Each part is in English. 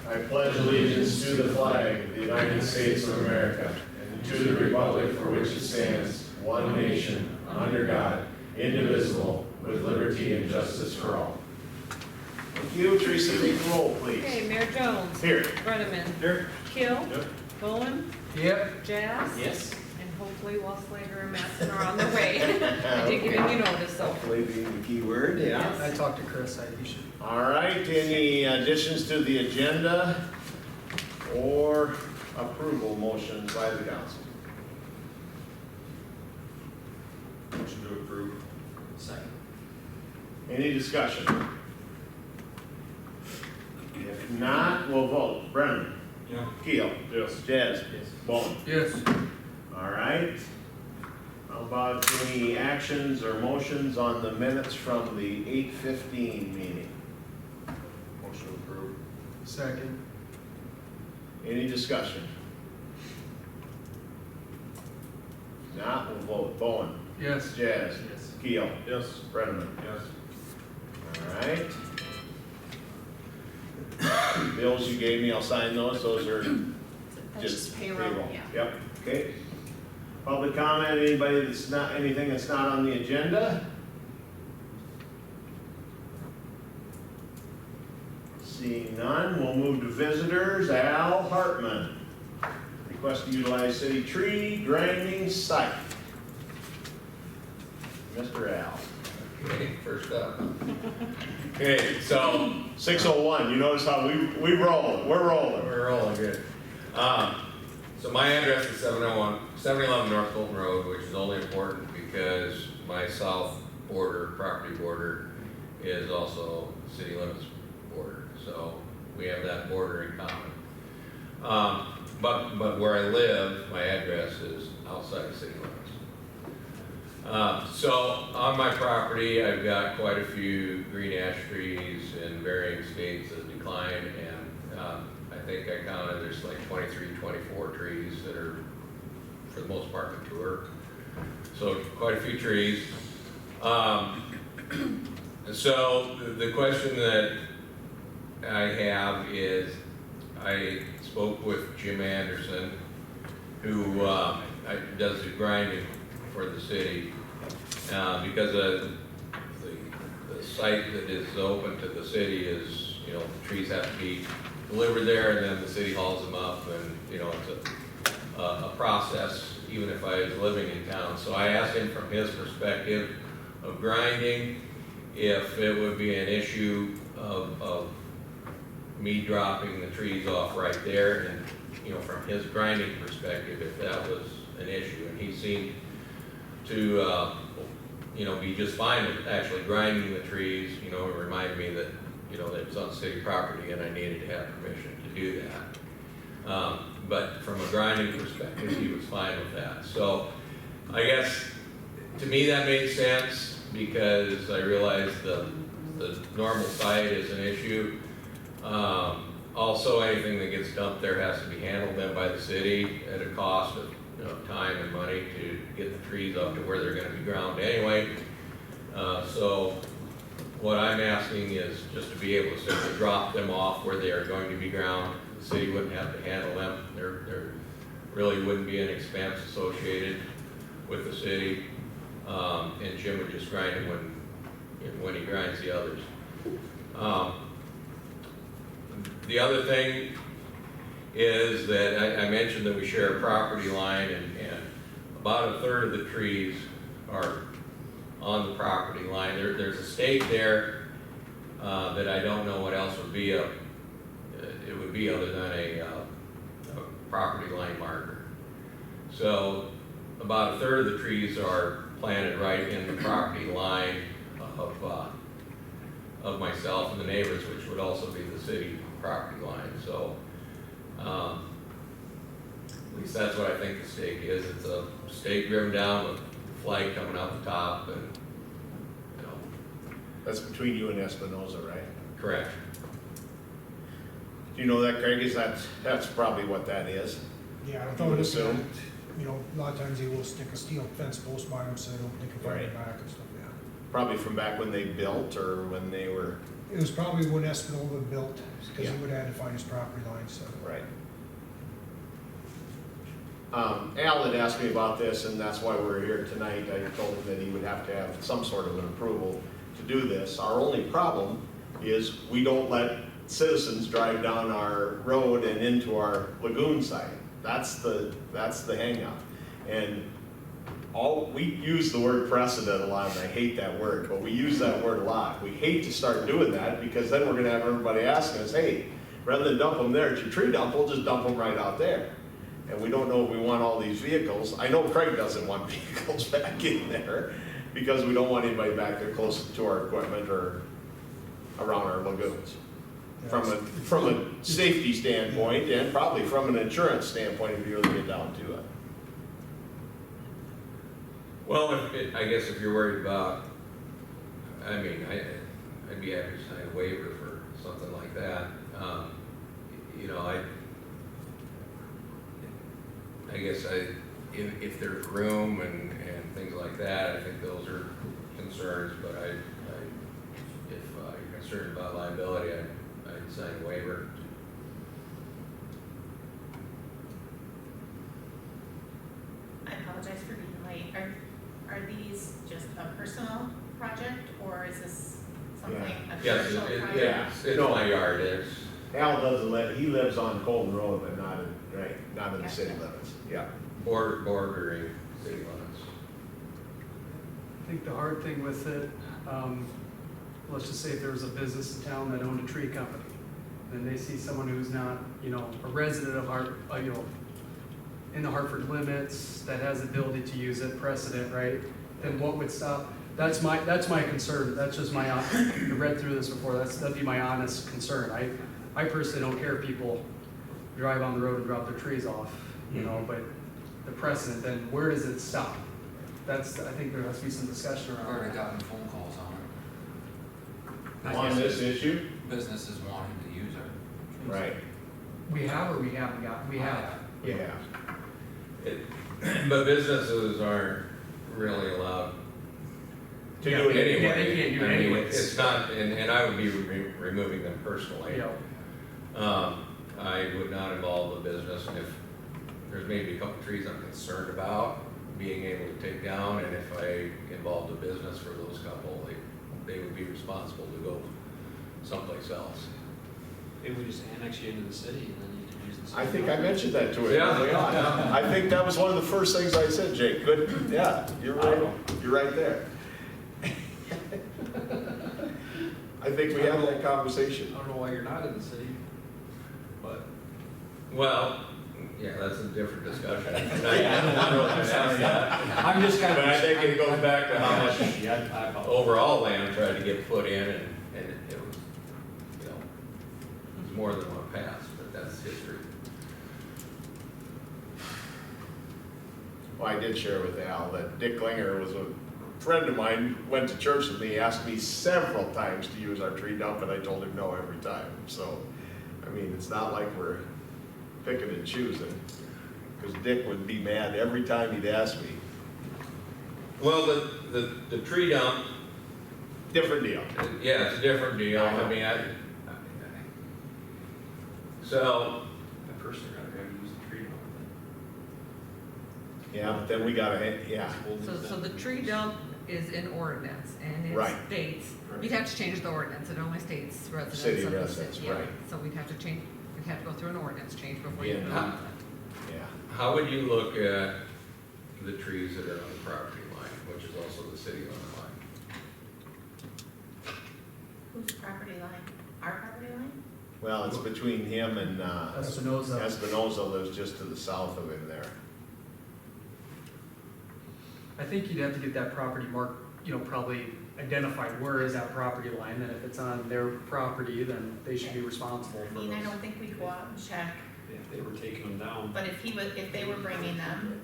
I pledge allegiance to the flag of the United States of America and to the republic for which it stands, one nation, under God, indivisible, with liberty and justice for all. Thank you. Teresa, take the roll, please. Okay, Mayor Jones. Here. Brenneman. Here. Keel. Yep. Bowen. Yep. Jazz. Yes. And hopefully Westlager and Matson are on their way. I did give you notice, so. Hopefully being the key word, yeah. Yes. I talked to Chris, he should. All right, any additions to the agenda or approval motions by the council? Motion to approve. Second. Any discussion? If not, we'll vote. Brennan? Yeah. Keel? Yes. Jazz? Yes. Bowman? Yes. All right. How about any actions or motions on the minutes from the 8:15 meeting? Motion to approve. Second. Any discussion? If not, we'll vote. Bowen? Yes. Jazz? Yes. Keel? Yes. Brennan? Yes. All right. Bills you gave me, I'll sign those. Those are That's just payroll, yeah. Yep, okay. Public comment, anybody that's not, anything that's not on the agenda? Seeing none, we'll move to visitors. Al Hartman. Request to utilize city tree grinding site. Mr. Al. Okay, first up. Okay, so 601, you notice how we roll, we're rolling. we're rolling good. So my address is 711 North Fulton Road, which is only important because my south border, property border, is also city limits border. So we have that border in common. But where I live, my address is outside the city limits. So on my property, I've got quite a few green ash trees in varying states of decline, and I think I counted there's like 23, 24 trees that are, for the most part, mature. So quite a few trees. So the question that I have is, I spoke with Jim Anderson, who does the grinding for the city, because the site that is open to the city is, you know, the trees have to be delivered there, and then the city hauls them up, and, you know, it's a process, even if I was living in town. So I asked him from his perspective of grinding, if it would be an issue of me dropping the trees off right there, and, you know, from his grinding perspective, if that was an issue. And he seemed to, you know, be just fine with actually grinding the trees. You know, it reminded me that, you know, that it's on city property and I needed to have permission to do that. But from a grinding perspective, he was fine with that. So I guess, to me, that made sense, because I realized the normal site is an issue. Also, anything that gets dumped there has to be handled then by the city at a cost of, you know, time and money to get the trees up to where they're going to be ground anyway. So what I'm asking is just to be able to simply drop them off where they are going to be ground. The city wouldn't have to handle them. There really wouldn't be an expense associated with the city, and Jim would just grind them when he grinds the others. The other thing is that I mentioned that we share a property line, and about a third of the trees are on the property line. There's a stake there that I don't know what else would be it would be other than a property line marker. So about a third of the trees are planted right in the property line of myself and the neighbors, which would also be the city property line. So at least that's what I think the stake is. It's a stake driven down with a flag coming out the top, and, you know. That's between you and Espinoza, right? Correct. Do you know that, Craig? That's probably what that is. Yeah, I You thought would it was, assume? you know, a lot of times they will stick a steel fence post by them so they can find Right. it back and stuff, yeah. Probably from back when they built or when they were, It was probably when Espinola built, because Yeah. he would have had to find his property line, so. right. Al had asked me about this, and that's why we're here tonight. I told him that he would have to have some sort of an approval to do this. Our only problem is we don't let citizens drive down our road and into our lagoon site. That's the hangup. And we use the word precedent a lot, and I hate that word, but we use that word a lot. We hate to start doing that, because then we're gonna have everybody asking us, hey, rather than dump them there at your tree dump, we'll just dump them right out there. And we don't know if we want all these vehicles. I know Craig doesn't want vehicles back in there, because we don't want anybody back there close to our equipment or around our lagoons. From a safety standpoint, and probably from an insurance standpoint, if you really get down to it. Well, I guess if you're worried about, I mean, I'd be happy to sign a waiver for something like that. You know, I guess if there's room and things like that, I think those are concerns, but if you're concerned about liability, I'd sign a waiver. I apologize for being late. Are these just a personal project, or is this something, a Yes, commercial project? yeah. it's my yard, Al doesn't he lives on Colton Road, but not in the city limits. Yeah. bordering city limits. I think the hard thing with it, let's just say if there was a business in town that owned a tree company, and they see someone who's not, a resident of in the Hartford limits, that has the ability to use it, precedent, right? Then what would stop? That's my concern. That's just I read through this before. That'd be my honest concern. I personally don't care if people drive on the road and drop their trees off, but the precedent, then where does it stop? I think there has to be some discussion I've around already that. gotten phone calls on it. On this issue? Businesses wanting to use it. Right. We have or we haven't got? We have. Yeah. But businesses aren't really allowed To Yeah, do it anyway. Yeah, they can't do it I mean, anyways. It's not, and I would be removing them personally. I would not involve the business, and if there's maybe a couple trees I'm concerned about being able to take down, and if I involved the business for those couple, they would be responsible to go someplace else. Maybe we just annex you into the city and then you can use the city. I think I mentioned that to him Yeah. early on. I think that was one of the first things I said, Jake. Good, yeah, you're right. You're right there. I think we had that conversation. I don't know why you're not in the city, but. Well, yeah, that's a different discussion. I don't really understand that. I'm just kind of. But I think it goes back to how much Yeah, I apologize. overall land tried to get put in, and it was, it was more than one pass, but that's history. Well, I did share with Al that Dick Klinger was a friend of mine, went to church with me, asked me several times to use our tree dump, and I told him no every time. So, I mean, it's not like we're picking and choosing, because Dick would be mad every time he'd ask me. Well, the tree dump, Different deal. yeah, it's a different deal. I know. I mean, so, I personally gotta go use the tree dump. Yeah, but then we gotta, yeah, So the tree dump is in ordinance, and it Right. states, we'd have to change the ordinance, it only states residents City of the residents, city. Yeah. right. So we'd have to change, we'd have to go through an ordinance change before you Yeah. can do it. yeah. how would you look at the trees that are on the property line, which is also the city line? Whose property line? Our property line? Well, it's between him and Espinoza. Espinoza lives just to the south of him there. I think you'd have to get that property marked, probably identified where is that property line, and if it's on their property, then they should be responsible I for mean, I those. don't think we'd go out and check, If they were taking them down. but if they were bringing them,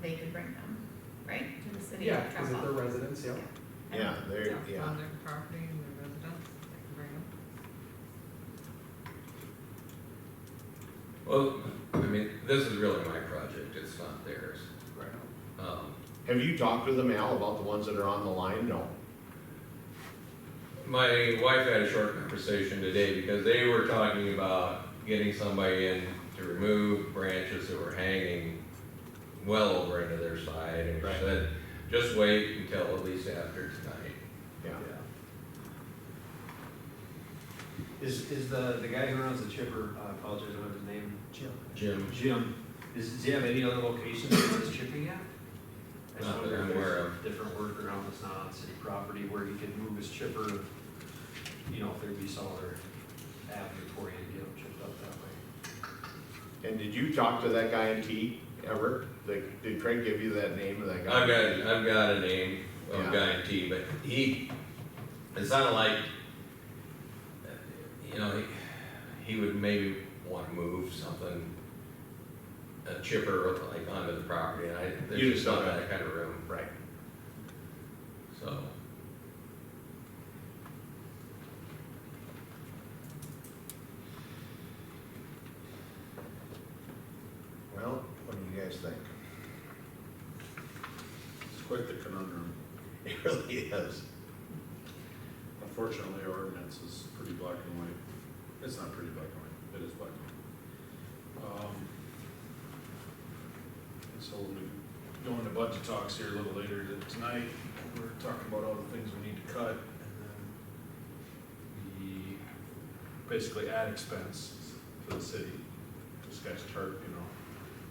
they could bring them, right, to the city Yeah, of because if they're Trumbull. residents, yeah. Yeah, there, It's yeah. on their property and their residents, they can bring them. Well, I mean, this is really my project, it's not theirs. Right. Have you talked with them, Al, about the ones that are on the line? No. My wife had a short conversation today because they were talking about getting somebody in to remove branches that were hanging well over into their side, and she Right. said, just wait until at least after tonight. Yeah. Is the guy who runs the chipper, I apologize, I don't know his name. Jim, Jim, does he have any other locations where he's chipping at? I just Not wonder that I'm if aware there's of. a different workaround that's not on city property where he could move his chipper, you know, if there'd be some other avenue for you to get him chipped up that way. And did you talk to that guy in T ever? Did Craig give you that name of that guy? I've got a name of a Yeah. guy in T, but it sounded like, you know, he would maybe want to move something, a chipper like onto the property, and there's You just just not don't that kind of room, Right. so. Well, what do you guys think? It's quite the conundrum. It really is. Unfortunately, our ordinance is pretty black and white. It's not pretty black and white, it is black and white. And so when we go into budget talks here a little later tonight, we're talking about all the things we need to cut, and then we basically add expense to the city. This guy's charged, you know.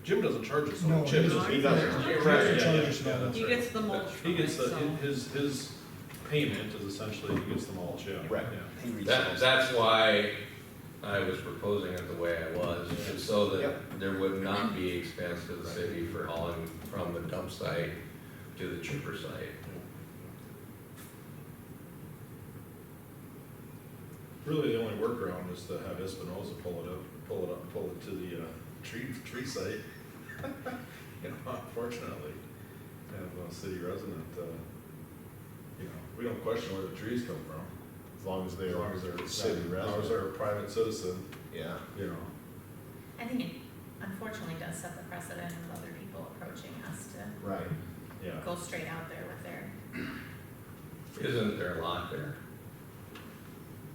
Jim doesn't charge us, No, so Jim he doesn't. He doesn't. Right, yeah, Charge yeah, us yeah, all. that's He right. gets the mulch He from gets it, the, so. his payment is essentially, he gets the mulch, yeah. Right. Yeah. He That's why I was proposing it the way I was, just so that Yep. there would not be expense to the city for hauling from the dump site to the chipper site. Really, the only workaround is to have Espinoza pull it to the, tree site. You know, unfortunately, have a city resident, you know, we don't question where the trees come from, As long as as long as they're city as long as resident. they're a private citizen, Yeah. you know. I think it unfortunately does set the precedent of other people approaching us to Right. Yeah. go straight out there with their, Isn't there a lock there?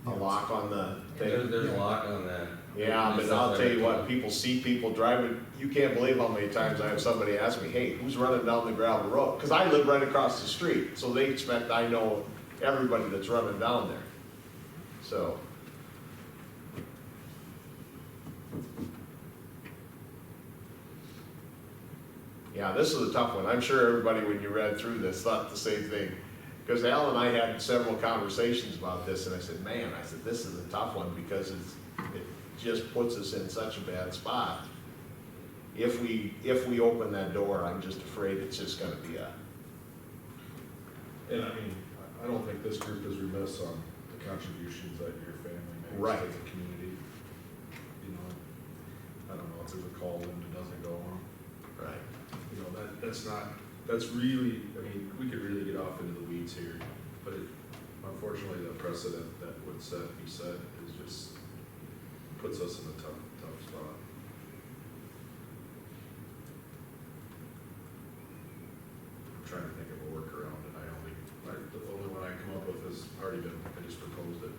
A lock on the thing. There's a lock on that. Yeah, but I'll tell you what, people see people driving, you can't believe how many times I have somebody ask me, hey, who's running down the gravel road? Cause I live right across the street, so they expect I know everybody that's running down there. So. Yeah, this is a tough one. I'm sure everybody, when you read through this, thought the same thing. Because Al and I had several conversations about this, and I said, man, this is a tough one because it just puts us in such a bad spot. If we open that door, I'm just afraid it's just gonna be a, And I mean, I don't think this group is remiss on the contributions that your family makes Right. to the community. You know, I don't know if there's a call in that doesn't go on. right. You know, that's really, I mean, we could really get off into the weeds here, but unfortunately, the precedent that would be set is just, puts us in a tough spot. I'm trying to think of a workaround, and the only one I come up with has already been, I just proposed it.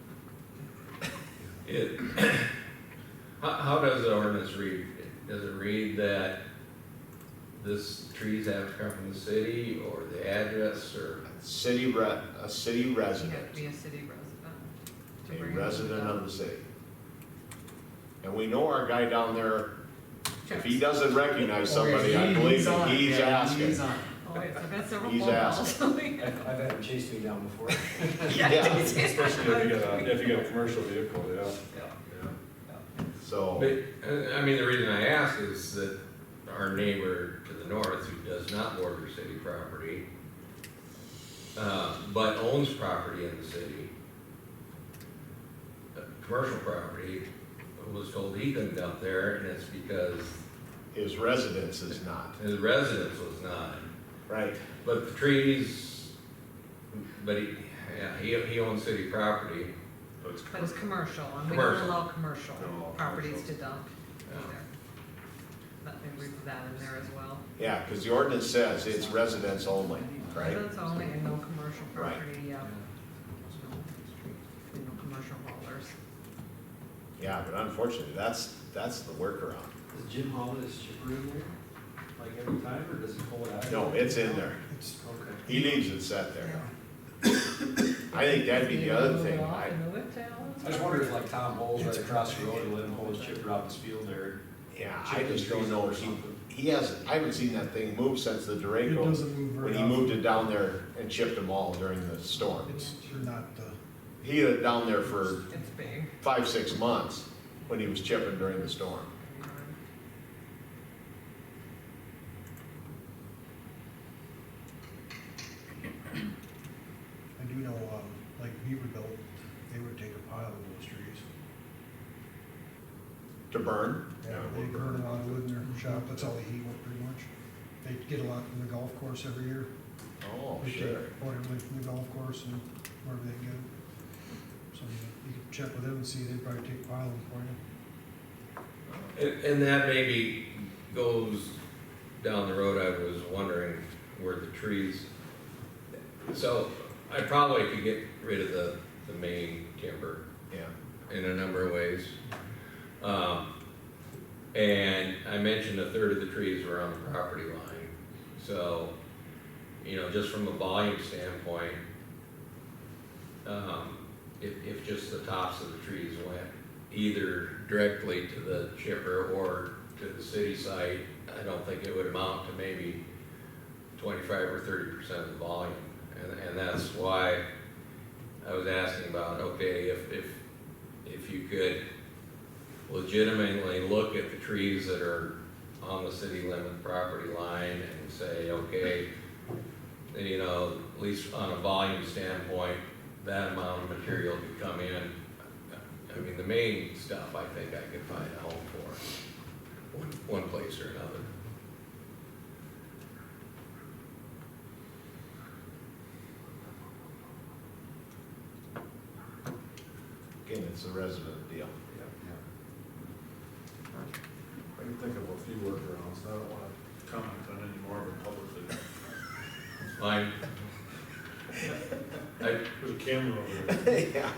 How does the ordinance read? Does it read that this trees have to come from the city, or the address, or? A city You resident, have to be a city resident. to a bring it resident up. of the city. And we know our guy down there, if he Checks. doesn't recognize Okay, somebody, I believe he's on me, it, he's yeah, asking. he's on it. Oh, I've had several He's phone asking. calls. I've had him chase me down before. Yeah. Especially if you got a commercial vehicle, yeah. Yeah. So, But, I mean, the reason I ask is that our neighbor to the north, who does not border city property, but owns property in the city, commercial property, was told he couldn't dump there, and it's because his residence is not. his residence was not. Right. But the trees, but he owns city property. But it's But it's commercial, and we Commercial. don't allow commercial Don't allow properties to commercial. dump Yeah. either. that they leave that in there as well. Yeah, because the ordinance says it's residence only, right? Residents only and no commercial Right. property, yeah. No commercial haulers. Yeah, but unfortunately, that's the workaround. Does Jim haul his chipper in there, like every time, or does he pull it out? No, it's in there. It's, Okay. He leaves it set there. yeah, I think that'd be the other thing. I know it, Alan. I just wonder if like Tom Bowles right across the road and let him pull his chipper out in his field there. Yeah, I just don't know. He hasn't, I haven't seen that thing move since the it Durango, doesn't move when very he often. moved it down there and chipped them all during the storm. It's not, He had it down there for It's big. 5-6 months when he was chipping during the storm. I do know, like Beaverville, they would take a pile of those trees. To burn? Yeah, they burn a lot of wood in their shop, that's all they heat with pretty much. They get a lot from the golf course every year. Oh, They sure. take order wood from the golf course and wherever they get it. So you can check with them and see, they'd probably take a pile of them for you. And that maybe goes down the road, I was wondering where the trees, so I probably could get rid of the main timber Yeah. in a number of ways. And I mentioned a third of the trees were on the property line, so, you know, just from a volume standpoint, if just the tops of the trees went either directly to the chipper or to the city site, I don't think it would amount to maybe 25 or 30% of the volume. And that's why I was asking about, okay, if you could legitimately look at the trees that are on the city limit property line and say, okay, you know, at least on a volume standpoint, that amount of material could come in. I mean, the main stuff, I think I could find a home for, one place or another. Again, it's a resident deal. I can think of a few workarounds, I don't wanna comment on any more of them publicly. Fine. There's a camera over there. Yeah.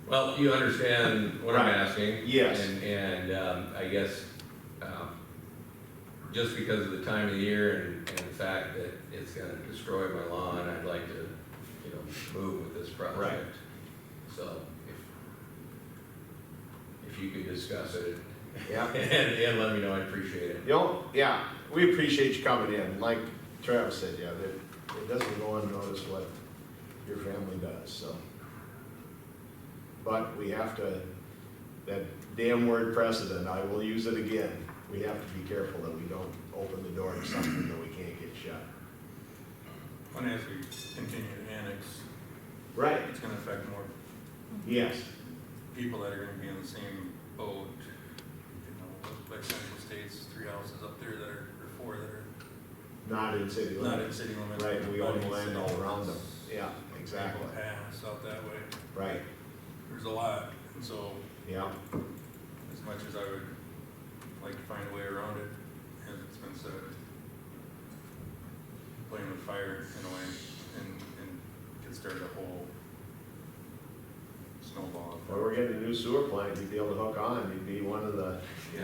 Well, you understand what I'm Right. asking? Yes. And I guess, just because of the time of the year and the fact that it's gonna destroy my lawn, I'd like to, you know, move with this project. Right. So, if you could discuss it Yeah. and let me know, I'd appreciate it. You know, yeah, we appreciate you coming in. Like Travis said, yeah, it doesn't go unnoticed what your family does, so. But we have to, that damn word precedent, I will use it again. We have to be careful that we don't open the door to something that we can't get shut. And as we continue to annex, Right, it's gonna affect more yes, people that are gonna be in the same boat. You know, like Central States, 3 houses up there that are, or 4 that are not in city not in limits. city limits. Right, we own but land in all city around them. limits. Yeah, exactly. Pass out that way. Right, There's a lot, and so yeah, as much as I would like to find a way around it, as it's been said, playing with fire in a way, and could start a whole snowball. well, we're getting a new sewer plant, you'd be able to hook on, you'd be one of the, you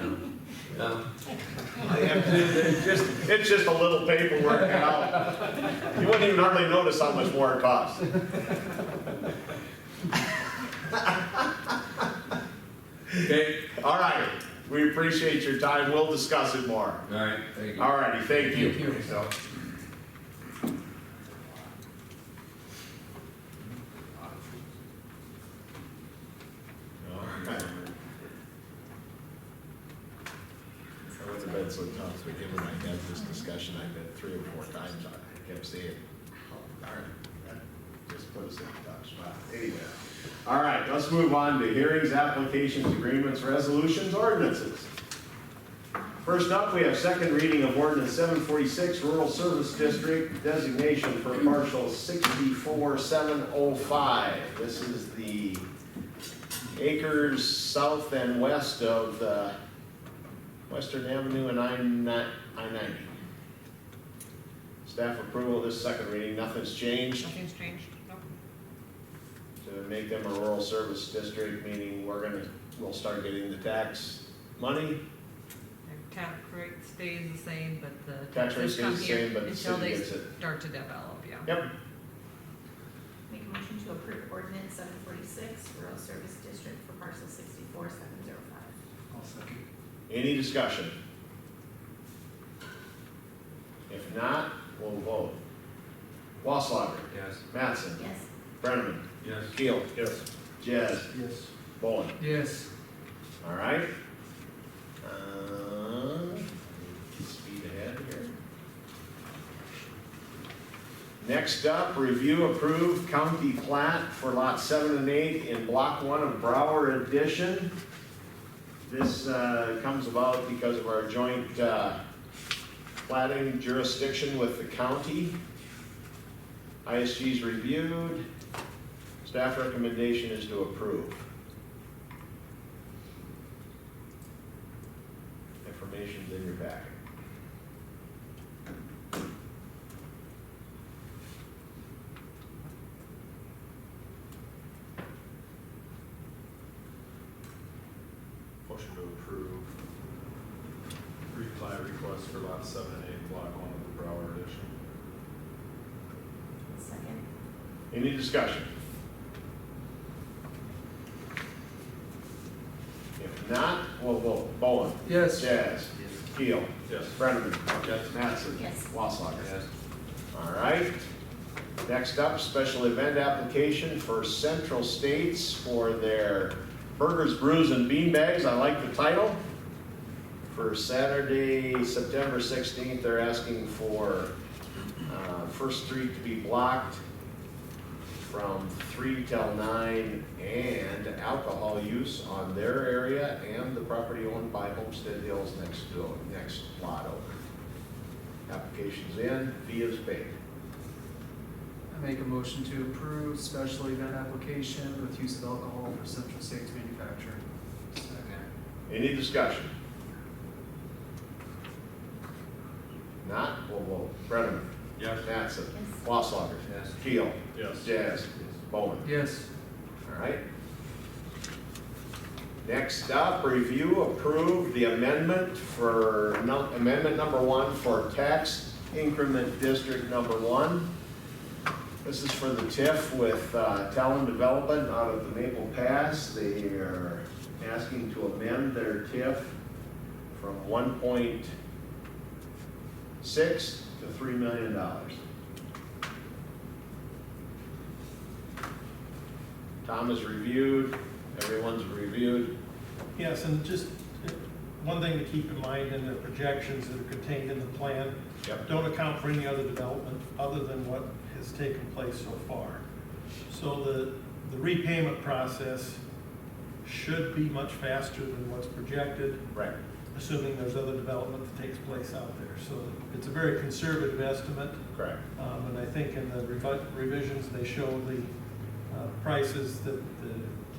know. It's just a little paperwork now. You wouldn't even hardly notice how much more it costs. Okay, All right, we appreciate your time, we'll discuss it more. all right, thank you. All righty, thank you. That would have been so tough, but given I had this discussion, I bet 3 or 4 times, I kept saying, oh, darn, that just put us in a tough spot. Anyway, all right, let's move on to hearings, applications, agreements, resolutions, ordinances. First up, we have second reading of ordinance 746, Rural Service District designation for partial 64705. This is the acres south and west of the Western Avenue and I-90. Staff approval of this second reading, nothing's changed. Nothing's changed, nope. To make them a rural service district, meaning we'll start getting the tax money. Their tax rate stays the same, but the Tax rate taxes come stays the here same, but the until city they gets it. start to develop, yeah. Yep. Make a motion to approve ordinance 746, rural service district for parcel 64705. I'll second. Any discussion? If not, we'll vote. Wasslager, Yes. Mattson, Yes. Brenneman, Yes. Keel, Yes. Jazz, Yes. Bowen. Yes. All right. Speed ahead here. Next up, review approved county plat for lot 7 and 8 in block 1 of Brower Edition. This comes about because of our joint platting jurisdiction with the county. ISG's reviewed. Staff recommendation is to approve. Information's in your packet. Motion to approve replat request for lot 7 and 8, block 1 of the Brower Edition. Second. Any discussion? If not, we'll vote. Bowen. Yes. Jazz. Keel. Yes. Brenneman. Yes. Mattson. Yes. Wasslager. Yes. All right. Next up, special event application for Central States for their Burgers, Brews, and Beanbags. I like the title. For Saturday, September 16th, they're asking for First Street to be blocked from 3 till 9, and alcohol use on their area and the property owned by Homestead Hills next lot over. Application's in, fee is paid. I make a motion to approve special event application with use of alcohol for Central States Manufacturing. Second. Any discussion? Not, we'll vote. Brenneman. Yes. Mattson. Yes. Wasslager. Yes. Keel. Yes. Jazz. Bowen. Yes. All right. Next up, review, approve the amendment for, amendment number 1 for tax increment district number 1. This is for the TIF with Talon Development out of the Maple Pass. They are asking to amend their TIF from 1.6 to $3 million. Tom has reviewed, everyone's reviewed. Yes, and just one thing to keep in mind in the projections that are contained in the plan, Yep. don't account for any other development other than what has taken place so far. So the repayment process should be much faster than what's projected, Right. assuming there's other development that takes place out there. So it's a very conservative estimate. Correct. And I think in the revisions, they show the prices, the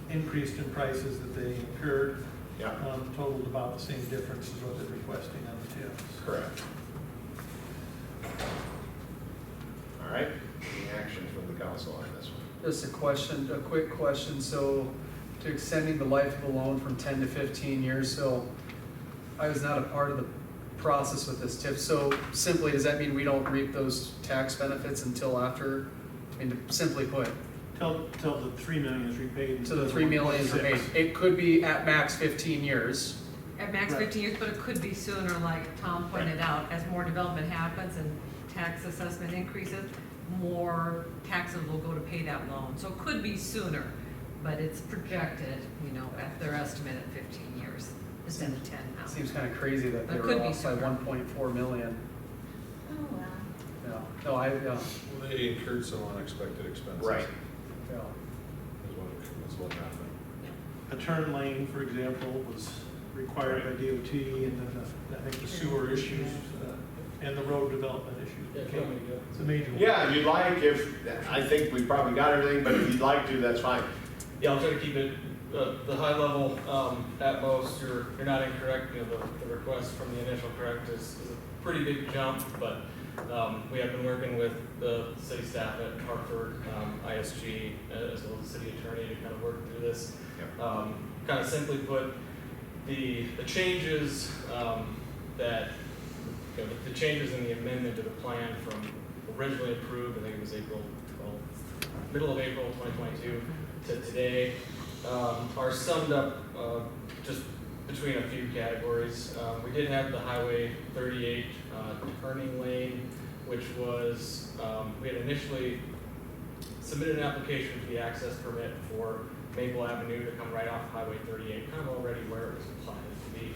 increased in prices that they incurred, Yeah, totaled about the same difference as what they're requesting on the TIFs. correct. All right, any action from the council on this one? Just a quick question. So to extending the life of the loan from 10 to 15 years, so I was not a part of the process with this TIF. So simply, does that mean we don't reap those tax benefits until after, I mean, simply put, Till the 3 million is repaid. so the 3 million is repaid? It could be at max 15 years. At max Right. 15 years, but it could be sooner, like Tom pointed out, as more development happens and tax assessment increases, more taxes will go to pay that loan. So it could be sooner, but it's projected, at their estimate at 15 years instead of 10 now. Seems kind of crazy that they It were could be off by sooner. 1.4 million. Oh, well. Yeah, no, Well, they incurred some unexpected expenses. Right. yeah. Is what happened. A turn lane, for example, was required by DOT, and then I think the sewer issues and the road development issues. It's a major one. Yeah, if you'd like, I think we probably got everything, but if you'd like to, that's fine. Yeah, I'll try to keep it the high level, at most, you're not incorrect, you know, the request from the initial correct is a pretty big jump, but, we have been working with the city staff at Hartford, ISG, as well as the city attorney to kind of work through this. Kind of simply put, the changes, that, you know, the changes in the amendment to the plan from originally approved, I think it was middle of April 2022 to today, are summed up just between a few categories. We did have the Highway 38 turning lane, which was, we had initially submitted an application for the access permit for Maple Avenue to come right off Highway 38, kind of already where it was planned to be.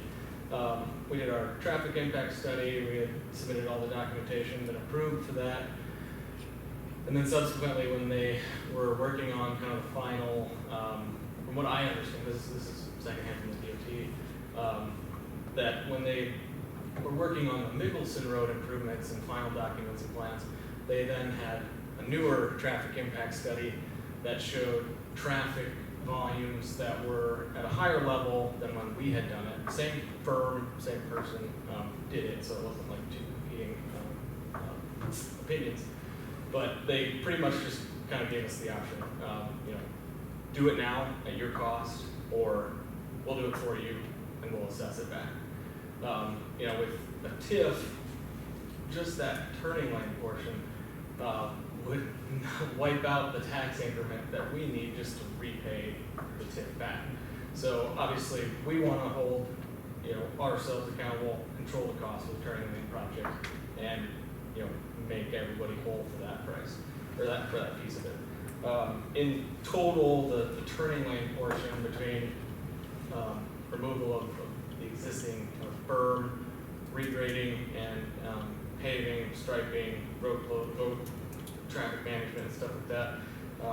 We did our traffic impact study, we had submitted all the documentation, been approved for that. And then subsequently, when they were working on kind of the final, from what I understand, this is secondhand from the DOT, that when they were working on the Mickelson Road improvements and final documents and plans, they then had a newer traffic impact study that showed traffic volumes that were at a higher level than when we had done it. Same firm, same person did it, so it wasn't like two competing opinions. But they pretty much just kind of gave us the option, you know, do it now at your cost, or we'll do it for you and we'll assess it back. You know, with a TIF, just that turning lane portion would wipe out the tax increment that we need just to repay the TIF back. So obviously, we want to hold, you know, ourselves accountable, control the cost of the turning lane project, and, you know, make everybody whole for that price, or for that piece of it. In total, the turning lane portion between removal of the existing berm, regrading, and paving, striping, road traffic management, and stuff like that,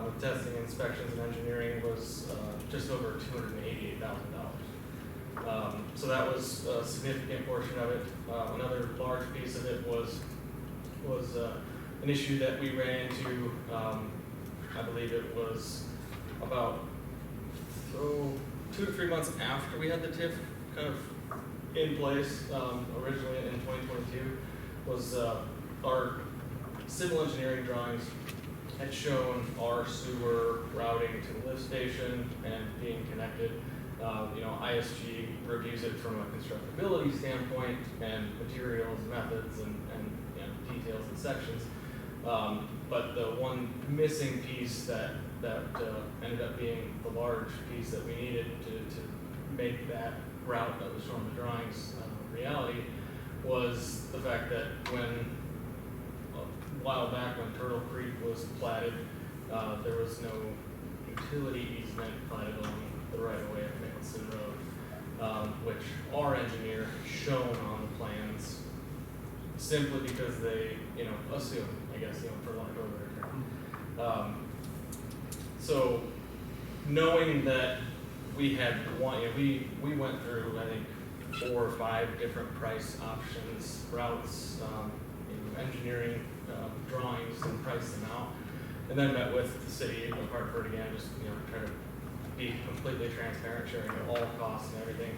with testing, inspections, and engineering was just over $288,000. So that was a significant portion of it. Another large piece of it was an issue that we ran into, I believe it was about 2 to 3 months after we had the TIF kind of in place, originally in 2022, was our civil engineering drawings had shown our sewer routing to the lift station and being connected. You know, ISG reviews it from a constructability standpoint and materials, methods, and you know, details and sections. But the one missing piece that ended up being the large piece that we needed to make that route that was shown in the drawings reality was the fact that when a while back when Turtle Creek was platted, there was no utility easement platted along the right of way of Mickelson Road, which our engineer had shown on the plans simply because they, you know, assume, I guess, you know, for lack of a better term. So knowing that we had one, you know, we went through, I think, 4 or 5 different price options, routes, you know, engineering drawings, and priced them out, and then met with the city of Hartford again, just, you know, try to be completely transparent, sharing all costs and everything.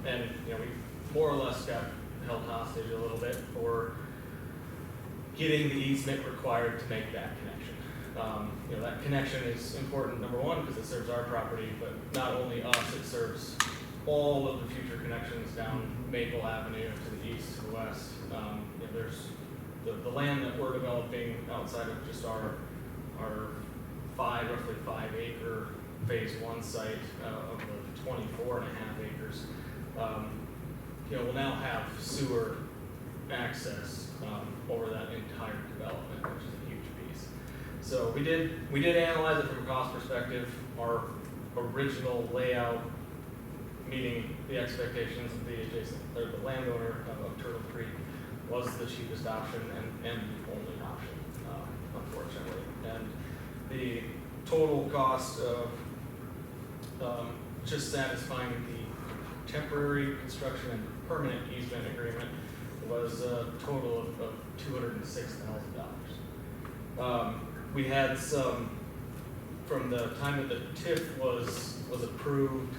And, you know, we more or less got held hostage a little bit for getting the easement required to make that connection. You know, that connection is important, number one, because it serves our property, but not only us, it serves all of the future connections down Maple Avenue to the east, to the west. You know, there's the land that we're developing outside of just our roughly 5 acre phase 1 site of the 24.5 acres. You know, we'll now have sewer access over that entire development, which is a huge piece. So we did analyze it from a cost perspective. Our original layout meeting the expectations of the adjacent, or the landowner of Turtle Creek, was the cheapest option and the only option, unfortunately. And the total cost of just satisfying the temporary construction and permanent easement agreement was a total of $206,000. We had some, from the time that the TIF was was approved,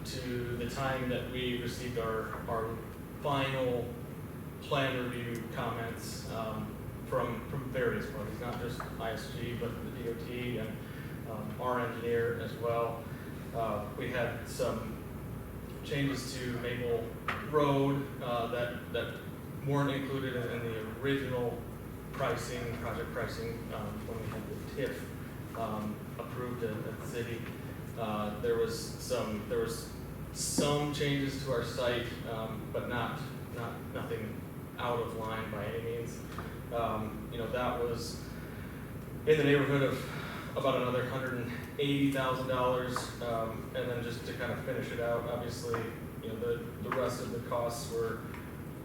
to the time that we received our final plan review comments, from various parties, not just ISG, but the DOT and, our engineer as well. We had some changes to Maple Road, that weren't included in the original pricing, project pricing, when we had the TIF, approved at the city. There was some changes to our site, but nothing out of line by any means. That was in the neighborhood of about another $180,000, and then just to kind of finish it out, obviously, the rest of the costs were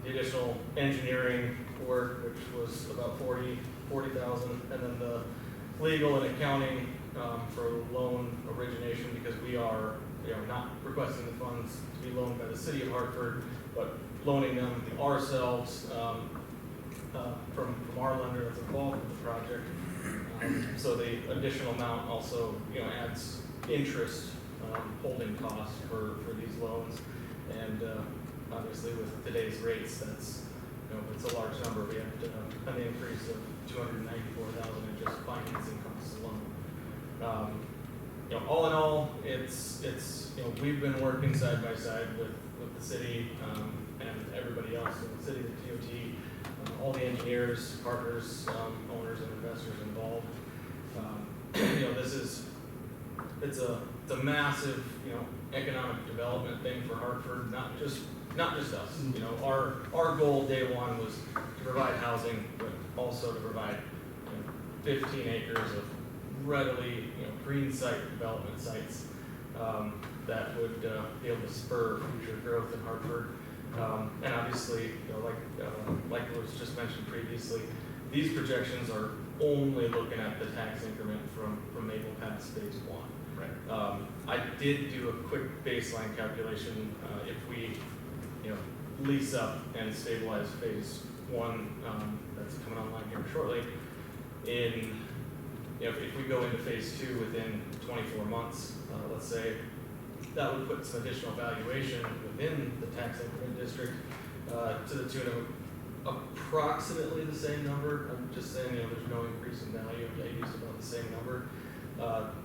the additional engineering work, which was about $40,000, and then the legal and accounting, for loan origination, because we are, not requesting the funds to be loaned by the city of Hartford, but loaning them ourselves, from our lender that's involved with the project. So the additional amount also, adds interest, holding costs for these loans. And, obviously with today's rates, that's, it's a large number. We had an increase of $294,000 in just financing costs alone. All in all, it's we've been working side by side with the city, and everybody else in the city, the DOT, all the engineers, partners, owners and investors involved. It's a massive, economic development thing for Hartford, not just us. Our goal day one was to provide housing, but also to provide 15 acres of readily, green site development sites, that would be able to spur future growth in Hartford. And obviously, like was just mentioned previously, these projections are only looking at the tax increment from Maple Pass Phase 1. Right. I did do a quick baseline calculation, if we, lease up and stabilize Phase 1, that's coming online here shortly. If we go into Phase 2 within 24 months, let's say, that would put some additional valuation within the tax increment district, to the tune of approximately the same number. I'm just saying, there's no increase in value. I used about the same number.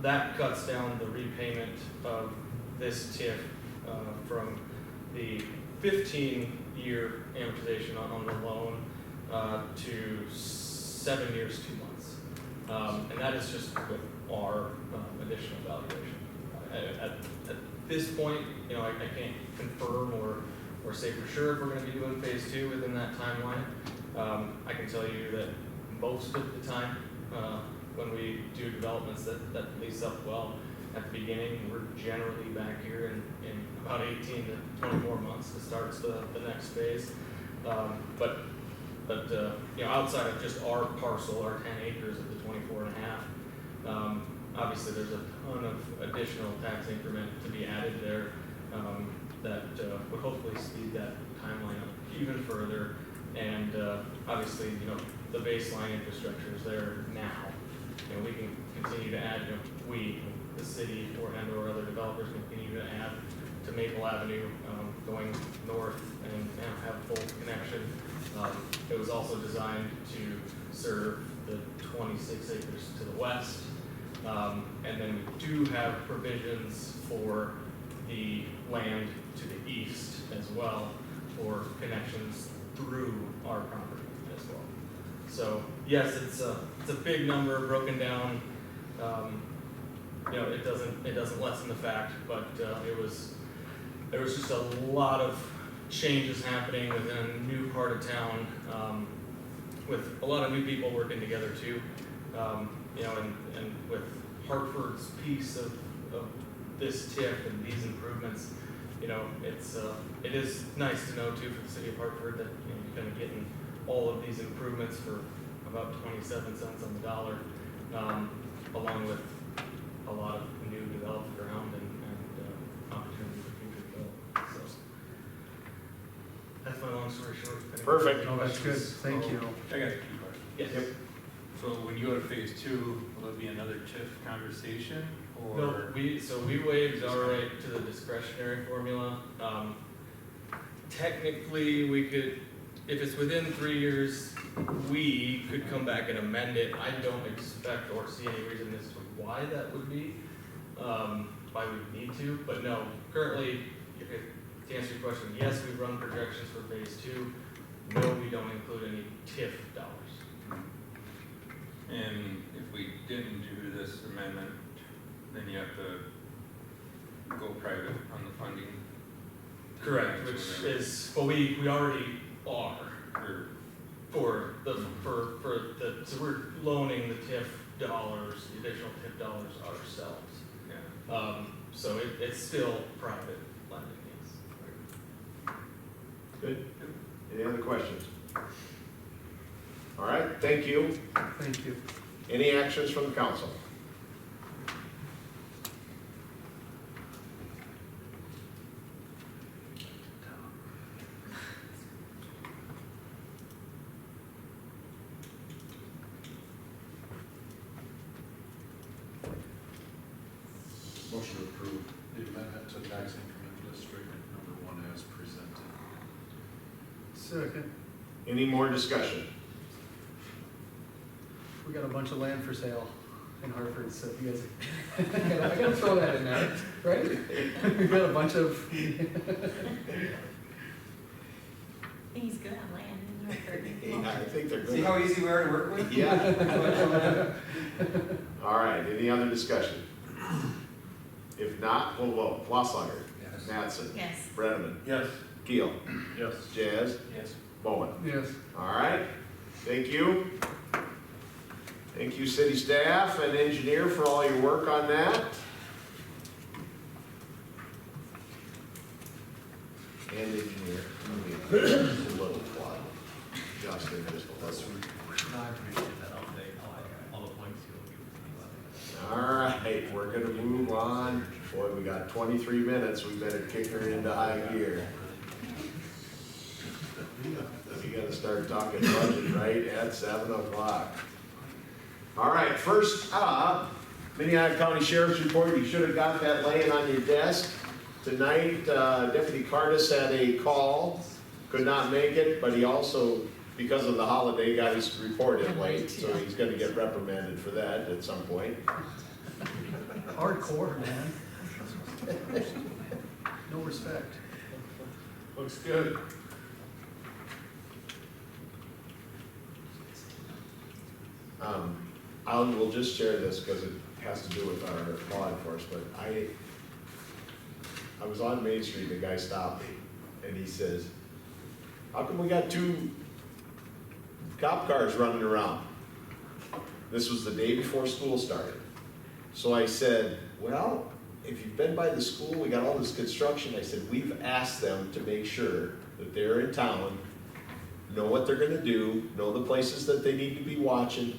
That cuts down the repayment of this TIF, from the 15-year amortization on the loan, to 7 years, 2 months. And that is just with our additional valuation. At this point, I can't confirm or say for sure if we're going to be doing Phase 2 within that timeline. I can tell you that most of the time, when we do developments that lease up well at the beginning, we're generally back here in about 18 to 24 months to start the next phase. But outside of just our parcel, our 10 acres of the 24 and a half, obviously there's a ton of additional tax increment to be added there, that would hopefully speed that timeline up even further. And obviously, the baseline infrastructure is there now. We can continue to add, the city or other developers can continue to add to Maple Avenue, going north and have full connection. It was also designed to serve the 26 acres to the west. And then we do have provisions for the land to the east as well for connections through our property as well. So yes, it's a big number broken down. It doesn't lessen the fact, but there was just a lot of changes happening within a new part of town, with a lot of new people working together too. And with Hartford's piece of this TIF and these improvements, it is nice to know too for the city of Hartford that you're kind of getting all of these improvements for about 27 cents on the dollar, along with a lot of new developed ground and opportunity for future development. So that's my long story short. Perfect. No, that's good, thank you. I got a few questions. Yes. Yep. So when you go to Phase 2, will it be another TIF conversation, No, we waived our right to the discretionary formula. Technically, we could, if it's within 3 years, we could come back and amend it. I don't expect or see any reason as to why that would be, why we would need to, but no, currently, to answer your question, yes, we run projections for phase 2. No, we don't include any TIF dollars. And if we didn't do this amendment, then you have to go private on the funding. Correct, which is, well, we already are. Or So we're loaning the TIF dollars, the additional TIF dollars ourselves. yeah. So it's still private lending, yes. Good. Any other questions? All right, thank you. Thank you. Any actions from the council? Motion to approve the amendment to tax increment district number 1 as presented. Second, Any more discussion? we got a bunch of land for sale in Hartford, so if you guys, I gotta throw that in there, right? We got a bunch of, He's good on land in Hartford. Yeah, I think they're See good. how easy we are to work with? Yeah. All right, any other discussion? If not, we'll vote. Waslager. Yes. Mattson. Yes. Brenneman. Yes. Keel. Yes. Jazz. Yes. Bowen. yes. All right, thank you. Thank you, city staff and engineer, for all your work on that. And engineer. It's a little quiet. Justin is the last one. I appreciate that update, all the points you'll give. All right, we're gonna move on. Boy, we got 23 minutes. We better kick her into high gear. We gotta start talking budget right at 7 o'clock. All right, first up, Minnehaha County Sheriff's Report. You should have got that laying on your desk. Tonight, Deputy Cardis had a call, could not make it, but he also, because of the holiday, got his report in late, so he's gonna get reprimanded for that at some point. Hardcore, man. No respect. Looks good. We'll just share this because it has to do with our law enforcement. I was on Main Street, and the guy stopped me, and he says, "How come we got 2 cop cars running around?" This was the day before school started. So I said, "Well, if you've been by the school, we got all this construction." I said, "We've asked them to make sure that they're in town, know what they're gonna do, know the places that they need to be watching."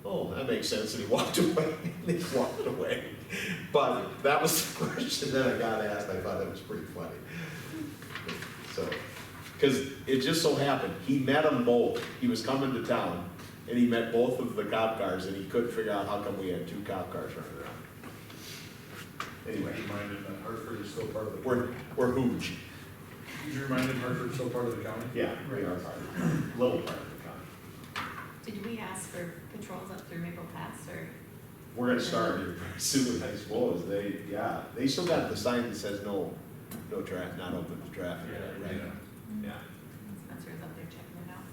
Oh, that makes sense, and he walked away. He walked away. But that was the question that I got asked. I thought that was pretty funny. So, because it just so happened, he met them both. He was coming to town, and he met both of the cop cars, and he couldn't figure out how come we had 2 cop cars running around. Anyway, Reminded that Hartford is still part of the county. we're huge. You reminded Hartford is still part of the county? Yeah, we are part of it. Little part of the county. Did we ask for patrols up through Maple Pass, or? We're gonna start here pretty soon, I suppose. They still got the sign that says no traffic, not open to traffic, right? Yeah, Spencer's up there checking it out.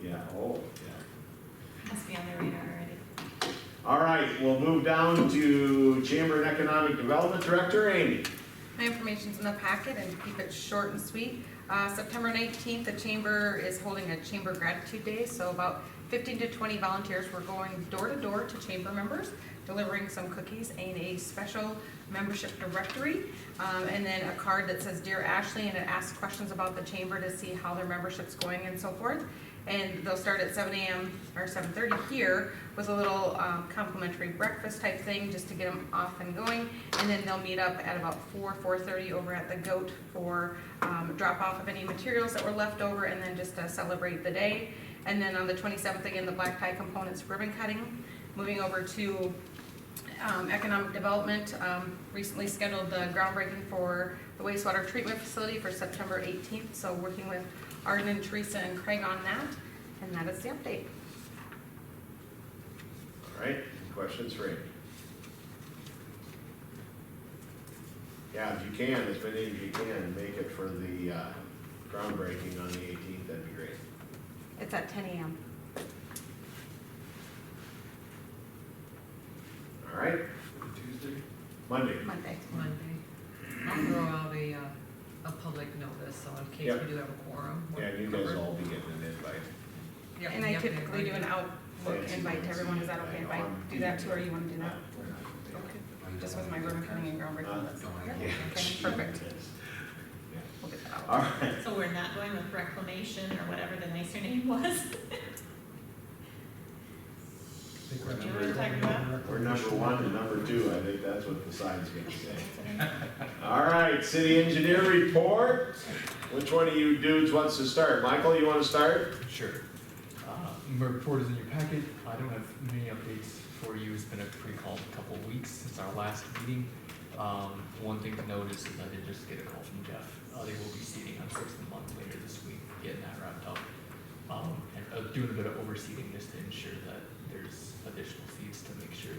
yeah, oh, yeah. Must be on their radar already. All right, we'll move down to Chamber and Economic Development Director, Amy. My information's in the packet and keep it short and sweet. September 19th, the Chamber is holding a Chamber Gratitude Day, so about 15 to 20 volunteers were going door to door to Chamber members, delivering some cookies and a special membership directory, and then a card that says Dear Ashley, and it asks questions about the Chamber to see how their membership's going and so forth. And they'll start at 7 a.m. or 7:30 here with a little complimentary breakfast type thing just to get them off and going. And then they'll meet up at about 4:30 over at the Goat for drop off of any materials that were left over, and then just to celebrate the day. And then on the 27th, again, the black tie components ribbon cutting. Moving over to Economic Development recently scheduled the groundbreaking for the wastewater treatment facility for September 18th. So working with Arden and Teresa and Craig on that, and that is the update. All right, any questions for Amy? Yeah, if you can, as many as you can, make it for the groundbreaking on the 18th, that'd be great. It's at 10 a.m. All right, Tuesday? Monday. Monday. Monday. I'll throw out a public notice, so in case Yep. we do have a quorum. we're Yeah, you guys covered. will all be getting an invite. Yep, And I yep, typically do an invite. Outlook invite to everyone. Is that okay if I do that too, or you want to do that? Okay. Just with my ribbon cutting and groundbreaking list. Yeah. Okay, perfect. We'll get that out. All right. So we're not going with reclamation or whatever the nicer name was? Do you know what I'm talking about? We're number one and number two, I think that's what the sign's gonna say. All right, city engineer report. Which one of you dudes wants to start? Michael, you wanna start? Sure. My report is in your packet. I don't have many updates for you. It's been a pretty calm couple of weeks since our last meeting. One thing to note is I did just get a call from Jeff. They will be seeding on 6th of the month later this week, getting that wrapped up. And doing a bit of overseeding just to ensure that there's additional seeds to make sure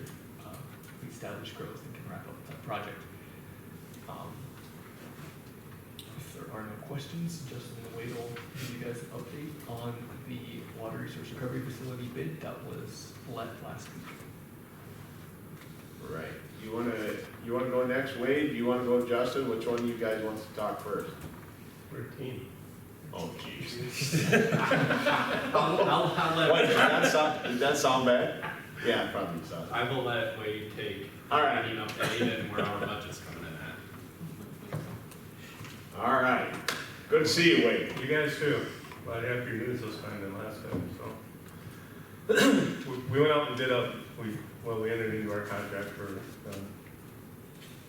we establish growth and can wrap up that project. If there are no questions, Justin and Wade will give you guys an update on the water resource recovery facility bid that was let last week. Right, you wanna go next, Wade? You wanna go Justin? Which one of you guys wants to talk first? We're a team. Oh, jeez. I'll let. What, did that sound bad? Yeah, probably so. I will let Wade take All right. any update and where our budget's coming in at. All right, good to see you, Wade. You guys too. Glad to have your news this time than last time, so. We went out and did we entered into our contract for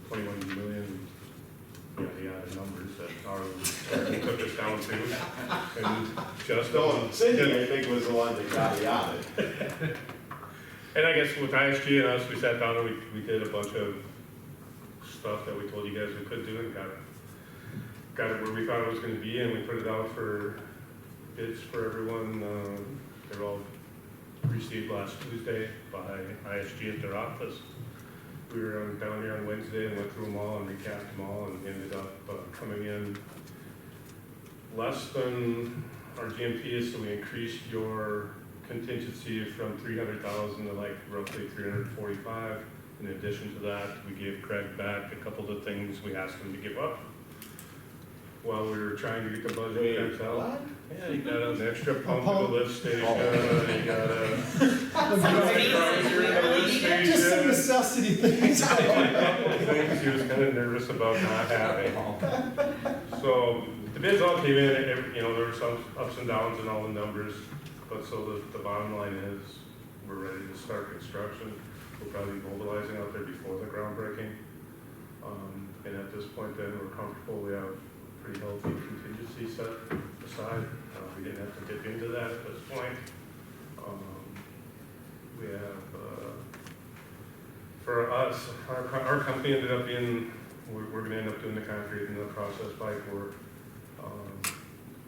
21 million, the numbers that our took us down to. And just Cindy, I think, was the one that got you out of it. And I guess with ISG and us, we sat down and we did a bunch of stuff that we told you guys we could do and got it where we thought it was gonna be, and we put it out for bids for everyone. They're all received last Tuesday by ISG at their office. We were down here on Wednesday and went through them all and recapped them all and ended up coming in less than our GMP is, so we increased your contingency from 300,000 to like roughly 345. In addition to that, we gave Craig back a couple of things we asked him to give up while we were trying to get the budget back out. What? Yeah, you got an extra pump at the lift station, you got Just some necessity things. a couple of things he was kind of nervous about not having. So the bids all came in, there were some ups and downs in all the numbers, but so the bottom line is we're ready to start construction. We'll probably be mobilizing out there before the groundbreaking. And at this point then, we're comfortable, we have pretty healthy contingency set aside. We didn't have to dip into that at this point. We have, for us, our company ended up we're gonna end up doing the concrete and the process pipe work.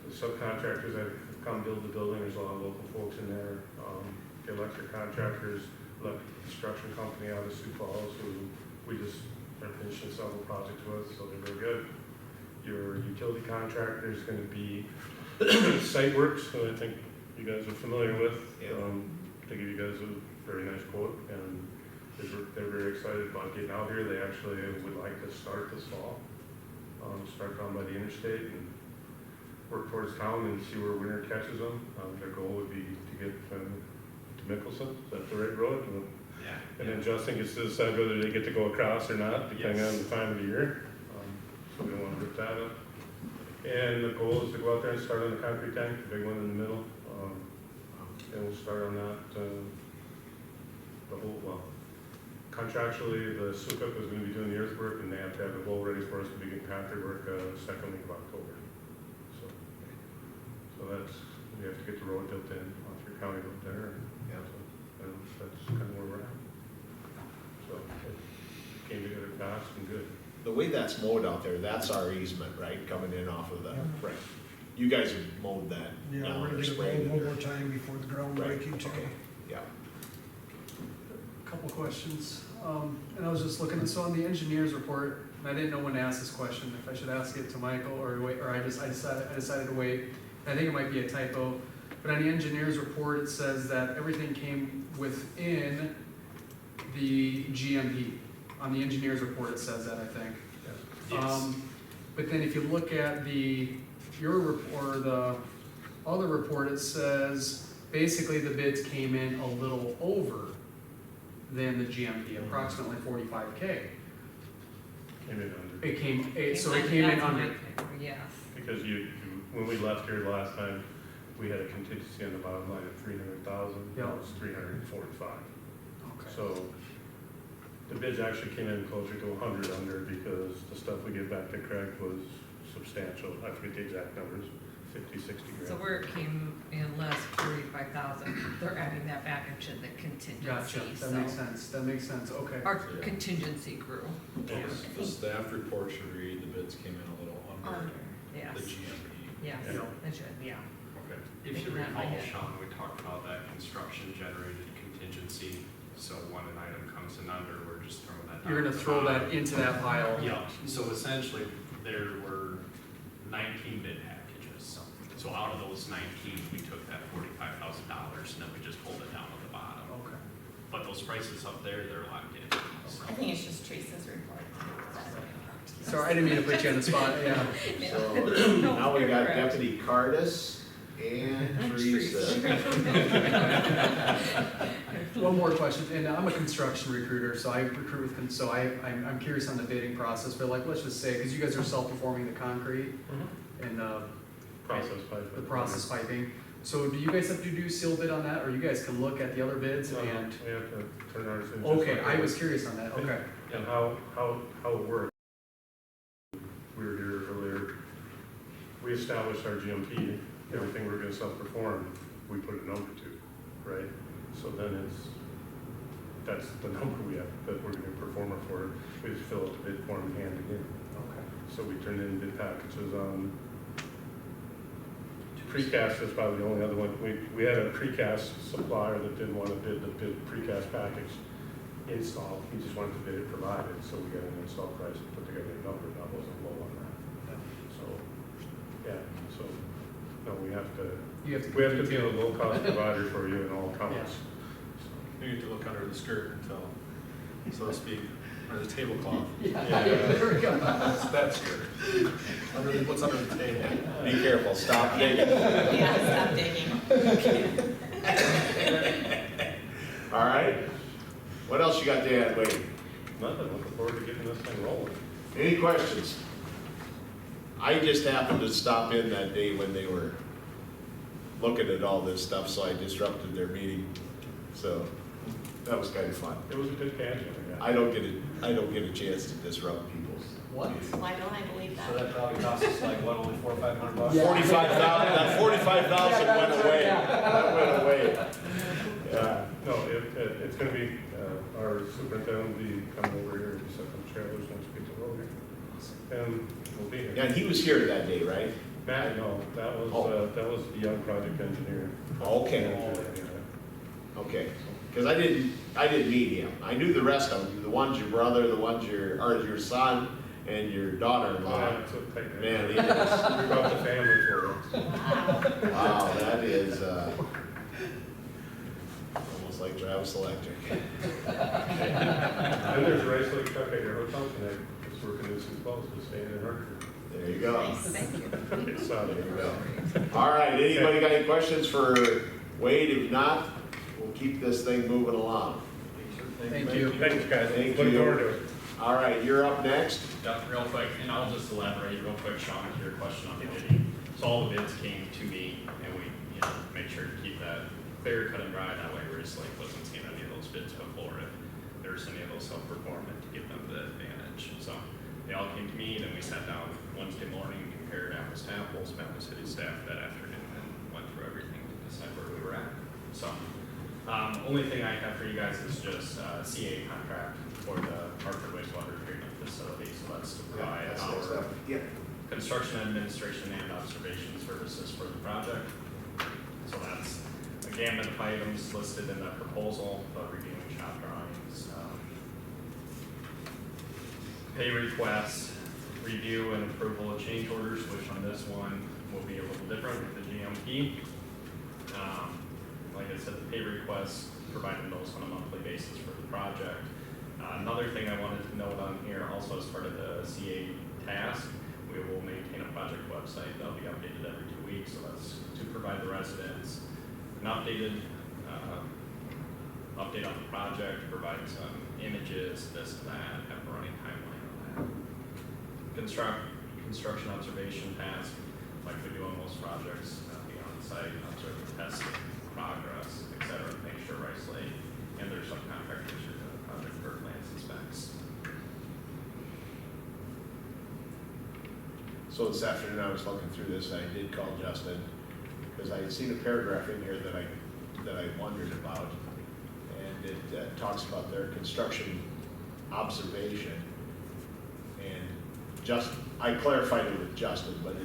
The subcontractors that come build the building, there's a lot of local folks in there. The electric contractors, electric construction company out of Sioux Falls, who we just are finishing several projects with, so they're very good. Your utility contractor is gonna be Site Works, who I think you guys are familiar with. They give you guys a very nice quote, and they're very excited about getting out here. They actually would like to start this fall, start down by the interstate and work towards town and see where winter catches them. Their goal would be to get to Mickelson, is that the right road? Yeah. And then Justin gets to decide whether they get to go across or not, depending on the time of the year. So we don't want to rip that up. And the goal is to go out there and start on the concrete tank, the big one in the middle. And we'll start on that, contractually, the Sukuk is going to be doing the earthwork, and they have to have the hole ready for us to begin concrete work second week of October. So that's, we have to get the road built in, off your county up there. And so, that's kind of where we're at. So. cost and good. The way that's mowed out there, that's our easement, right, coming in off of the, right. You guys have mowed that Yeah, now, we're or gonna do sprayed it it, one or- more time before the ground Right, breaking too. okay, yeah. Couple questions, and I was just looking, so on the engineer's report, and I didn't know when to ask this question, if I should ask it to Michael or wait, or I decided to wait. I think it might be a typo, but on the engineer's report, it says that everything came within the GMP. On the engineer's report, it says that, I think. Yes. But then if you look at your report, or the other report, it says basically the bids came in a little over than the GMP, approximately 45K. Came in under. It came in That's under. my pick, yes. Because when we left here the last time, we had a contingency on the bottom line of 300,000, Yeah. now it's 345. Okay. So the bids actually came in closer to 100 under because the stuff we get back to Craig was substantial. I forget the exact numbers, 50, 60 grand. So where it came in less, 45,000, they're adding that back into the contingency, Gotcha, so. that makes sense, okay. Our contingency grew, The staff report should read, the bids came in a little under yes, the GMP. yes, Yeah. it should, yeah. Okay. If you Taking that in my recall, head. Sean, we talked about that construction generated contingency, so when an item comes in under, we're just throwing that. You're down gonna the throw bottom. that into that pile? Yeah, so essentially, there were 19 bid packages. So out of those 19, we took that $45,000 and then we just pulled it down at the bottom. Okay. But those prices up there, they're locked in. So I think it's just Teresa's report. Sorry, I didn't mean to put you on the spot, yeah. So now we you're got correct. Deputy Cardis and Teresa. One more question, and I'm a construction recruiter, so I recruit with, so I'm curious on the bidding process, but like, let's just say, because you guys are self-performing the concrete and Process pipe. the process piping, so do you guys have to do seal bid on that, or you guys can look at the other bids No, and? we have to turn ours in. just Okay, like I that. was curious on that, okay. And how it works. We were here earlier, we established our GMP, everything we're gonna self-perform, we put a number to, right? So then that's the number that we're gonna perform it for, we just fill out the bid form and hand it in. Okay. So we turned in bid packages on, precast is probably the only other one, we had a precast supplier that didn't wanna bid the precast package installed, he just wanted to bid it provided, so we got an install price and put together a number, that wasn't low on that. So, yeah, so, no, we have to be a low-cost provider for you in all counts. You need to look under the skirt and tell, so to speak, under the tablecloth. Yeah, there we go. That's good. What's under the table? Be careful, stop digging. Yeah, stop digging. All right, what else you got to add, Wade? Nothing, looking forward to getting this thing rolling. Any questions? I just happened to stop in that day when they were looking at all this stuff, so I disrupted their meeting. So that was kind of fun. It was a good catch, yeah. I don't get a chance to disrupt people's. What? Why don't I believe that? So that probably cost us like, what, only $400 or $500? Yeah. 45,000, that 45,000 went away. That went away. Yeah. No, it's gonna be, our superintendent will be coming over here to set up trailers next week to roll here. And we'll be here. Yeah, and he was here that day, right? Matt, no, that was the young project engineer. Okay. Yeah. Okay, because I didn't meet him. I knew the rest of them, the one's your brother, the one's your son, and your daughter-in-law. Man, he is. We brought the family for us. Wow, that is, almost like Travis Electric. And there's a Rice Lake truck at your hotel tonight, it's working in Sioux Falls, it's staying in Hartford. There you go. Thank you. There you go. All right, anybody got any questions for Wade? If not, we'll keep this thing moving along. Thank you. Thanks, guys. Thank Look you. forward to it. All right, you're up next. Yeah, real quick, and I'll just elaborate real quick, Sean, to your question on the bidding. So all the bids came to me, and we, make sure to keep that clear, cut and dry. That way, we're just like, wasn't seeing any of those bids before if there's any of those self-performant to give them the advantage. So they all came to me, then we sat down Wednesday morning, compared apples to apples, met with city staff that afternoon, and went through everything to decide where we were at. So only thing I have for you guys is just CA contract for the Hartford wastewater treatment facility, so that's to provide our construction administration and observation services for the project. So that's a gamut of items listed in the proposal, the reviewing shop drawings, pay requests, review and approval of change orders, which on this one will be a little different with the GMP. Like I said, the pay requests, providing those on a monthly basis for the project. Another thing I wanted to note on here, also as part of the CA task, we will maintain a project website that'll be updated every 2 weeks, so that's to provide the residents an updated update on the project, provide some images, this and that, have a running timeline on that. Construction observation task, like we do on most projects, be on site, observe the testing, progress, et cetera, make sure Rice Lake and their subcontractors are doing the project per plans and specs. So this afternoon I was looking through this, and I did call Justin, because I had seen a paragraph in here that I wondered about. And it talks about their construction observation. And I clarified it with Justin, but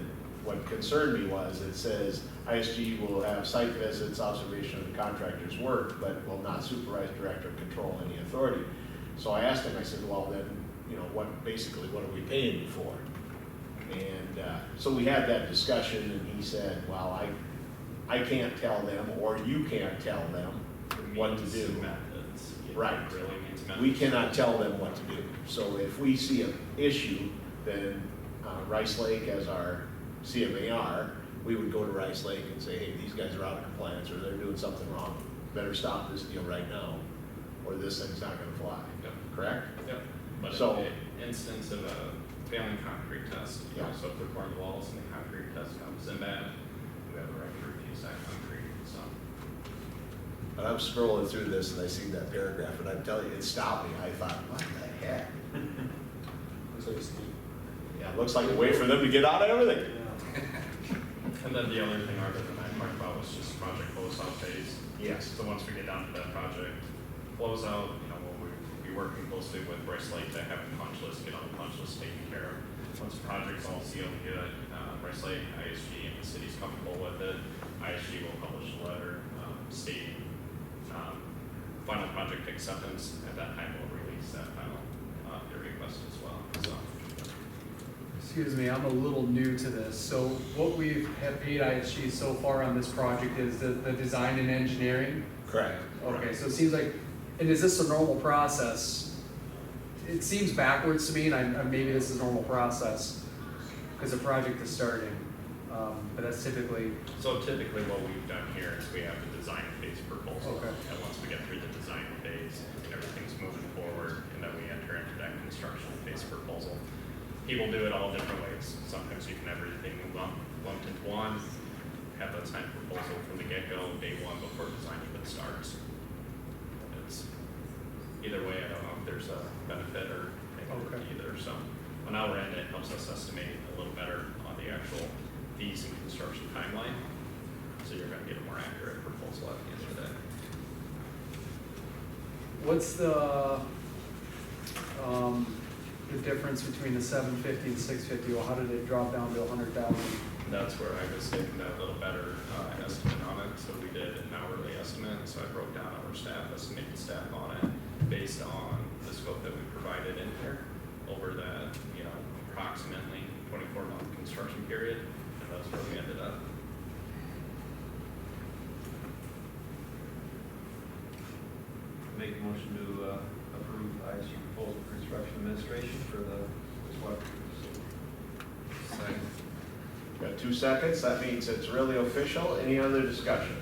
what concerned me was, it says ISG will have site visits, observation of the contractor's work, but will not supervise, direct, or control any authority. So I asked him, I said, well then, what are we paying you for? And so we had that discussion, and he said, well, I can't tell them, or you can't tell them what to do. Methods. Right. Really means methods. We cannot tell them what to do. So if we see an issue, then Rice Lake, as our CMAR, we would go to Rice Lake and say, hey, these guys are out of compliance, or they're doing something wrong. Better stop this deal right now, or this thing's not gonna fly. Yep. Correct? Yep. But So- in the instance of a failing concrete test, Yeah. so if they're pouring walls and the concrete test comes in bad, we have the right to refuse that concrete, so. But I'm scrolling through this and I see that paragraph, and I'm telling you, it stopped me. I thought, what the heck? Looks like a scheme. Yeah, it looks like a way for them to get out of everything. And then the other thing other than I talked about was just project closeout phase. Yes. So once we get down to that project closeout, we'll be working closely with Rice Lake to have a punch list, get all the punch list taken care of. Once the project's all sealed good, Rice Lake, ISG, and the city's comfortable with it, ISG will publish a letter stating final project acceptance. At that time, we'll release that final bid request as well. So. Excuse me, I'm a little new to this. So what we have paid ISG so far on this project is the design and engineering? Correct. Okay, so it seems like, and is this a normal process? It seems backwards to me, and maybe this is a normal process, because the project is starting, but that's typically. So typically what we've done here is we have the design phase proposal. Okay. And once we get through the design phase, everything's moving forward, and then we enter into that construction phase proposal. People do it all different ways. Sometimes you can have everything lumped into one, have that signed proposal from the get-go, day one before design even starts. It's either way, I don't know if there's a benefit or negative to either. So on our end, it helps us estimate a little better on the actual fees and construction timeline. So you're gonna get a more accurate proposal at the end of the day. What's the difference between the 750 and 650? Well, how did it drop down to 100,000? That's where I was taking a little better estimate on it. So we did an hourly estimate. So I broke down our staff, estimated staff on it based on the scope that we provided in here over that, approximately 24-month construction period. And that's where we ended up. Make a motion to approve ISG proposal for construction administration for the wastewater treatment facility. Second. Got 2 seconds, that means it's really official. Any other discussion?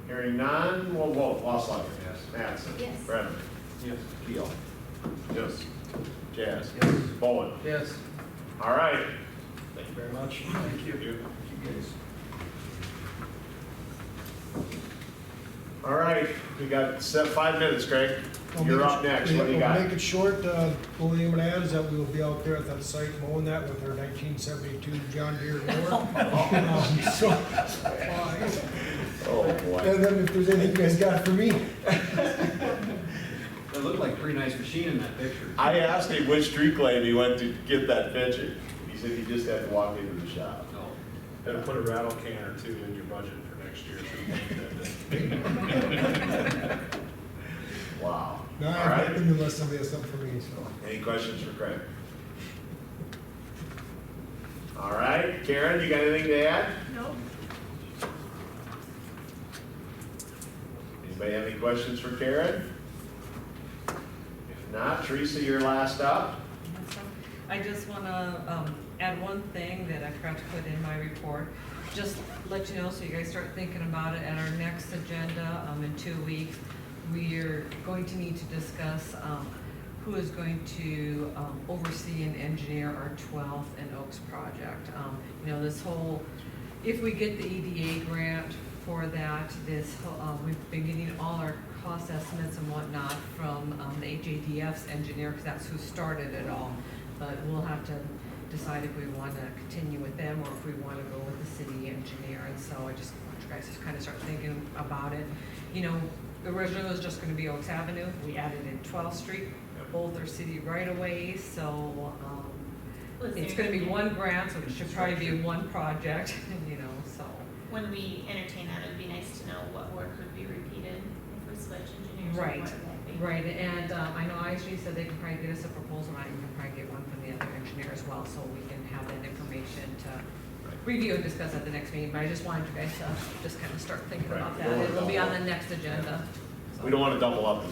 Hearing none, we'll vote. Loslawler. Yes. Mattson. Yes. Brennan. Yes. Keel. Yes. Jazz. Yes. Bowen. Yes. All right. Thank you very much. Thank you. You guys. All right, we got 5 minutes, Craig. You're up next, what do you got? Make it short, the only thing I'm gonna add is that we will be out there at that site mowing that with our 1972 John Deere mower. Oh, boy. And then if there's anything you guys got for me. It looked like a pretty nice machine in that picture. I asked him which street lane he went to get that picture. He said he just had to walk into the shop. Oh. And put a rattle can or two in your budget for next year. Wow. No, All I'm right. hoping unless somebody has something for me, so. Any questions for Craig? All right, Karen, you got anything to add? No. Anybody have any questions for Karen? If not, Teresa, you're last up. I just want to add one thing that I forgot to put in my report. Just let you know, so you guys start thinking about it. At our next agenda in 2 weeks, we're going to need to discuss who is going to oversee and engineer our 12th and Oaks project. You know, this whole, if we get the EDA grant for that, we've been getting all our cost estimates and whatnot from the HADF's engineer, because that's who started it all. But we'll have to decide if we want to continue with them or if we want to go with the city engineer. And so I just want you guys to kind of start thinking about it. You know, originally it was just going to be Oaks Avenue. We added in 12th Street. Both are city right of ways, so it's going to be one grant, so it should probably be one project, you know, so. When we entertain that, it'd be nice to know what work would be repeated if we switch engineers. Right, What would that be? right, and I know ISG said they can probably get us a proposal, and I can probably get one from the other engineer as well, so we can have that information to review and discuss at the next meeting. But I just wanted you guys to just kind of start thinking Right. about that. It'll be on the next agenda. So. We don't want to double up.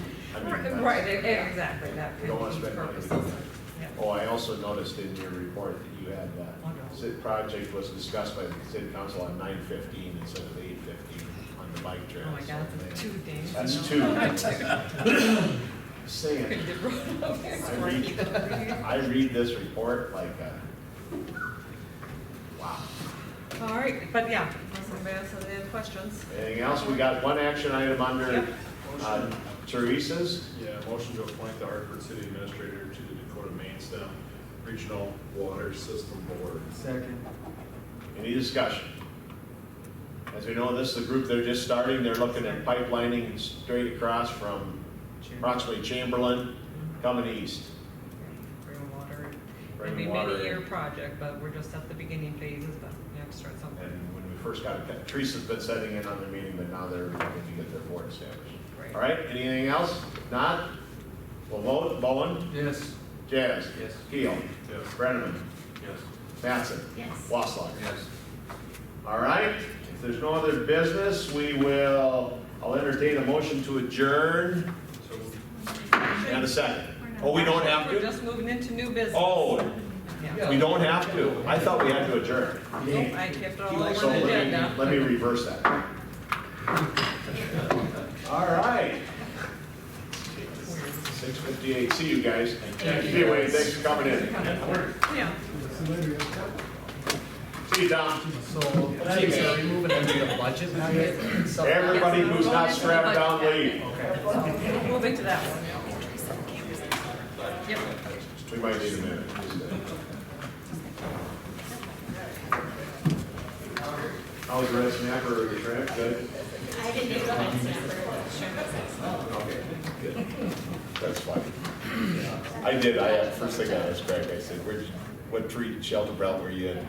Right, exactly, that We don't want to kind spend of money. purposes. Yeah. Oh, I also noticed in your report that you had that CIT project was discussed by the city council on 9:15 instead of 8:15 on the bike trail. Oh my God, that's 2 days. That's you know? 2. Saying, Couldn't get rid of it. I read this report like, wow. All right, but yeah, unless anybody else has any questions. Anything else? We got one action item under Yep. Teresa's. Yeah, motion to appoint the Hartford City Administrator to the Dakota Main Stem Regional Water System Board. Second. Any discussion? As we know, this is the group, they're just starting. They're looking at pipelining straight across from approximately Chamberlain coming east. Bring water. It'll Bring be a water many-year in. project, but we're just at the beginning phases, but we have to start something. And when we first got it, Teresa's been setting in on their meeting, but now they're looking to get their board established. Right. All right, anything else? If not, we'll vote. Bowen? Yes. Jazz? Yes. Keel? Yes. Brenneman? Yes. Mattson? Yes. Wassler? Yes. All right, if there's no other business, I'll entertain a motion to adjourn. And a second. Oh, we don't have We're to? just moving into new business. Oh, Yeah. we don't have to. I thought we had to adjourn. Nope, I kept it all over So the agenda. let me reverse that. All right. 6:58. See you guys. See you, Wayne. Thanks for coming in. Yeah. See you, Tom. So, Chief, are we moving into the budget now yet? Everybody who's not strapped down, leave. We'll move into that one. Yep. We might need a minute. How's the red snapper or the shrimp? Good? I didn't do the red snapper, sure. Okay, good. That's fine. I did, first thing I asked Greg, I said, what tree shelter belt were you in?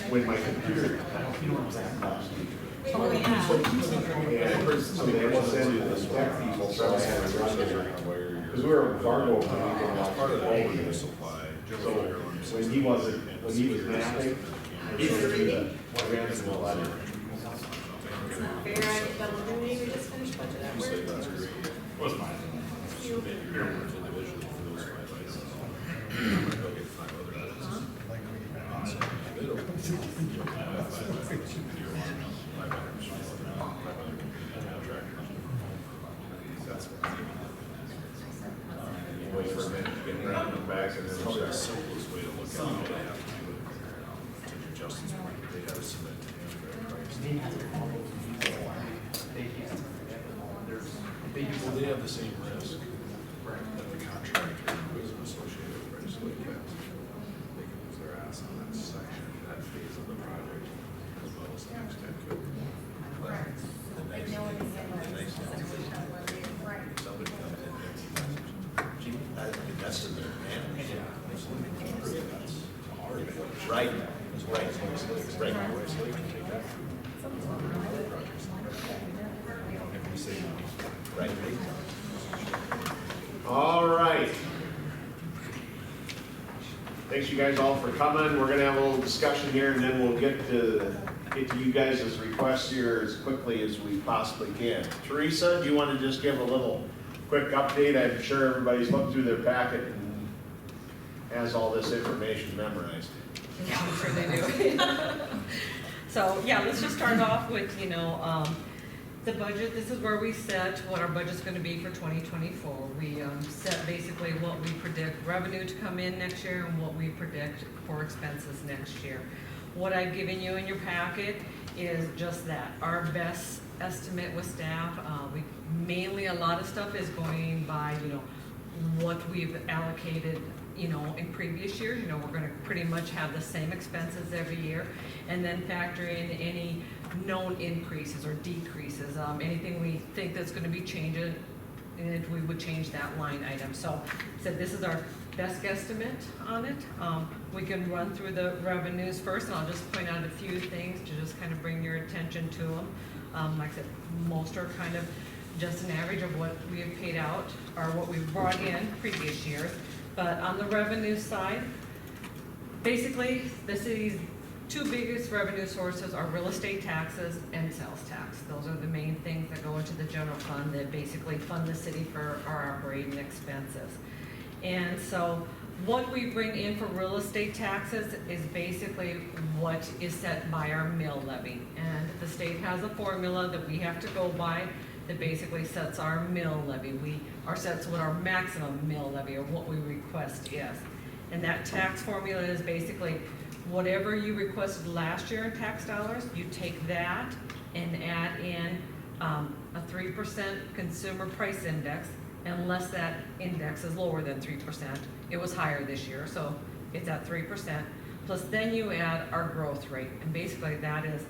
When my computer. Oh, yeah. So they will send you the tech people, because we were in Fargo, when we came out. Part of the supply. So when he was napping, I showed you the grants and the letter. It's not fair, I double duty, we just finished budget at work. Was mine. Wait for a minute, get around and back and then Probably the start. simplest way to look at it, they have to do it, to Justin's point, they have to submit to him their price. Well, they have the same risk that the contractor who is associated with price like that. They can lose their ass on that section, that phase of the project, as well as the next step. Right. But no one is able to Somebody comes in and says, gee, I invested there, man. That's hard. Right, right, if we say, right, All right. Thanks you guys all for coming. We're gonna have a little discussion here and then we'll get to you guys' requests here as quickly as we possibly can. Teresa, do you want to just give a little quick update? I'm sure everybody's looked through their packet and has all this information memorized. Yeah, I'm sure they do. So, yeah, let's just start off with, the budget. This is where we set what our budget's gonna be for 2024. We set basically what we predict revenue to come in next year and what we predict for expenses next year. What I've given you in your packet is just that, our best estimate with staff. Mainly a lot of stuff is going by, what we've allocated, in previous years. We're gonna pretty much have the same expenses every year. And then factor in any known increases or decreases, anything we think that's gonna be changing, and we would change that line item. So this is our best guesstimate on it. We can run through the revenues first, and I'll just point out a few things to just kind of bring your attention to them. Like I said, most are kind of just an average of what we have paid out or what we've brought in previous years. But on the revenue side, basically the city's two biggest revenue sources are real estate taxes and sales tax. Those are the main things that go into the general fund that basically fund the city for our operating expenses. And so what we bring in for real estate taxes is basically what is set by our mill levy. And the state has a formula that we have to go by that basically sets our mill levy. Sets what our maximum mill levy or what we request is. And that tax formula is basically whatever you requested last year in tax dollars, you take that and add in a 3% consumer price index, unless that index is lower than 3%. It was higher this year, so it's at 3%. Plus then you add our growth rate, and basically that is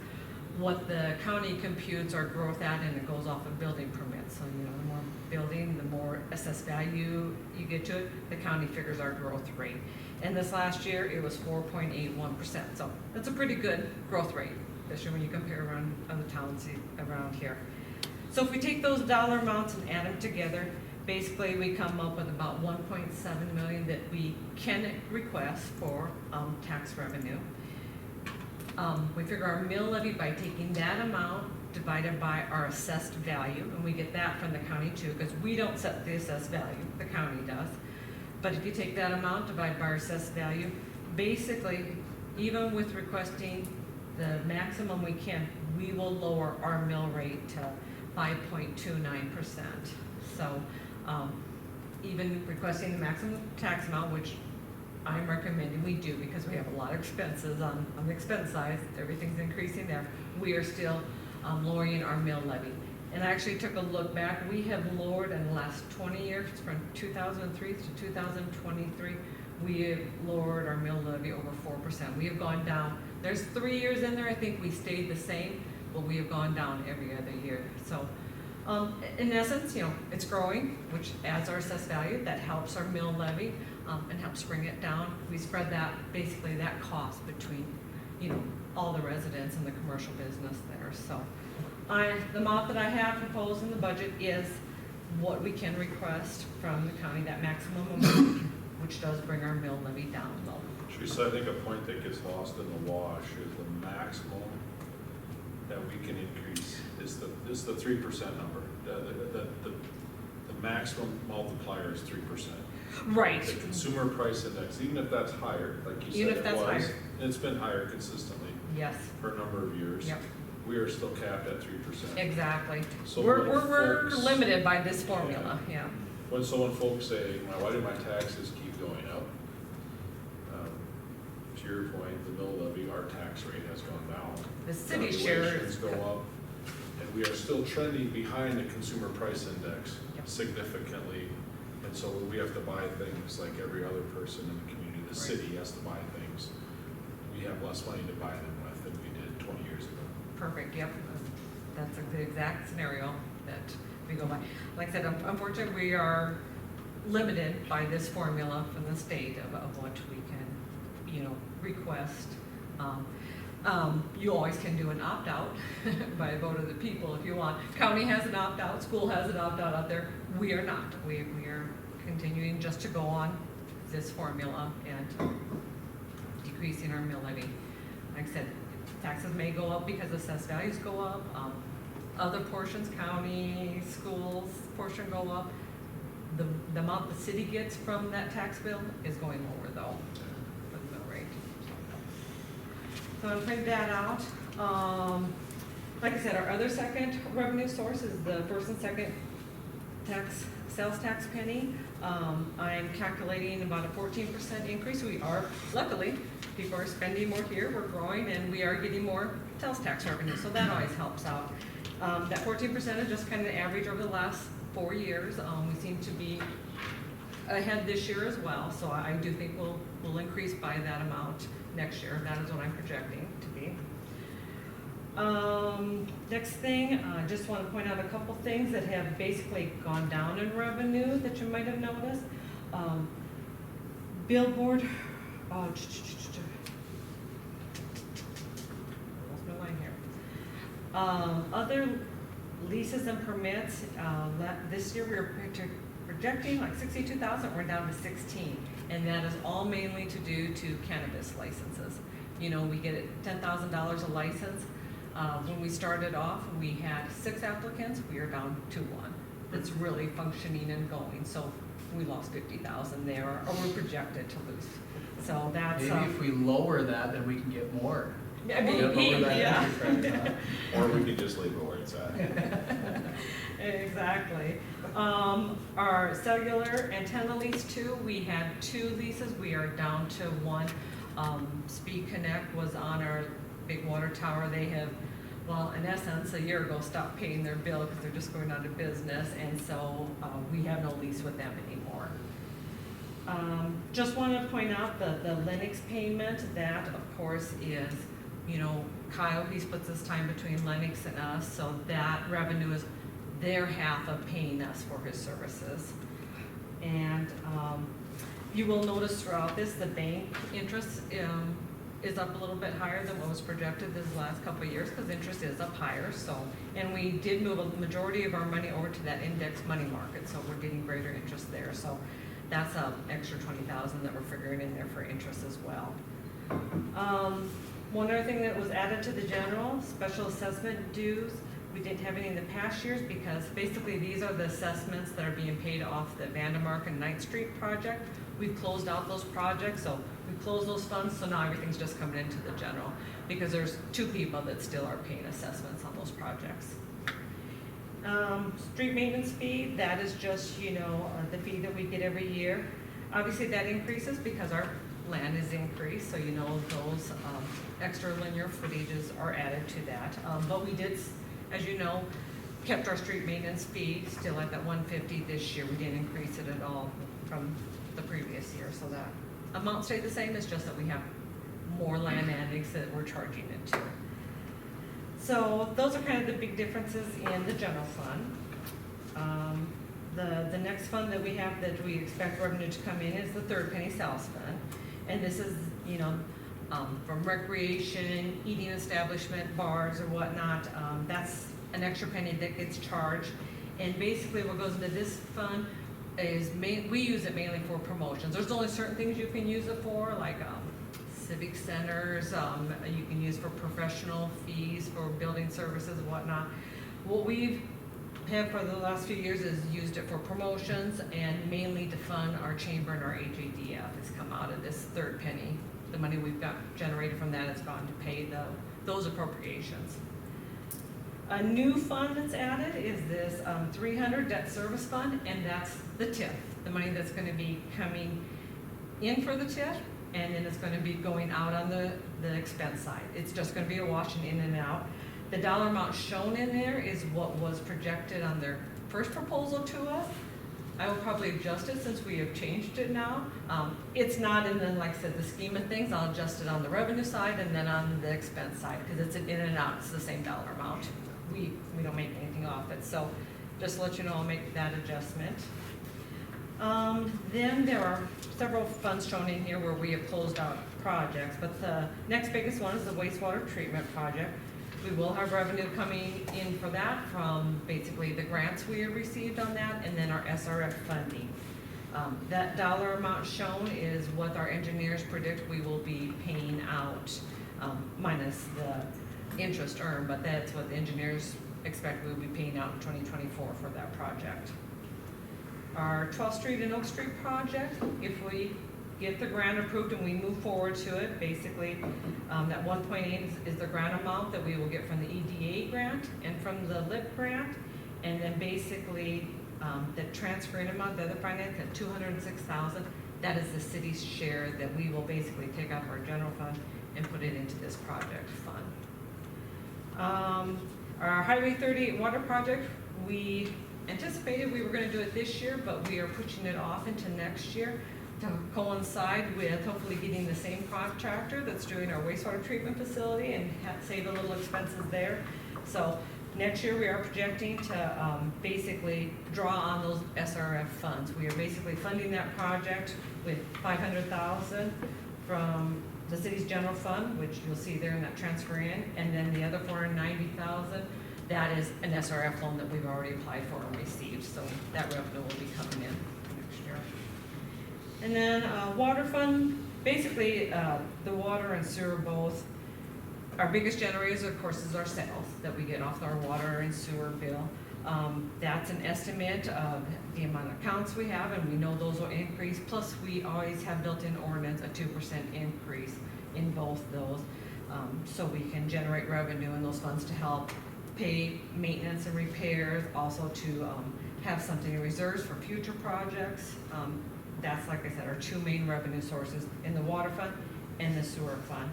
what the county computes our growth at, and it goes off of building permits. So, the more building, the more assessed value you get to it, the county figures our growth rate. And this last year, it was 4.81%. So that's a pretty good growth rate this year when you compare around other towns around here. So if we take those dollar amounts and add them together, basically we come up with about 1.7 million that we can request for tax revenue. We figure our mill levy by taking that amount divided by our assessed value, and we get that from the county too, because we don't set the assessed value, the county does. But if you take that amount divided by our assessed value, basically, even with requesting the maximum we can, we will lower our mill rate to 5.29%. So even requesting the maximum tax amount, which I'm recommending we do because we have a lot of expenses on the expense side, everything's increasing there, we are still lowering our mill levy. And I actually took a look back, we have lowered in the last 20 years, from 2003 to 2023, we have lowered our mill levy over 4%. We have gone down, there's 3 years in there, I think we stayed the same, but we have gone down every other year. So in essence, it's growing, which adds our assessed value, that helps our mill levy and helps bring it down. We spread that, basically that cost between, all the residents and the commercial business there. So the amount that I have proposed in the budget is what we can request from the county, that maximum amount. which does bring our mill levy down low. Teresa, I think a point that gets lost in the wash is the maximum that we can increase is the 3% number. The maximum multiplier is 3%. Right. The consumer price index, even if that's higher, like you Even said if it that's was, higher. and it's been higher consistently Yes, for a number of years. Yep. We are still capped at 3%. exactly. So We're, when we're folks- limited by this formula, yeah. When folks say, why do my taxes keep going up? To your point, the mill levy, our tax rate has gone down. The city share Valuations is. go up, and we are still trending behind the consumer price index Yep. significantly. And so we have to buy things like every other person in the community. The Right. city has to buy things. We have less money to buy them with than we did 20 years ago. Perfect, yep. That's the exact scenario that we go by. Like I said, unfortunately, we are limited by this formula from the state of what we can, request. You always can do an opt-out by a vote of the people if you want. County has an opt-out, school has an opt-out out there. We are not. We are continuing just to go on this formula and decreasing our mill levy. Like I said, taxes may go up because assessed values go up. Other portions, county, schools portion go up. The amount the city gets from that tax bill is going lower though, for the mill rate. So I'm print that out. Like I said, our other second revenue source is the first and second sales tax penny. I'm calculating about a 14% increase. We are, luckily, people are spending more here, we're growing, and we are getting more sales tax revenue, so that always helps out. That 14% is just kind of the average over the last 4 years. We seem to be ahead this year as well, so I do think we'll increase by that amount next year. That is what I'm projecting to be. Next thing, I just want to point out a couple things that have basically gone down in revenue that you might have noticed. Billboard, lost my line here. Other leases and permits, this year we were projecting like 62,000, we're down to 16. And that is all mainly to do to cannabis licenses. We get $10,000 a license. When we started off, we had 6 applicants, we are down to 1 that's really functioning and going. So we lost 50,000 there, or we're projected to lose. So that's. Maybe if we lower that, then we can get more. I mean, yeah. Or we could just leave it where it's at. Exactly. Our cellular antenna lease too, we had 2 leases, we are down to 1. Speed Connect was on our big water tower. They have, well, in essence, a year ago stopped paying their bill because they're just going out of business, and so we have no lease with them anymore. Just want to point out the Lennox payment, that of course is, Kyle, he splits his time between Lennox and us, so that revenue is their half of paying us for his services. And you will notice throughout this, the bank interest is up a little bit higher than what was projected this last couple of years, because interest is up higher. So, and we did move a majority of our money over to that index money market, so we're getting greater interest there. So that's an extra 20,000 that we're figuring in there for interest as well. One other thing that was added to the general, special assessment dues. We didn't have any in the past years because basically these are the assessments that are being paid off the Vandermark and Ninth Street project. We've closed out those projects, so we closed those funds, so now everything's just coming into the general because there's 2 people that still are paying assessments on those projects. Street maintenance fee, that is just, the fee that we get every year. Obviously that increases because our land is increased, so those extra linear footages are added to that. But we did, as you know, kept our street maintenance fee still at that $150 this year. We didn't increase it at all from the previous year, so that amount stayed the same. It's just that we have more land annex that we're charging it to. So those are kind of the big differences in the general fund. The next fund that we have that we expect revenue to come in is the third penny sales fund. And this is, from recreation, eating establishment, bars or whatnot. That's an extra penny that gets charged. And basically what goes into this fund, we use it mainly for promotions. There's only certain things you can use it for, like, civic centers, you can use for professional fees, for building services and whatnot. What we've had for the last few years is used it for promotions and mainly to fund our chamber and our HADF. It's come out of this third penny. The money we've got generated from that has gone to pay those appropriations. A new fund that's added is this 300 debt service fund, and that's the TIF, the money that's going to be coming in for the TIF, and then it's going to be going out on the expense side. It's just going to be a washing in and out. The dollar amount shown in there is what was projected on their first proposal to us. I will probably adjust it since we have changed it now. It's not in the, like I said, the scheme of things. I'll adjust it on the revenue side and then on the expense side, because it's an in and out, it's the same dollar amount. We don't make anything off it, so just to let you know, I'll make that adjustment. Then there are several funds shown in here where we have closed out projects, but the next biggest one is the wastewater treatment project. We will have revenue coming in for that from basically the grants we have received on that, and then our SRF funding. That dollar amount shown is what our engineers predict we will be paying out, minus the interest earned, but that's what the engineers expect we'll be paying out in 2024 for that project. Our 12th Street and Oak Street project, if we get the grant approved and we move forward to it, basically that 1.8 is the grant amount that we will get from the EDA grant and from the LIP grant, and then basically the transferring amount, the other finance at $206,000, that is the city's share that we will basically take out of our general fund and put it into this project fund. Our Highway 38 water project, we anticipated we were going to do it this year, but we are pushing it off into next year to coincide with hopefully getting the same contractor that's doing our wastewater treatment facility and save a little expenses there. So next year we are projecting to basically draw on those SRF funds. We are basically funding that project with $500,000 from the city's general fund, which you'll see there in that transfer in, and then the other $490,000, that is an SRF loan that we've already applied for and received, so that revenue will be coming in next year. And then water fund, basically the water and sewer both, our biggest generators of course is our sales that we get off our water and sewer bill. That's an estimate of the amount of accounts we have, and we know those will increase, plus we always have built-in ordinance a 2% increase in both those, so we can generate revenue in those funds to help pay maintenance and repairs, also to have something in reserves for future projects. That's, like I said, our two main revenue sources in the water fund and the sewer fund.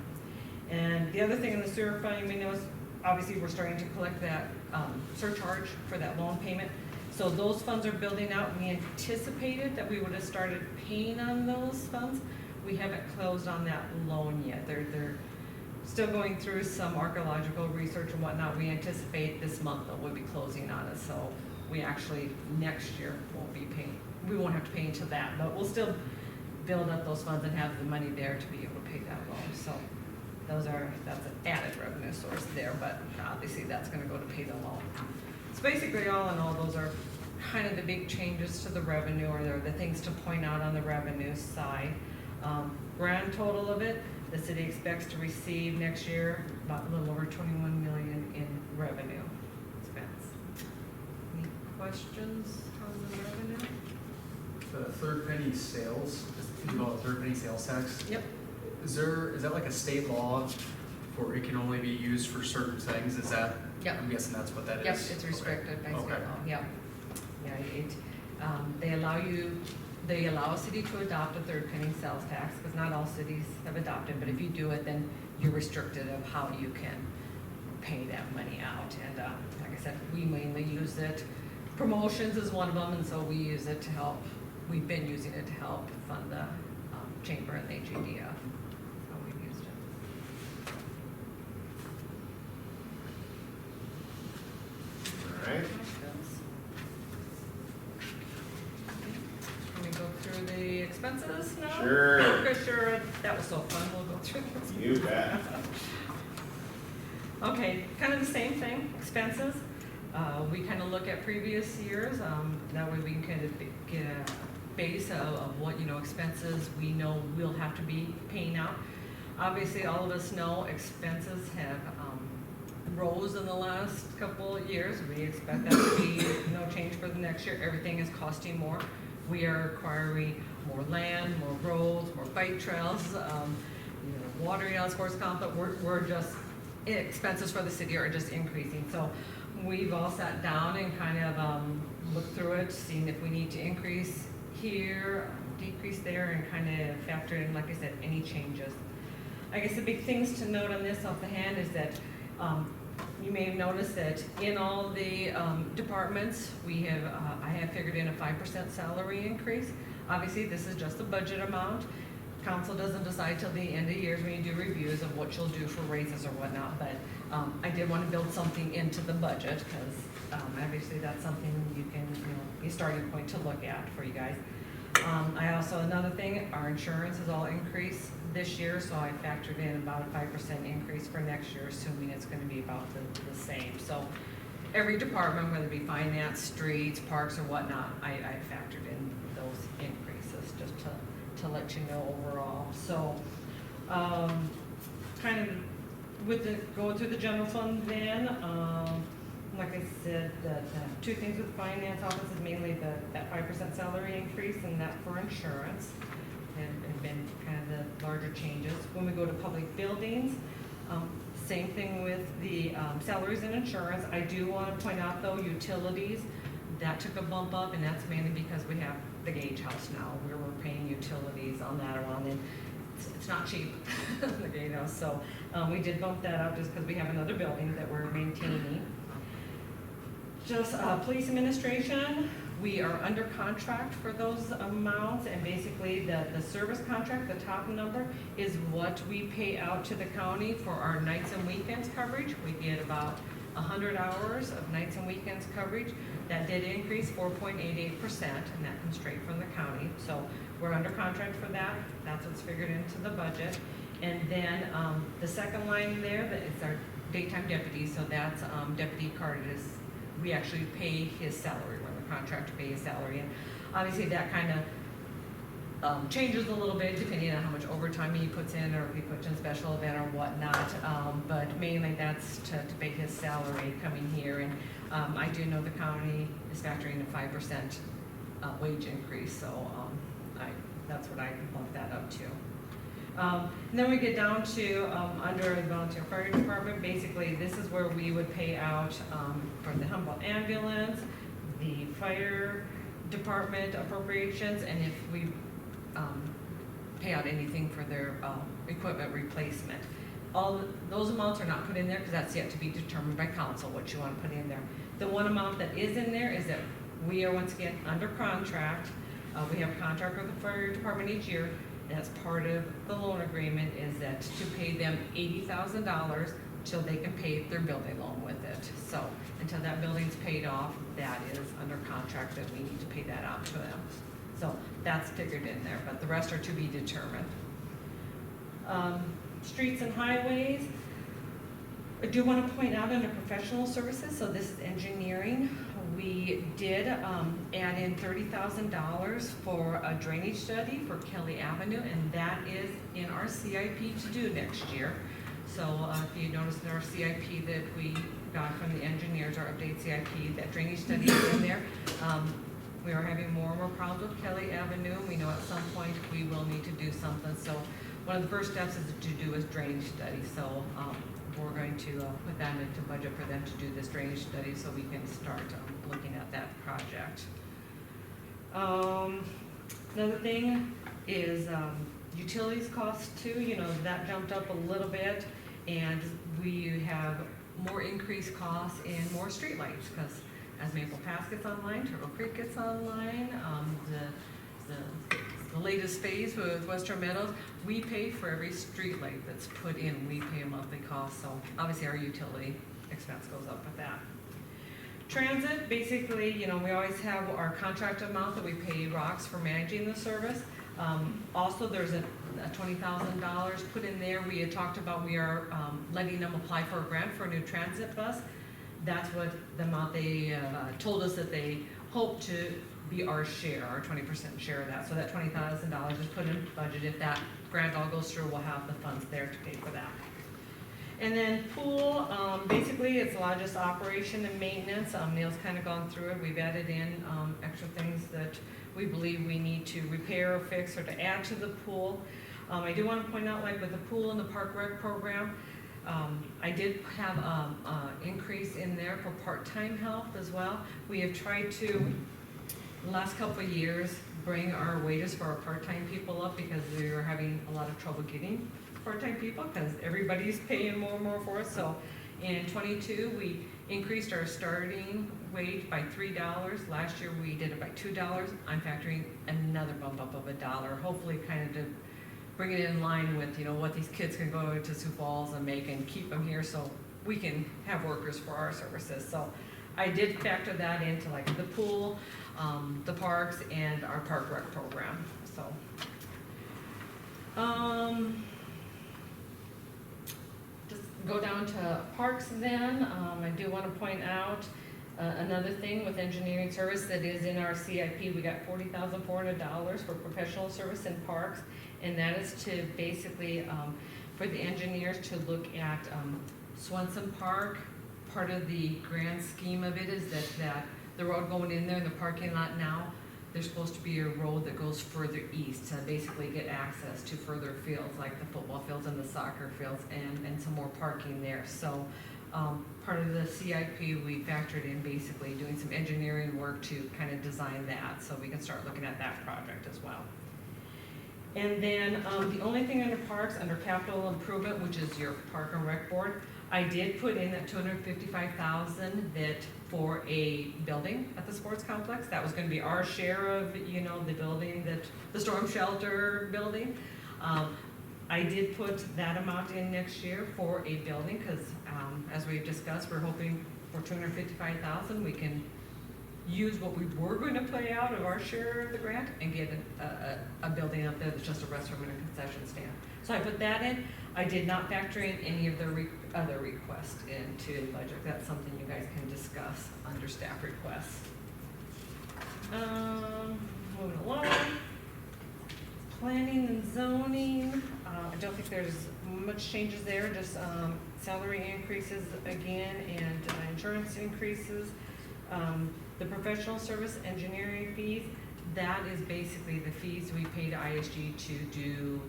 And the other thing in the sewer fund, you may notice, obviously we're starting to collect that surcharge for that loan payment. So those funds are building out. We anticipated that we would have started paying on those funds. We haven't closed on that loan yet. They're still going through some archaeological research and whatnot. We anticipate this month that we'll be closing on it. So we actually next year won't be paying. We won't have to pay into that, but we'll still build up those funds and have the money there to be able to pay that loan. So that's an added revenue source there, but obviously that's going to go to pay the loan. So basically, all in all, those are kind of the big changes to the revenue, or they're the things to point out on the revenue side. Grand total of it, the city expects to receive next year about a little over $21 million in revenue expense. Any questions on the revenue? The third penny sales, think about the third penny sales tax. Yep. Is that like a state law for it can only be used for certain things? Is that? Yep. I'm guessing that's what that is. Yep, it's restricted by state law. Yep. Yeah, they allow a city to adopt a third penny sales tax, because not all cities have adopted, but if you do it, then you're restricted of how you can pay that money out. And like I said, we mainly use it. Promotions is one of them, and so we use it to help. We've been using it to help fund the chamber and the HADF. So we've used it. All right. Can we go through the expenses now? Sure. Okay, sure. That was so fun. We'll go through this. You bet. Okay, kind of the same thing, expenses. We kind of look at previous years, that way we can kind of get a base of what, expenses we know we'll have to be paying out. Obviously, all of us know expenses have rose in the last couple of years. We expect that to be no change for the next year. Everything is costing more. We are acquiring more land, more roads, more bike trails, watering out sports comp, but we're just, expenses for the city are just increasing. So we've all sat down and kind of looked through it, seeing if we need to increase here, decrease there, and kind of factor in, like I said, any changes. I guess the big things to note on this off the hand is that you may have noticed that in all the departments, I have figured in a 5% salary increase. Obviously, this is just the budget amount. Council doesn't decide till the end of the years when you do reviews of what you'll do for raises or whatnot, but I did want to build something into the budget because obviously that's something you can, be a starting point to look at for you guys. I also, another thing, our insurance has all increased this year, so I factored in about a 5% increase for next year, assuming it's going to be about the same. So every department, whether it be finance, streets, parks, or whatnot, I factored in those increases just to let you know overall. So kind of with going through the general fund then, like I said, that two things with the finance office is mainly that 5% salary increase and that for insurance have been kind of the larger changes. When we go to public buildings, same thing with the salaries and insurance. I do want to point out though, utilities, that took a bump up, and that's mainly because we have the Gage House now, where we're paying utilities on that one, and it's not cheap, the Gage House. So we did bump that up just because we have another building that we're maintaining. Just police administration, we are under contract for those amounts, and basically the service contract, the top number, is what we pay out to the county for our nights and weekends coverage. We get about 100 hours of nights and weekends coverage. That did increase 4.88%, and that comes straight from the county. So we're under contract for that. That's what's figured into the budget. And then the second line there, that is our daytime deputy. So that's Deputy Carter. We actually pay his salary. We're in the contract to pay his salary. And obviously that kind of changes a little bit depending on how much overtime he puts in, or if he puts in special event or whatnot. But mainly that's to pay his salary coming here. And I do know the county is factoring a 5% wage increase, so that's what I bumped that up to. And then we get down to under the volunteer fire department. Basically, this is where we would pay out for the Humboldt ambulance, the fire department appropriations, and if we pay out anything for their equipment replacement. All those amounts are not put in there because that's yet to be determined by council what you want to put in there. The one amount that is in there is that we are once again under contract. We have a contract with the fire department each year. That's part of the loan agreement, is that to pay them $80,000 till they can pay their building loan with it. So until that building's paid off, that is under contract that we need to pay that out to them. So that's figured in there, but the rest are to be determined. Streets and highways, I do want to point out under professional services, so this is engineering. We did add in $30,000 for a drainage study for Kelly Avenue, and that is in our CIP to do next year. So if you notice in our CIP that we got from the engineers, our update CIP, that drainage study is in there. We are having more and more problems with Kelly Avenue. We know at some point we will need to do something. So one of the first steps is to do a drainage study. So we're going to put that into budget for them to do this drainage study so we can start looking at that project. Another thing is utilities costs too. That jumped up a little bit, and we have more increased costs in more streetlights because as Maple Pass gets online, Turtle Creek gets online, the latest phase with Western Meadows, we pay for every street light that's put in. We pay a monthly cost, so obviously our utility expense goes up with that. Transit, basically, we always have our contract amount that we pay ROCS for managing the service. Also, there's a $20,000 put in there. We had talked about we are letting them apply for a grant for a new transit bus. that's what the amount they told us that they hope to be our share, our 20% share of that. So that $20,000 is put in budget. If that grant all goes through, we'll have the funds there to pay for that. And then pool, basically it's a lot of just operation and maintenance. Neil's kind of gone through it. We've added in extra things that we believe we need to repair or fix or to add to the pool. I do want to point out, like with the pool and the park rec program, I did have increase in there for part-time help as well. We have tried to, the last couple of years, bring our wages for our part-time people up because we were having a lot of trouble getting part-time people because everybody's paying more and more for us. So in '22, we increased our starting wage by $3. Last year, we did it by $2. I'm factoring another bump up of $1, hopefully kind of to bring it in line with, you know, what these kids can go to Sioux Falls and make and keep them here so we can have workers for our services. So I did factor that into like the pool, the parks, and our park rec program, so. Just go down to parks then. I do want to point out another thing with engineering service that is in our CIP. We got $40,400 for professional service in parks, and that is to basically for the engineers to look at Swenson Park. Part of the grand scheme of it is that the road going in there in the parking lot now, there's supposed to be a road that goes further east to basically get access to further fields like the football fields and the soccer fields and some more parking there. So part of the CIP, we factored in basically doing some engineering work to kind of design that so we can start looking at that project as well. And then the only thing under parks, under capital improvement, which is your park and rec board, I did put in that $255,000 that for a building at the sports complex. That was gonna be our share of, you know, the building that, the storm shelter building. I did put that amount in next year for a building, because as we've discussed, we're hoping for $255,000, we can use what we were going to pay out of our share of the grant and get a building up there that's just a restroom and a concession stand. So I put that in. I did not factor in any of the other requests into the budget. That's something you guys can discuss under staff requests. Moving along. Planning and zoning. I don't think there's much changes there, just salary increases again and insurance increases. The professional service engineering fees, that is basically the fees we pay to ISG to do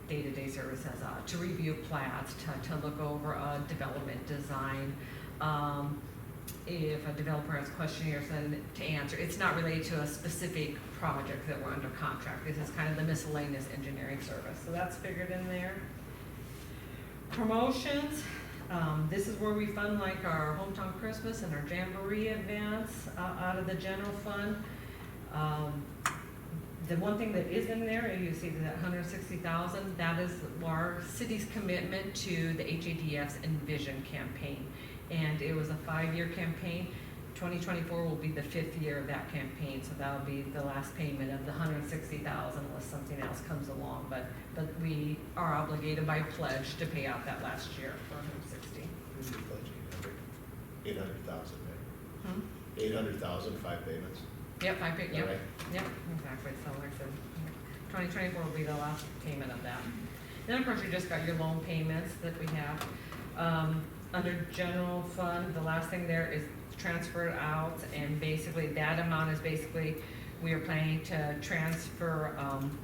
day-to-day services, to review plats, to look over a development design. If a developer has questionnaires, then to answer. It's not related to a specific project that we're under contract. This is kind of the miscellaneous engineering service. So that's figured in there. Promotions. This is where we fund like our hometown Christmas and our Jamboree events out of the general fund. The one thing that is in there, you see that $160,000, that is our city's commitment to the HADF's Envision campaign. And it was a 5-year campaign. 2024 will be the 5th year of that campaign, so that'll be the last payment of the $160,000 unless something else comes along. But we are obligated by pledge to pay out that last year for $160,000. Who's your pledging? 800,000, right? 800,000, 5 payments. Yep, 5 payments. Yep, Right. yep, exactly. So like I said, 2024 will be the last payment of that. Then of course you just got your loan payments that we have. Under general fund, the last thing there is transferred out, and basically that amount is basically, we are planning to transfer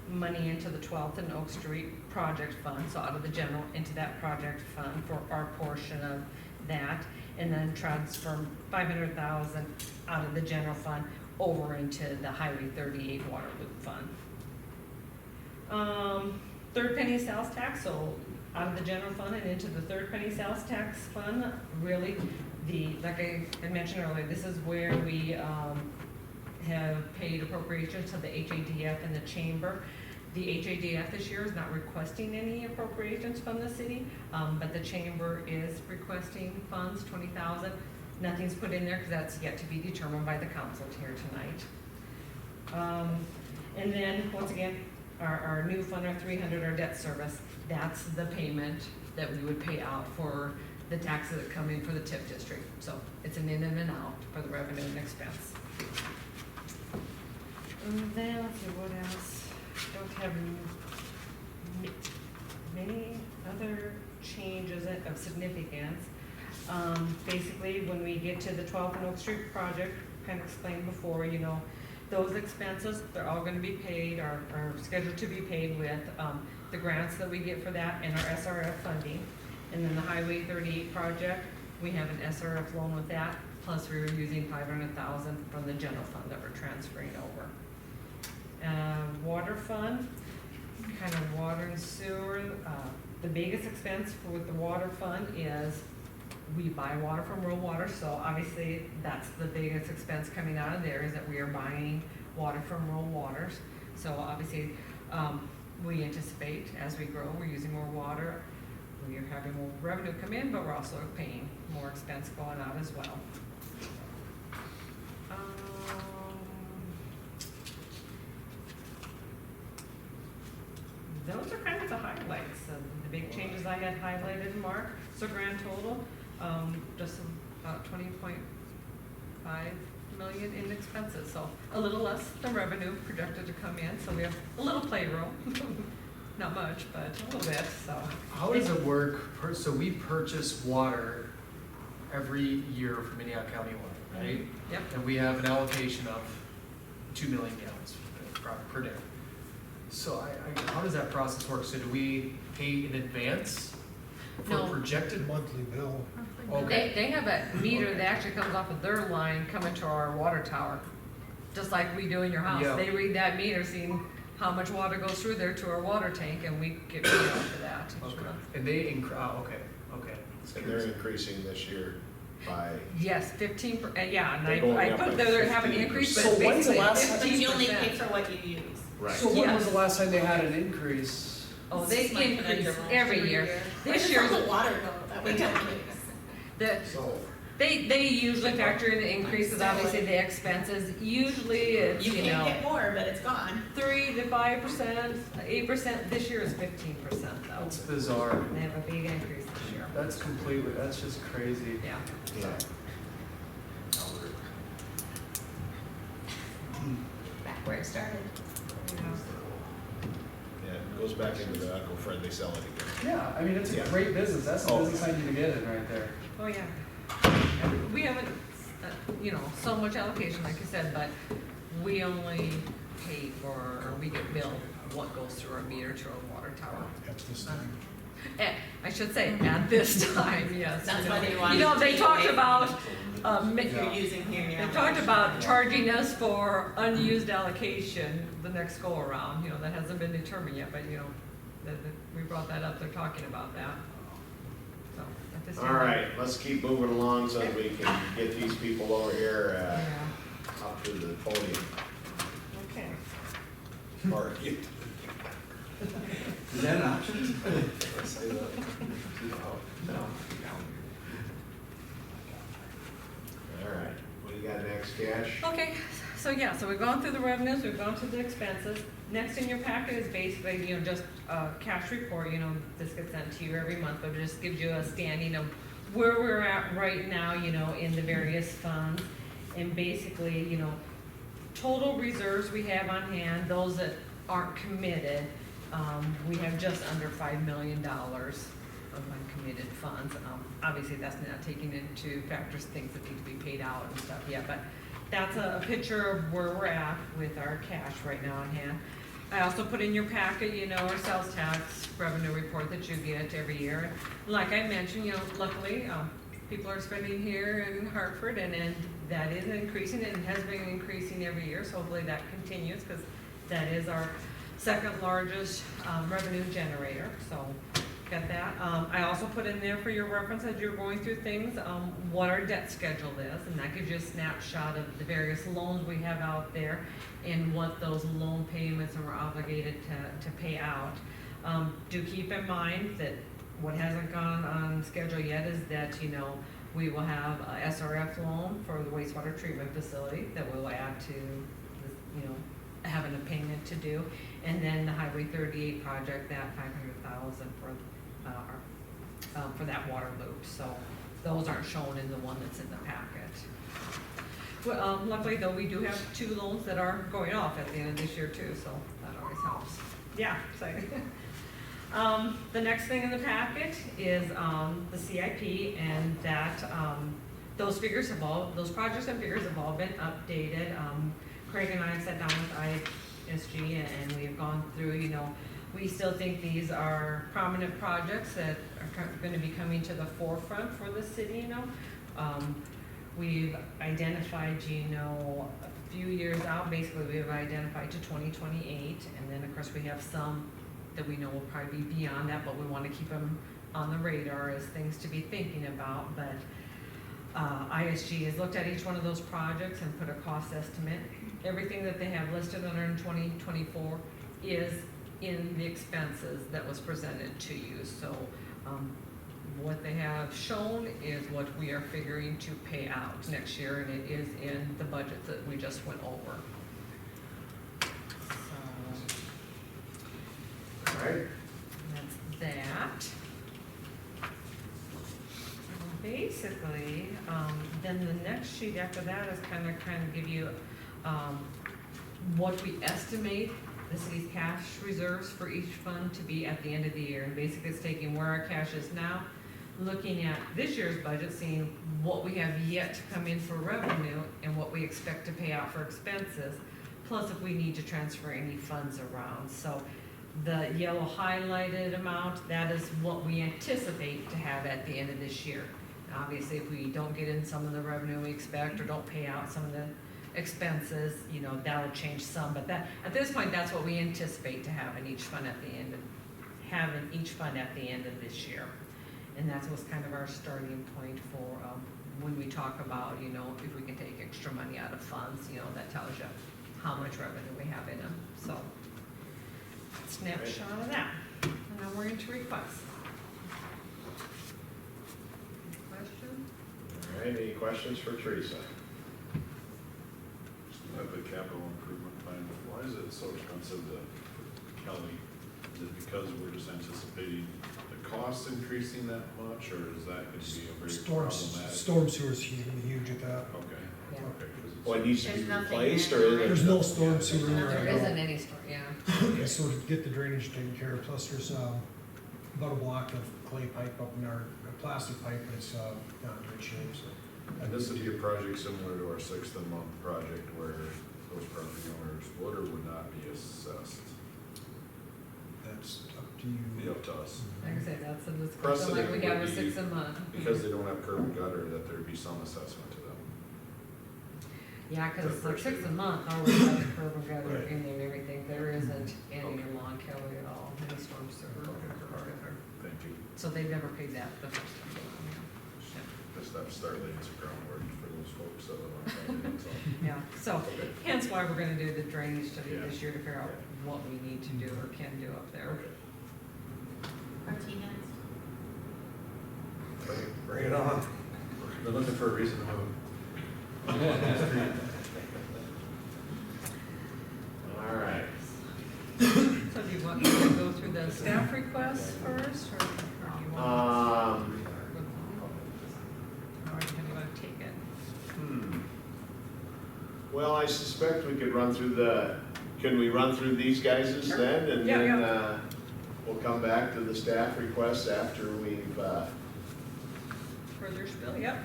money into the 12th and Oak Street project fund, so out of the general into that project fund for our portion of that, and then transfer $500,000 out of the general fund over into the Highway 38 water loop fund. Third penny sales tax, so out of the general fund and into the third penny sales tax fund, really like I had mentioned earlier, this is where we have paid appropriations to the HADF and the chamber. The HADF this year is not requesting any appropriations from the city, but the chamber is requesting funds, $20,000. Nothing's put in there because that's yet to be determined by the council here tonight. And then, once again, our new fund, our 300, our debt service, that's the payment that we would pay out for the taxes that come in for the TIP district. So it's an in and an out for the revenue and expense. And then, let's see, what else? Don't have many other changes of significance. Basically, when we get to the 12th and Oak Street project, kind of explained before, you know, those expenses, they're all gonna be paid, are scheduled to be paid with, the grants that we get for that and our SRF funding. And then the Highway 38 project, we have an SRF loan with that, plus we were using $500,000 from the general fund that we're transferring over. Water fund, kind of water and sewer, the biggest expense with the water fund is we buy water from rural water, so obviously that's the biggest expense coming out of there, is that we are buying water from rural waters. So obviously, we anticipate as we grow, we're using more water, we are having more revenue come in, but we're also paying more expense going out as well. Those are kind of the highlights, the big changes I had highlighted, Mark. So grand total, just about 20.5 million in expenses, so a little less than revenue projected to come in, so we have a little playroom. Not much, but a little bit, so. How does it work? So we purchase water every year from Minnehaha County Water, right? Yep. And we have an allocation of 2 million gallons per day. So how does that process work? So do we pay in advance for No. a projected? Monthly bill. Okay. They have a meter that actually comes off of their line coming to our water tower, just like we do in your house. Yeah. They read that meter, seeing how much water goes through there to our water tank, and we get paid out for that. Okay. And they okay. And they're increasing this year by, Yes, 15, yeah, and They're going I up put by there, they have an increase, but So it's when's the basically last- 15%. But you only pay for what you use. right. So when was Yes. the last time they had an increase? Oh, they This is my increase conundrum every year. Where This does year, all the water go that we don't use? the, So, they usually factor in the increases, obviously the expenses, usually it's, You you can't know, get more, but it's gone. 3 to 5%, 8%, this year is 15% though. That's bizarre. They have a big increase this year. That's just crazy. Yeah. yeah. Back where it started. Yeah, it goes back into the eco-friendly selling again. Yeah, I mean, it's a Yeah. great business. That's the Oh. business I need to get in right there. Oh, yeah. We haven't, you know, so much allocation, like I said, but we only pay for, or we get billed what goes through our meter to our water tower. At this time. I should say, at this time, yes. That's you why know. they want You know, to they take talked away about, If you're using here, they talked about charging us for unused allocation the next go around, you know, that hasn't been determined yet, but you know, we brought that up, they're talking about that. So, at this All time. right, let's keep moving along so that we can get these people over here, Yeah, up to the podium. okay. Or get Is that an option? All right, what do you got next, Cash? Okay, so yeah, so we've gone through the revenues, we've gone through the expenses. Next in your packet is basically, you know, just a cash report, you know, this gets sent to you every month, but it just gives you a standing of where we're at right now, you know, in the various funds. And basically, you know, total reserves we have on hand, those that aren't committed, we have just under $5 million of uncommitted funds. Obviously, that's not taking into factors things that need to be paid out and stuff yet, but that's a picture of where we're at with our cash right now on hand. I also put in your packet, you know, our sales tax revenue report that you get every year. Like I mentioned, you know, luckily, people are spending here in Hartford, and that is increasing, and has been increasing every year, so hopefully that continues, because that is our second largest revenue generator, so got that. I also put in there for your reference as you're going through things, what our debt schedule is, and that gives you a snapshot of the various loans we have out there and what those loan payments are obligated to pay out. Do keep in mind that what hasn't gone on schedule yet is that, you know, we will have a SRF loan for the wastewater treatment facility that we'll add to, you know, having a payment to do. And then the Highway 38 project, that $500,000 for our for that water loop, so those aren't shown in the one that's in the packet. Well, luckily though, we do have 2 loans that are going off at the end of this year too, so that always helps. Yeah, exciting. The next thing in the packet is, the CIP, and that, those projects and figures have all been updated. Craig and I have sat down with ISG and we have gone through, we still think these are prominent projects that are gonna be coming to the forefront for the city, We've identified, a few years out, basically we have identified to 2028, and then of course we have some that we know will probably be beyond that, but we wanna keep them on the radar as things to be thinking about, but ISG has looked at each one of those projects and put a cost estimate. Everything that they have listed under in 2024 is in the expenses that was presented to you, so what they have shown is what we are figuring to pay out next year, and it is in the budget that we just went over. So, All right. that's that. Basically, then the next sheet after that is kind of give you what we estimate the city's cash reserves for each fund to be at the end of the year. And basically it's taking where our cash is now, looking at this year's budget, seeing what we have yet to come in for revenue and what we expect to pay out for expenses, plus if we need to transfer any funds around. So the yellow highlighted amount, that is what we anticipate to have at the end of this year. Obviously, if we don't get in some of the revenue we expect or don't pay out some of the expenses, that'll change some, but that, at this point, that's what we anticipate to have in each fund at the end of this year. And that's what's kind of our starting point for, when we talk about, if we can take extra money out of funds, that tells you how much revenue we have in them, so. Snapshot of that, and now we're into requests. Questions? All right, any questions for Teresa? At the capital improvement plan, why is it so expensive for Kelly? Is it because we're just anticipating the costs increasing that much, or is that going to be a very problematic? Storm sewer's huge at that. Okay. Yeah. Okay. 'Cause it's- Well, it needs to be There's nothing replaced, in or? there. There's no storm sewer in There there at isn't all. any store, yeah. So to get the drainage taken care of, plus there's about a block of clay pipe up in our plastic pipe that's not in good shape, so. And this would be a project similar to our 6th-month project where those property owners would or would not be assessed. That's up to you. Up to us. Like I said, that's a discussion like Precedent we got would with be, 6 a month. because they don't have curb and gutter, that there'd be some assessment to them. Yeah, cause The like first 6 a year. month, already got the curb and gutter Right. in there and everything, there isn't any Okay. along Kelly at all, any storm sewer. Okay, all right. Thank you. So they've never paid that the first time. Just have to start laying some groundwork for those folks that live on Kelly, that's all. Yeah, so Okay. hence why we're gonna do the drainage study Yeah. this year to figure out what we need to do or can do up there. Okay. Martinez? Bring it on. Been looking for a reason to move. All right. So do you want me to go through the staff requests first, or do you want? How do you want to take it? Well, I suspect we could run through can we run through these guys' Sure. then? And Yeah, then, yeah. we'll come back to the staff requests after we've, Further spiel, yep.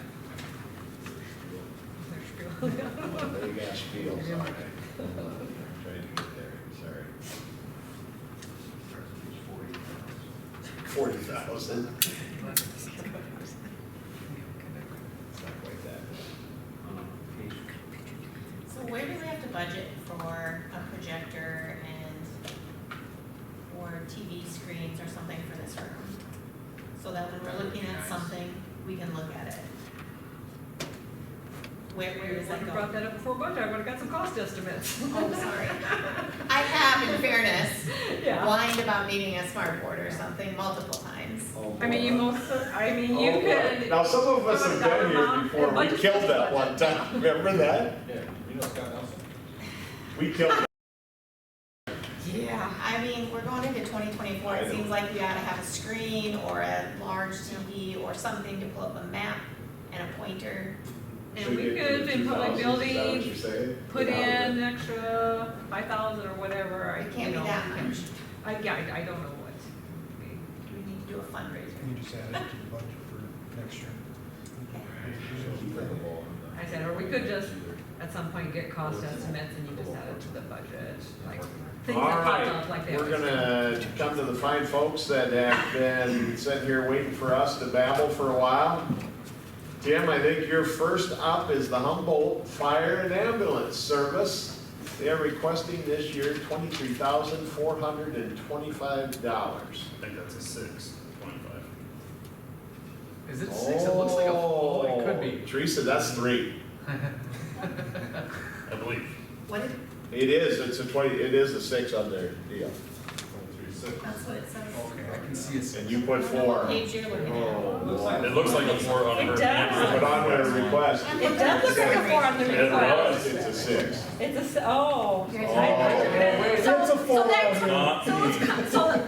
Further well, spiel. there you got spiel, sorry. Trying to get there, sorry. 40,000. It's not quite that. So where do we have to budget for a projector and or TV screens or something for this room? So that when we're looking at something, we can look at it. Where does that If you go? brought that up before budget, I would've got some cost estimates. Oh, sorry. I have, in fairness, Yeah. whined about needing a smart board or something multiple times. I mean, you Oh, could. now, some of us have been here Amount before, and we budget killed that budget. one time, remember that? Yeah, you know Scott Nelson? We killed that. Yeah. I mean, we're going into 2024, I it know. seems like we ought to have a screen or a large TV or something to pull up a map and a pointer. And Should we get to could, the in public 2000s, is that what you're buildings, saying? put Get out of in it. an extra 5,000 or whatever, It can't be that much. I don't know what. We need to do a fundraiser. You just add it to the budget for next year. I said, or we could just, at some point, get cost estimates and you just add it to the budget, like, things All that pop right, up like that. we're gonna come to the fine folks that have been sitting here waiting for us to babble for a while. Tim, I think you're first up is the Humboldt Fire and Ambulance Service. They are requesting this year $23,425. I think that's a 625. Is it 6? It looks like oh, it could be. Teresa, that's 3. I believe. What did, It is, it is a 6 on their deal. that's what it says. Okay, I can see it. And you put I don't know what 4. page you're looking at. Oh, It looks like a 4 on It her. does. But on their request. It does look like a 4 on the It request. It's a 6. It's a, oh. Here's Oh.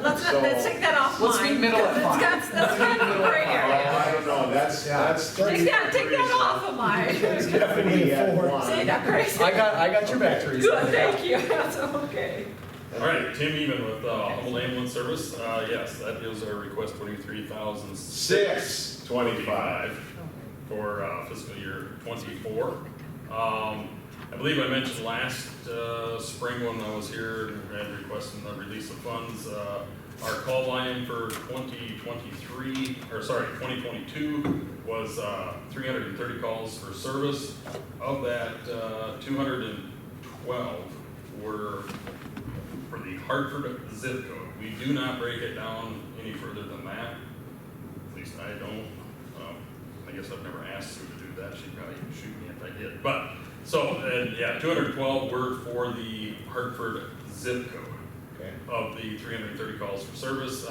Let's take that off Let's mine. meet middle at 5. That's kind of gray area. I don't know, that's. Take that off of mine. Stephanie had 1. See, that crazy? I got your back, Teresa. Good, thank you, that's okay. All right, Tim Even with Humboldt Ambulance Service. Yes, that is our request, 625. for fiscal year '24. I believe I mentioned last spring when I was here and requesting the release of funds. Our call line for 2022 was 330 calls for service. Of that, 212 were for the Hartford zip code. We do not break it down any further than that. At least I don't. I guess I've never asked Sue to do that. She'd probably shoot me if I did. But, so, yeah, 212 were for the Hartford zip code of the 330 calls for service.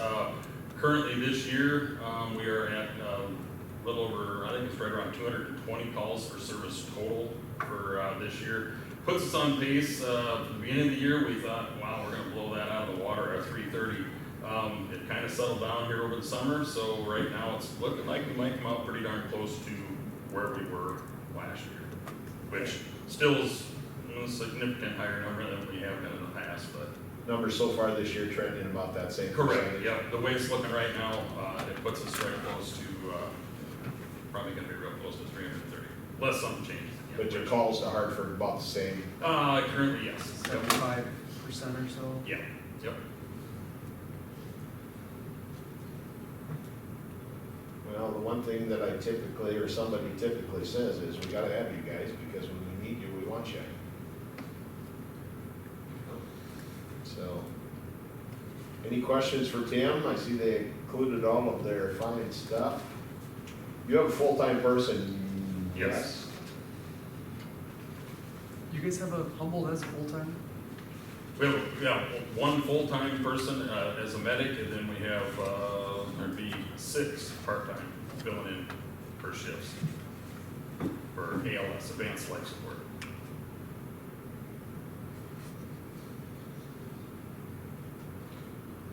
Currently this year, we are at a little over, I think it's right around 220 calls for service total for this year. Puts us on pace. At the beginning of the year, we thought, wow, we're going to blow that out of the water at 330. It kind of settled down here over the summer, so right now it's looking like we might come out pretty darn close to where we were last year, which still is a significant higher number than we have been in the past, but. Numbers so far this year trending about that same Correct, percentage. yeah, the way it's looking right now, it puts us right close to, probably gonna be real close to 330, unless something changes. But your calls to Hartford about the same. Currently, yes. 75% or so. Yeah, yep. Well, the one thing that I typically, or somebody typically says is, we gotta have you guys, because when we need you, we want you. So, any questions for Tim? I see they included all of their fine stuff. You have a full-time person? Yes. You guys have a Humboldt as full-time? We have, one full-time person as a medic, and then we have, there'd be 6 part-time filling in for shifts for ALS, Advanced Life Support.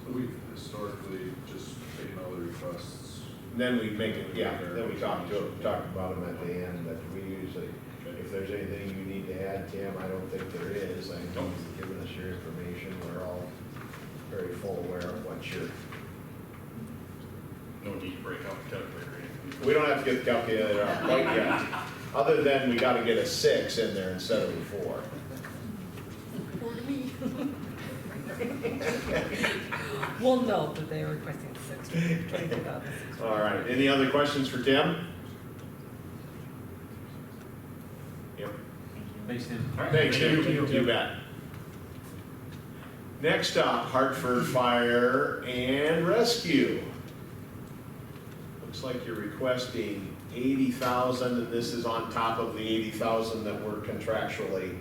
So we've historically just taken all the requests. Then we make it, then we talk about them at the end, but we usually, if there's anything you need to add, Tim, I don't think there is. I know you've given us your information, we're all very full aware of what you're. No need to break out the calculator. We don't have to get the calculator out quite yet, other than we gotta get a 6 in there instead of a 4. We'll note that they are requesting 6. All right, any other questions for Tim? Yep. Thanks, Tim. Thanks, Tim. You bet. Next up, Hartford Fire and Rescue. Looks like you're requesting 80,000, and this is on top of the 80,000 that we're contractually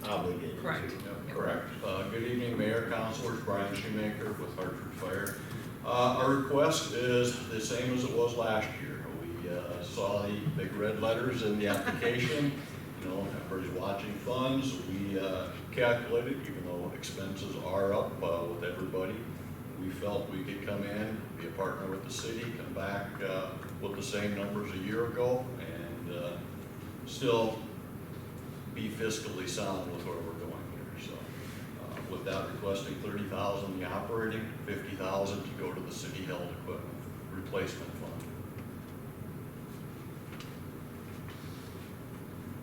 obligated to. Correct. Correct. Good evening, Mayor, Councilors, Brian Shoemaker with Hartford Fire. Our request is the same as it was last year. We saw the big red letters in the application. You know, everybody's watching funds. We calculated, even though expenses are up with everybody. We felt we could come in, be a partner with the city, come back with the same numbers a year ago, and still be fiscally sound with where we're going here. So with that, requesting $30,000 in the operating, $50,000 to go to the city held equipment replacement fund.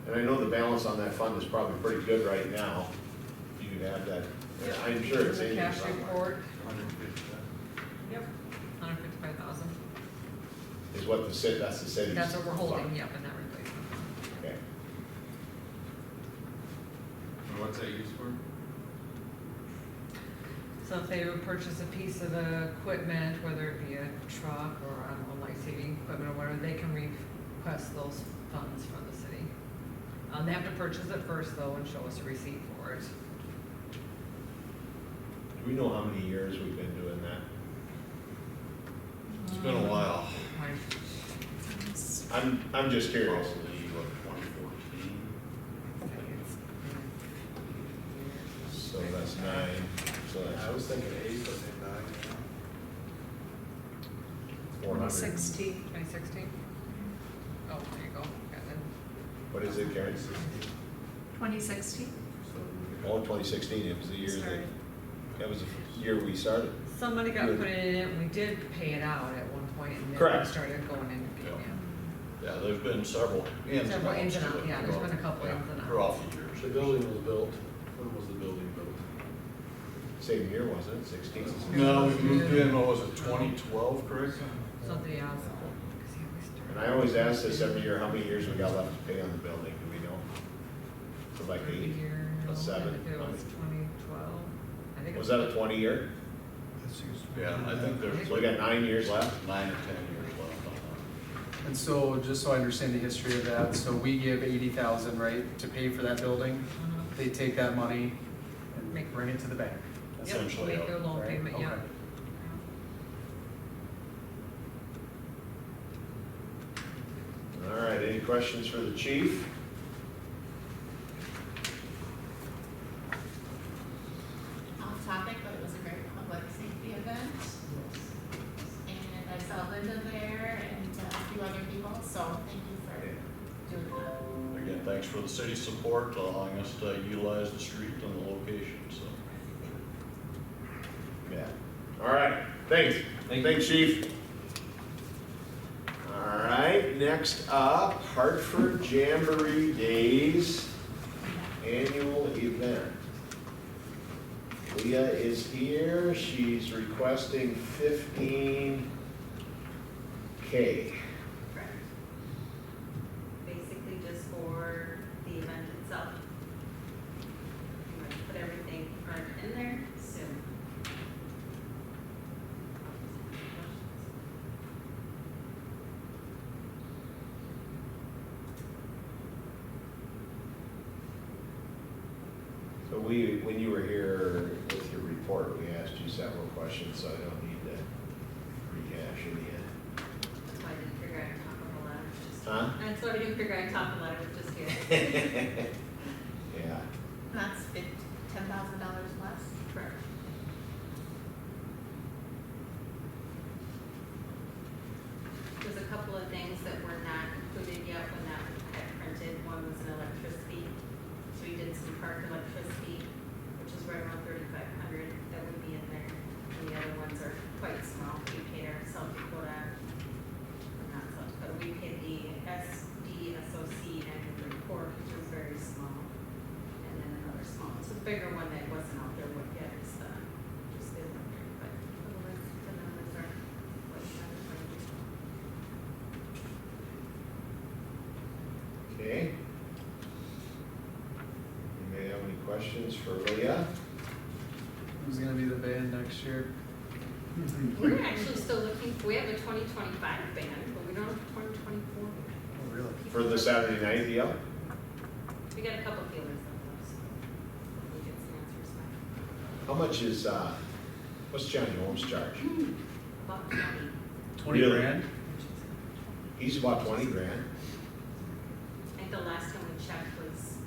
And I know the balance on that fund is probably pretty good right now. You could have that, I'm sure it's in here Cash somewhere. report. Yep, 155,000. Is what the city, that's the city's. That's what we're holding, fund. yep, in that replacement. Okay. And what's that used for? So if they would purchase a piece of equipment, whether it be a truck or, I don't know, life-saving equipment or whatever, they can request those funds from the city. They have to purchase it first though and show us a receipt for it. Do we know how many years we've been doing that? It's been a while. I'm just curious. Probably, what, 2014? So that's 9, so that's. I was thinking 8, but then 9. 400. 2016. Oh, there you go. Got it. What is it, Karen? 2016? Oh, 2016, it was the year Started. that was the year we started. Somebody got put in it, we did pay it out at one point and then Correct. we started going into payment. Yeah, there's been several ins and Several ins and outs to outs, it yeah, there's been a couple yeah, ins and outs. throughout the years. The building was built, when was the building built? Same year, wasn't it? 16? No, we moved in, what was it, 2012, correct? Something else. And I always ask this every year, how many years we got left to pay on the building, do we know? So like 8, a 7? If it was 2012, I think it Was that a 20 year? Yeah, I think there's So we got 9 years left? 9 or 10 years left on that. And so, just so I understand the history of that, so we give 80,000, right, to pay for that building? They take that money and bring it to the bank. Yep, Essentially, make their loan right? payment, yeah. Okay. All right, any questions for the chief? Off topic, but it was a great public safety event. And I saw Linda there and a few other people, so thank you for doing that. Again, thanks for the city's support, allowing us to utilize the street and the location, so. Yeah. All right, thanks. Thanks, chief. All right, next up, Hartford Jamboree Days annual event. Leah is here, she's requesting 15K. Basically just for the event itself. I'm gonna put everything right in there soon. So when you were here with your report, we asked you several questions, so I don't need to rehash any of That's why I didn't figure I'd talk a whole lot, I was just. Huh? That's why I didn't figure I'd talk a lot, I was just here. it. Yeah. That's $10,000 less. Correct. There's a couple of things that were not included yet when that had printed. One was an electricity. So we did some park electricity, which is right around 3,500. That would be in there. And the other ones are quite small. We paid our South Dakota, or not South Dakota, we paid the SDSOC annual report, which was very small. And then another small, so the bigger one that wasn't out there yet is just the electric, but otherwise the numbers are what you have in front of you. Okay. Anybody have any questions for Leah? Who's gonna be the band next year? We're actually still looking, we have a 2025 band, but we don't have a 2024 band. Oh, really? For the Saturday night deal? We got a couple feelers though, so we'll get some answers back. How much is, what's Johnny Holmes charge? About 20. 20 Really? grand? He's about 20 grand. I think the last time we checked was,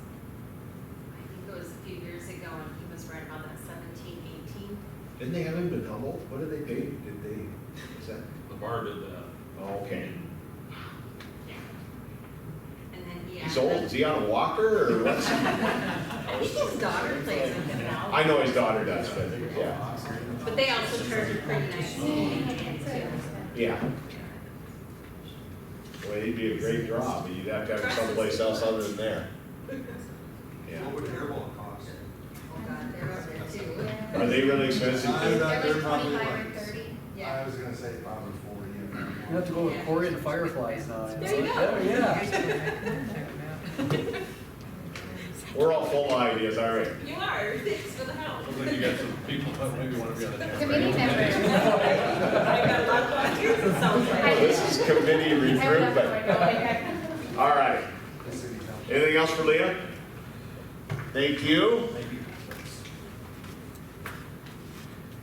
I think it was a few years ago, and he was right about that Didn't they have him in Humboldt? What did they pay? Did they, is that? Lamar did that. Oh, okay. And then, yeah. He's old. Is he on a walker or what's? I think his daughter plays with him now. I know his daughter does, but yeah. But they also charge a pretty nice fee too. Yeah. Well, he'd be a great draw, but you'd have to have him someplace else other than there. Yeah. What would hairball cost? Oh God, they're up there too. Are they really expensive too? They're like 25 or 30. I was gonna say probably 40. You have to go with Cory and the Fireflies now. There you go. Oh, yeah. We're all full of ideas, all right. You are, thanks for the help. Sounds like you got some people that maybe wanna be on the next. Committee members. I got a lot of volunteers, it sounds like. This is committee recruitment. All right. Anything else for Leah? Thank you.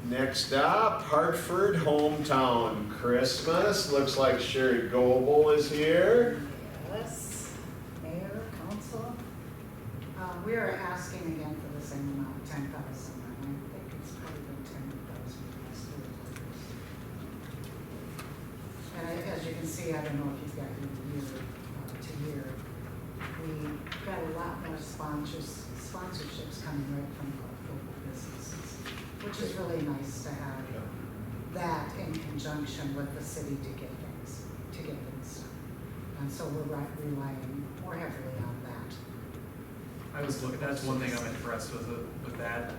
Next up, Hartford Hometown Christmas. Looks like Sherry Goebel is here. Yes, Mayor, Council. We are asking again for the same amount, 10,000, and I think it's probably been 10,000 last year. And as you can see, I don't know if you've got your year to year, we got a lot more sponsorships coming right from local businesses, which is really nice to have that in conjunction with the city to get things done. And so we're relying more heavily on that. That's one thing I'm impressed with that.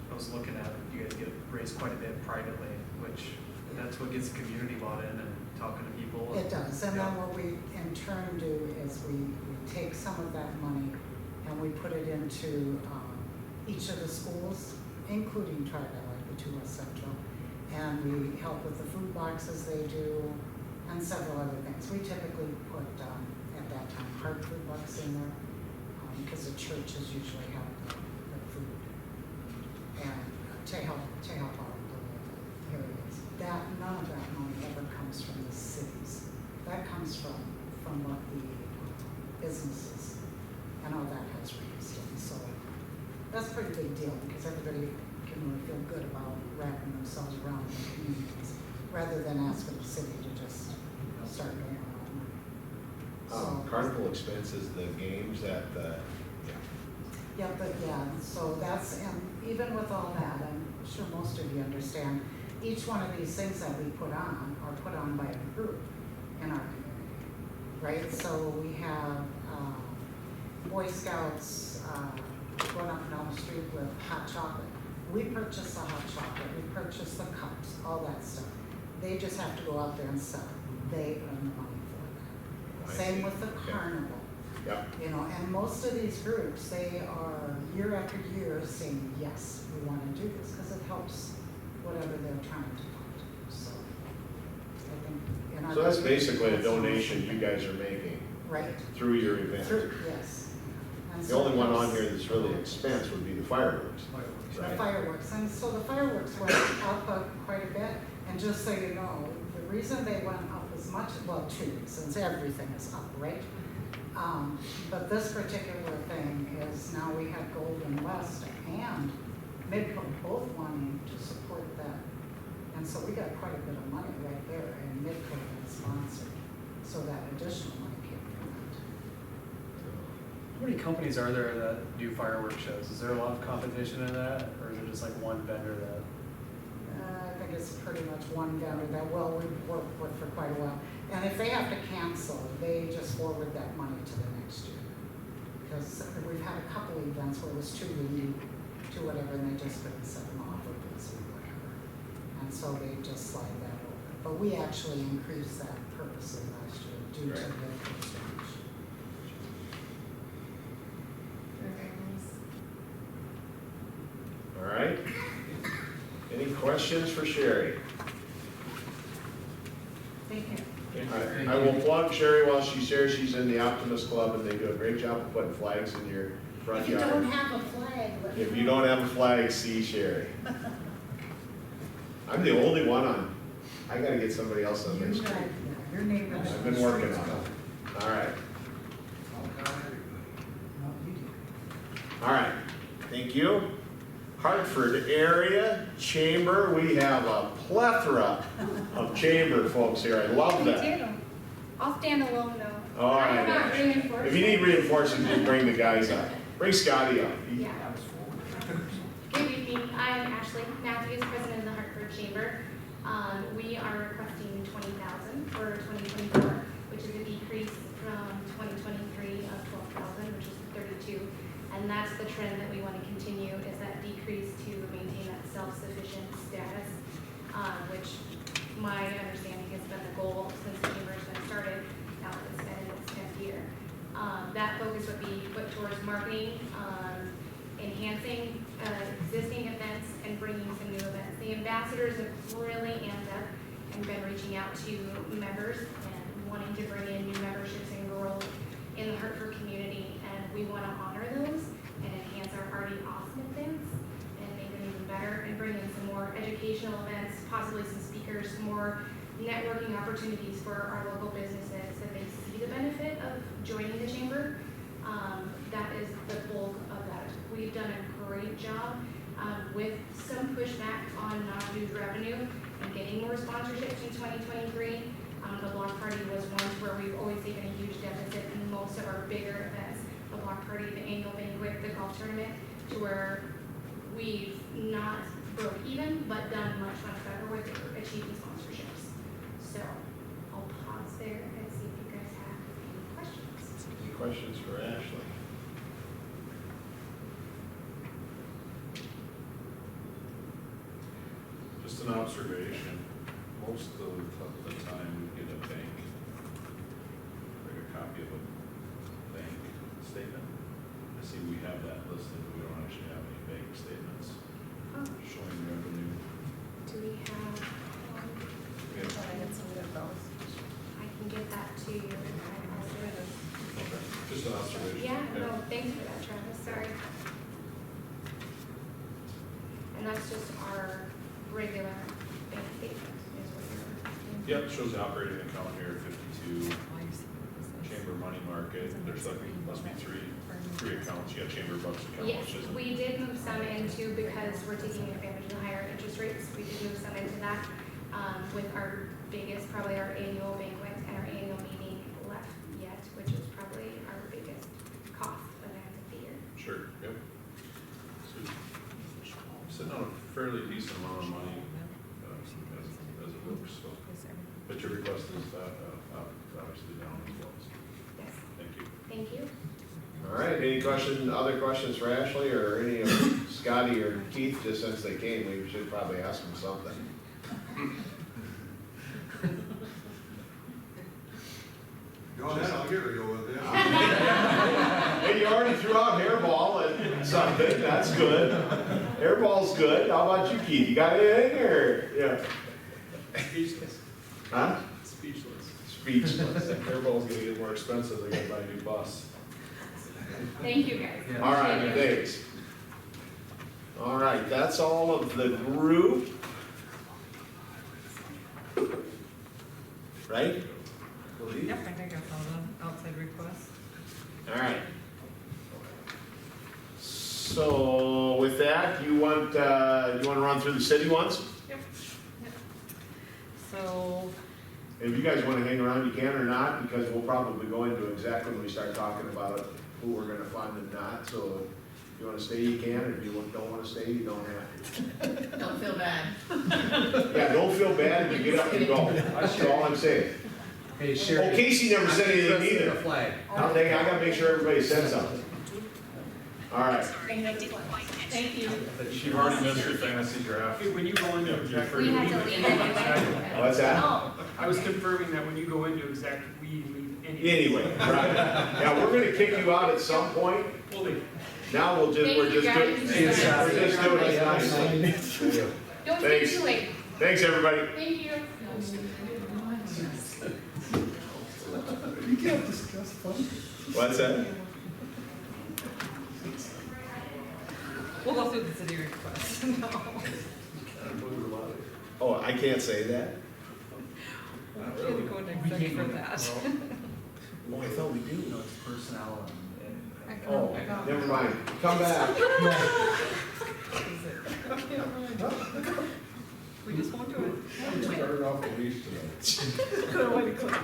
I was looking at, you guys get raised quite a bit privately, which that's what gets the community bought in and talking to people. It does, and then what we in turn do is we take some of that money and we put it into each of the schools, including Tri-Valley, the 2 West Central, and we help with the food boxes they do and several other things. We typically put, at that time, Hartford bucks in there because the churches usually have the food and to help out the local areas. None of that money ever comes from the cities. That comes from what the businesses and all that has raised. And so that's a pretty big deal because everybody can really feel good about wrapping themselves around the communities rather than asking the city to just start doing our own money. Carnival expenses, the games at the, so that's, and even with all that, I'm sure most of you understand, each one of these things that we put on are put on by a group in our community, right? So we have Boy Scouts going up and down the street with hot chocolate. We purchase the hot chocolate, we purchase the cups, all that stuff. They just have to go out there and sell it. They earn the money for that. Same with the carnival. Yep. You know, and most of these groups, they are year after year saying, yes, we want to do this because it helps whatever they're trying to fund. So I think in our. So that's basically a donation you guys are making. Right. Through your event. Yes. And The so only one on here that's really expense would be the fireworks. The fireworks, and so the fireworks went up quite a bit, and just so you know, the reason they went up as much, well, 2 reasons, everything is up, right? But this particular thing is now we have Golden West and Midco both wanting to support that, and so we got quite a bit of money right there, and Midco had sponsored, so that additional money came from that. How many companies are there that do fireworks shows? Is there a lot of competition in that, or is it just like one vendor that? I think it's pretty much one vendor that, well, we've worked with for quite a while. And if they have to cancel, they just forward that money to the next year. Because we've had a couple events where it was too unique to whatever, and they just couldn't set them off or busy or whatever. And so they just slide that over. But we actually increased that purposely last year due to the cost. All right. Any questions for Sherry? Thank you. All right. I will plug Sherry while she's here. She's in the Optimist Club, and they do a great job of putting flags in your front If you yard. don't have a flag, let me If you know. don't have a flag, see Sherry. I'm the only one on. I gotta get somebody else on this. Your neighbors. I've been working on it. All right. All right. Thank you. Hartford area chamber, we have a plethora of chamber folks here. I love that. I'll stand alone though. All right. I'm not reinforced. If you need reinforcement, just bring the guys up. Bring Scotty up. Yeah. Good evening, I'm Ashley Matthews, president of the Hartford Chamber. We are requesting $20,000 for 2024, which is a decrease from 2023 of $12,000, which is 32. And that's the trend that we want to continue, is that decrease to maintain that self-sufficient status, which my understanding has been the goal since the chamber's been started. Now that it's been in its 10th year. That focus would be put towards marketing, enhancing existing events, and bringing some new events. The ambassadors have really amped up and been reaching out to members and wanting to bring in new memberships and growth in the Hartford community, and we want to honor those and enhance our already awesome events and make them even better, and bring in some more educational events, possibly some speakers, some more networking opportunities for our local businesses that they see the benefit of joining the chamber. That is the bulk of that. We've done a great job with some pushback on non-dues revenue and getting more sponsorships in 2023. The block party was one where we've always taken a huge deficit in most of our bigger events. The block party, the annual banquet, the golf tournament, to where we've not broke even, but done much better with achieving sponsorships. So I'll pause there and see if you guys have any questions. Any questions for Ashley? Just an observation, most of the time we get a bank, like a copy of a bank statement. I see we have that listed, but we don't actually have any bank statements showing revenue. Do we have one? I can get that to you. Okay, just an observation. Yeah, no, thanks for that, Travis, sorry. And that's just our regular bank statement is what you're. Yep, shows the operating account here, 52, chamber money market, there's like, must be three accounts, you got chamber bucks account, Yes, which is. we did move some into, because we're taking advantage of the higher interest rates, we did move some into that, with our biggest, probably our annual banquet and our annual meeting left yet, which is probably our biggest cost event of the year. Sure, yep. So, sitting on a fairly decent amount of money, as it looks, so. But your request is obviously down as well, so. Yes. Thank you. Thank you. All right, other questions for Ashley, or any of Scotty or Keith? Just since they came, we should probably ask them something. Go ahead, I'll get real with it. Hey, you already threw out hairball and something, that's good. Hairball's good. How about you, Keith? You got anything, or, yeah? Speechless. Huh? Speechless. Speechless. Airball's gonna get more expensive, they gotta buy a new bus. Thank you, guys. All right, thanks. All right, that's all of the group. Right? Yep, I think that's all the outside requests. All right. So with that, you want to run through the city ones? Yep. So, If you guys want to hang around, you can or not, because we'll probably go into exactly when we start talking about who we're going to fund and not. So if you want to stay, you can, and if you don't want to stay, you don't have to. Don't feel bad. Yeah, don't feel bad if you get up and go. That's all I'm saying. Hey, Sherry. Oh, Casey never said anything Interested in either. a flag. I gotta make sure everybody said something. All right. Thank you. You've already missed your fantasy draft. Hey, when you go into exec, We had to leave anyway. What's that? Oh, I was confirming that when you go into exec, we leave Anyway, right. Yeah, we're gonna kick you out at some point. Now we're just doing it nicely. Don't stay too late. Thanks, everybody. Thank you. You can't discuss fun. What's that? we'll go through the city requests. No. Oh, I can't say that? We can't go into exec for that. Oh, I thought we do. No, it's personnel and. Oh, never mind. Come back. We just won't do it. Started off the leash today. Couldn't wait to click.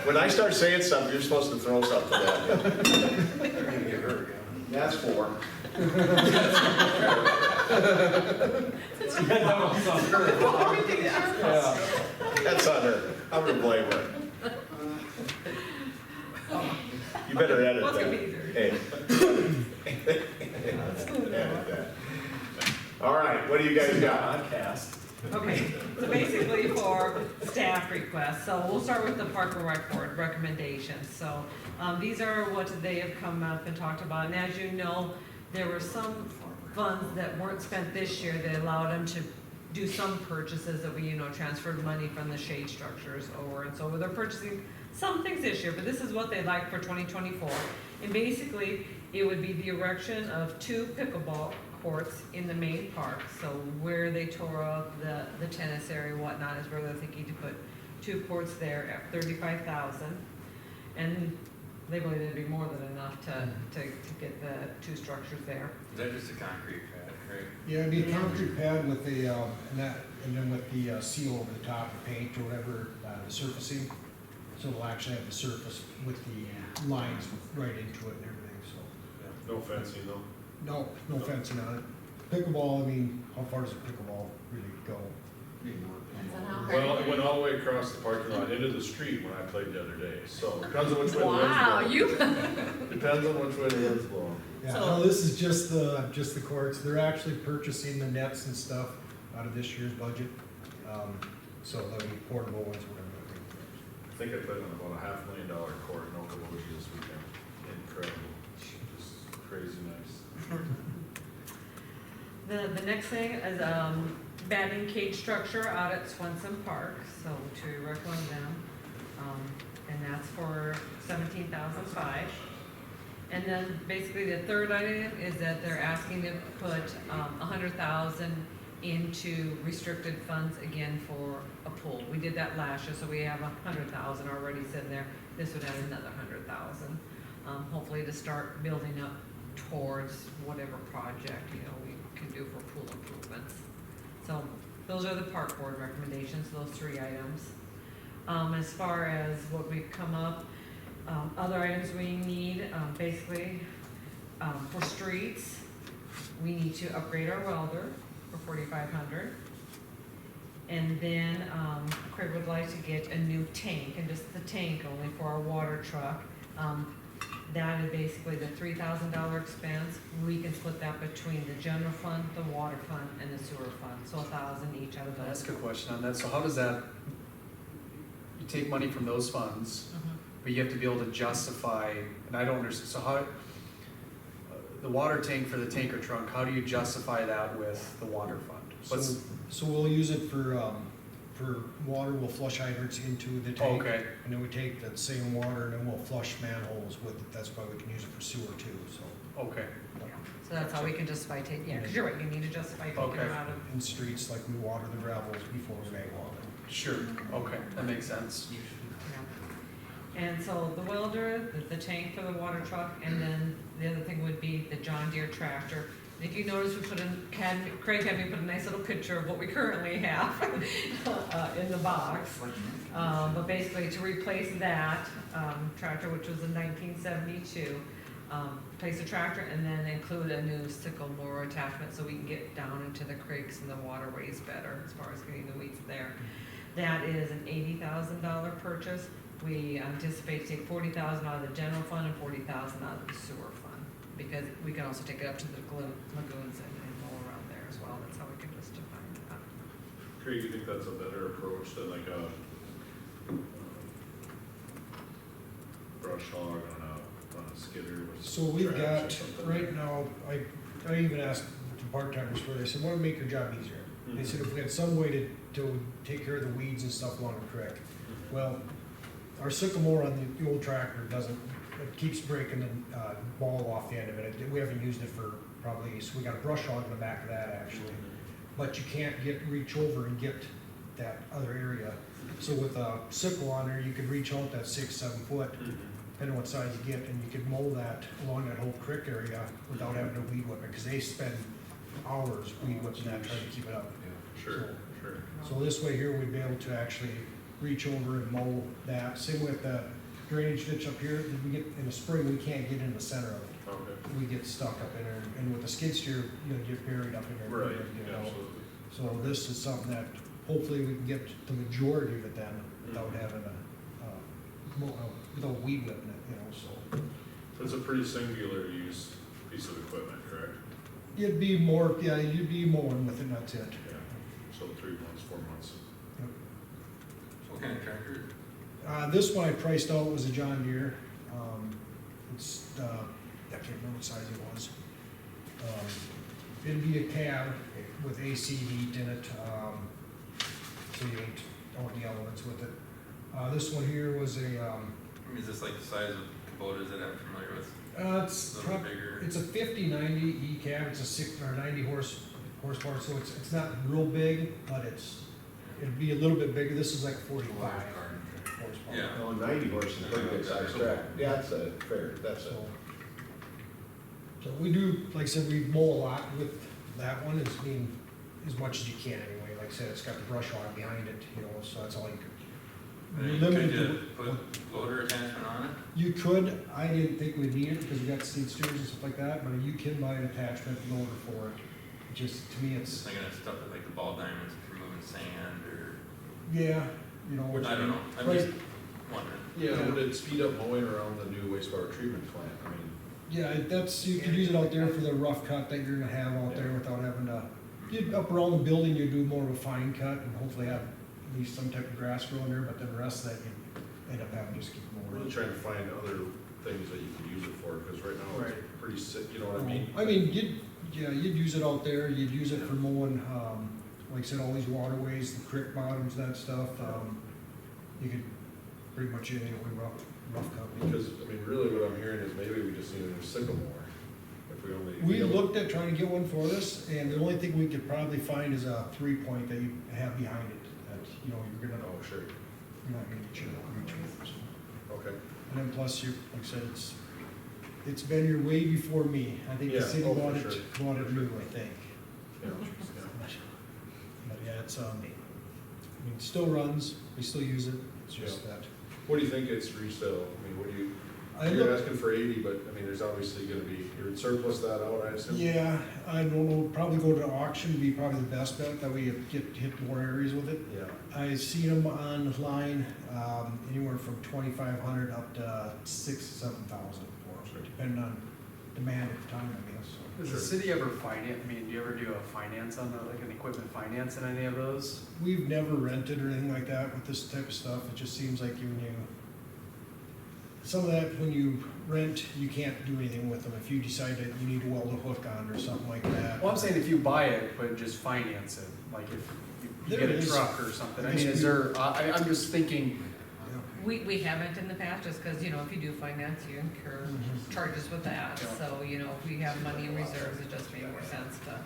When I start saying something, you're supposed to throw something at me. Get her again. That's 4. That's on her. I'm gonna blame her. You better edit What's gonna be that. easier? Hey. Edit that. All right, what do you guys got? Podcast. Okay, so basically for staff requests, so we'll start with the Park and Rec Board recommendations. So, these are what they have come up and talked about, and as you know, there were some funds that weren't spent this year that allowed them to do some purchases that we, transferred money from the shade structures over, and so they're purchasing some things this year, but this is what they'd like for 2024. And basically, it would be the erection of 2 pickleball courts in the main park. So where they tore up the tennis area and whatnot is where they're thinking to put 2 courts there at $35,000. And they believe it'd be more than enough to get the 2 structures there. Is that just a concrete pad, right? Yeah, it'd be a concrete pad with the, and then with the seal over the top, the paint or whatever, the surfacing. So we'll actually have the surface with the lines right into it and everything, so. No fencing though. No fencing on it. Pickleball, I mean, how far does a pickleball really go? Depends on how Well, hard it went all the way across the parking lot into the street when I played the other day, so depends on which way the wind's Wow, blowing. you. Depends on which way the wind's blowing. Yeah, So- no, this is just the courts. They're actually purchasing the nets and stuff out of this year's budget. So they'll be portable ones, whatever. I think I played on about a $500,000 court in Okoboji this weekend. Incredible, just crazy nice. The next thing is batting cage structure out at Swenson Park, so to recommend them. And that's for $17,500. And then basically the third item is that they're asking to put $100,000 into restricted funds again for a pool. We did that last year, so we have $100,000 already sitting there. This would add another $100,000, hopefully to start building up towards whatever project, we can do for pool improvements. So those are the park board recommendations, those 3 items. As far as what we've come up, other items we need, basically, for streets, we need to upgrade our welder for $4,500. And then, Craig would like to get a new tank, and just the tank only for our water truck. That is basically the $3,000 expense. We can split that between the general fund, the water fund, and the sewer fund, so $1,000 each out of Can I those. ask a question on that? So how does that, you take money from those funds, but you have to be able to justify, and I don't understand, so how, the water tank for the tanker trunk, how do you justify that with the water fund? So we'll use it for water, we'll flush hydrants into the tank. Okay. And then we take that same water and then we'll flush manholes with it. That's why we can use it for sewer too, so. Okay. So that's how we can justify taking, yeah, because you're right, you need to justify taking Okay. them out of. In streets, like we water the gravels before we make water. Sure, okay, that makes sense. Yeah. And so the welder, the tank for the water truck, and then the other thing would be the John Deere tractor. And if you notice, we Craig had me put a nice little picture of what we currently have in the box. But basically to replace that tractor, which was in 1972, replace the tractor and then include a new sickle mower attachment so we can get down into the creeks and the waterways better as far as getting the weeds there. That is an $80,000 purchase. We anticipate to take $40,000 out of the general fund and $40,000 out of the sewer fund, because we can also take it up to the lagoons and mow around there as well. That's how we can justify that. Craig, you think that's a better approach than like a brush hog on a skidder with So we've trash or got, something? right now, I even asked the part-timers for this, I said, what would make your job easier? They said if we had some way to take care of the weeds and stuff along the creek. Well, our sycamore on the old tractor it keeps breaking the ball off the end of it. We haven't used it for probably, so we got a brush hog in the back of that actually. But you can't reach over and get that other area. So with a sickle on there, you could reach out that 6-7 foot, depending on what size you get, and you could mow that along that whole creek area without having to weed whip it, because they spend hours weed whipping that, trying to keep it up. Sure, sure. So this way here, we'd be able to actually reach over and mow that. Same with the drainage ditch up here, that we get, in the spring, we can't get in the center of it. Okay. We get stuck up in there, and with the skid steer, you know, get buried up in there. Right, you know. absolutely. So this is something that hopefully we can get the majority of it then without having without weed whipping it, you know, so. It's a pretty singular use piece of equipment, correct? It'd be more, yeah, you'd be mowing with it, and that's it. Yeah, so 3 months, 4 months. What kind of tractor is it? This one I priced out was a John Deere. It's, I can't remember what size it was. It'd be a cab with AC heat in it, so you ain't out in the elements with it. This one here was a, Is this like the size of Kubotas that I'm familiar with? it's A little bigger? it's a 50-90 E cab. It's a 60 or 90 horsepower, so it's not real big, but it'd be a little bit bigger. This is like 45 horsepower. Yeah. No, 90 horse is a pretty good size tractor. Yeah, that's a fair, that's a. So we do, like I said, we mow a lot with that one, as much as you can anyway. Like I said, it's got the brush hog behind it, you know, so that's all you could. You're limited Could to. you put loader attachment on it? You could, I didn't think we'd need it because we got seed steers and stuff like that, but you can buy an attachment loader for it. Just, to me, Just it's, thinking of stuff with like the ball diamonds for moving sand or, yeah, you know. I don't know, I'm Right. just wondering. Yeah, would it speed up mowing around the new wastewater treatment plant? I mean, Yeah, that's, you could use it out there for the rough cut that you're gonna have out there without having to, you'd, up around the building, you do more of a fine cut and hopefully have at least some type of grass growing there, but then the rest of that you end up having to just keep I'm mowing. really trying to find other things that you could use it for, because right now it's Right. pretty sick, you know what I mean? I mean, you'd use it out there, you'd use it for mowing, like I said, all these waterways, the creek bottoms, that stuff, you could pretty much anything we rough cut. Because, I mean, really what I'm hearing is maybe we just need a new sycamore, if we only. We looked at trying to get one for this, and the only thing we could probably find is a 3-point that you have behind it, that, you know, you're gonna, Oh, sure, you're not gonna get your reach with, so. okay. And then plus you, like I said, it's been here way before me. I think the Yeah, city oh, bought for it, sure. bought it new, I think. Yeah, But yeah, it's, I mean, it still runs, we still use it, it's just that. What do you think it's resale? I mean, what do you, I you're look- asking for 80, but, I mean, there's obviously gonna be, you'd surplus that out, I assume? Yeah, I don't know, probably go to auction would be probably the best bet, that we get, hit more areas with it. Yeah. I seen them online, anywhere from 2,500 up to 6,000 to 7,000 for them, depending on demand at the time, I guess. So. Does the city ever finance, I mean, do you ever do a finance on the, like an equipment finance in any of those? We've never rented or anything like that with this type of stuff. It just seems like some of that, when you rent, you can't do anything with them. If you decide that you need to weld a hook on or something like that. Well, I'm saying if you buy it, but just finance it, like if you There get a is. truck or something, I I guess mean, is we- there, I'm just thinking, We haven't in the past, just because, you know, if you do finance, you incur charges with that. So, you know, if we have money in reserves, it just makes more sense to.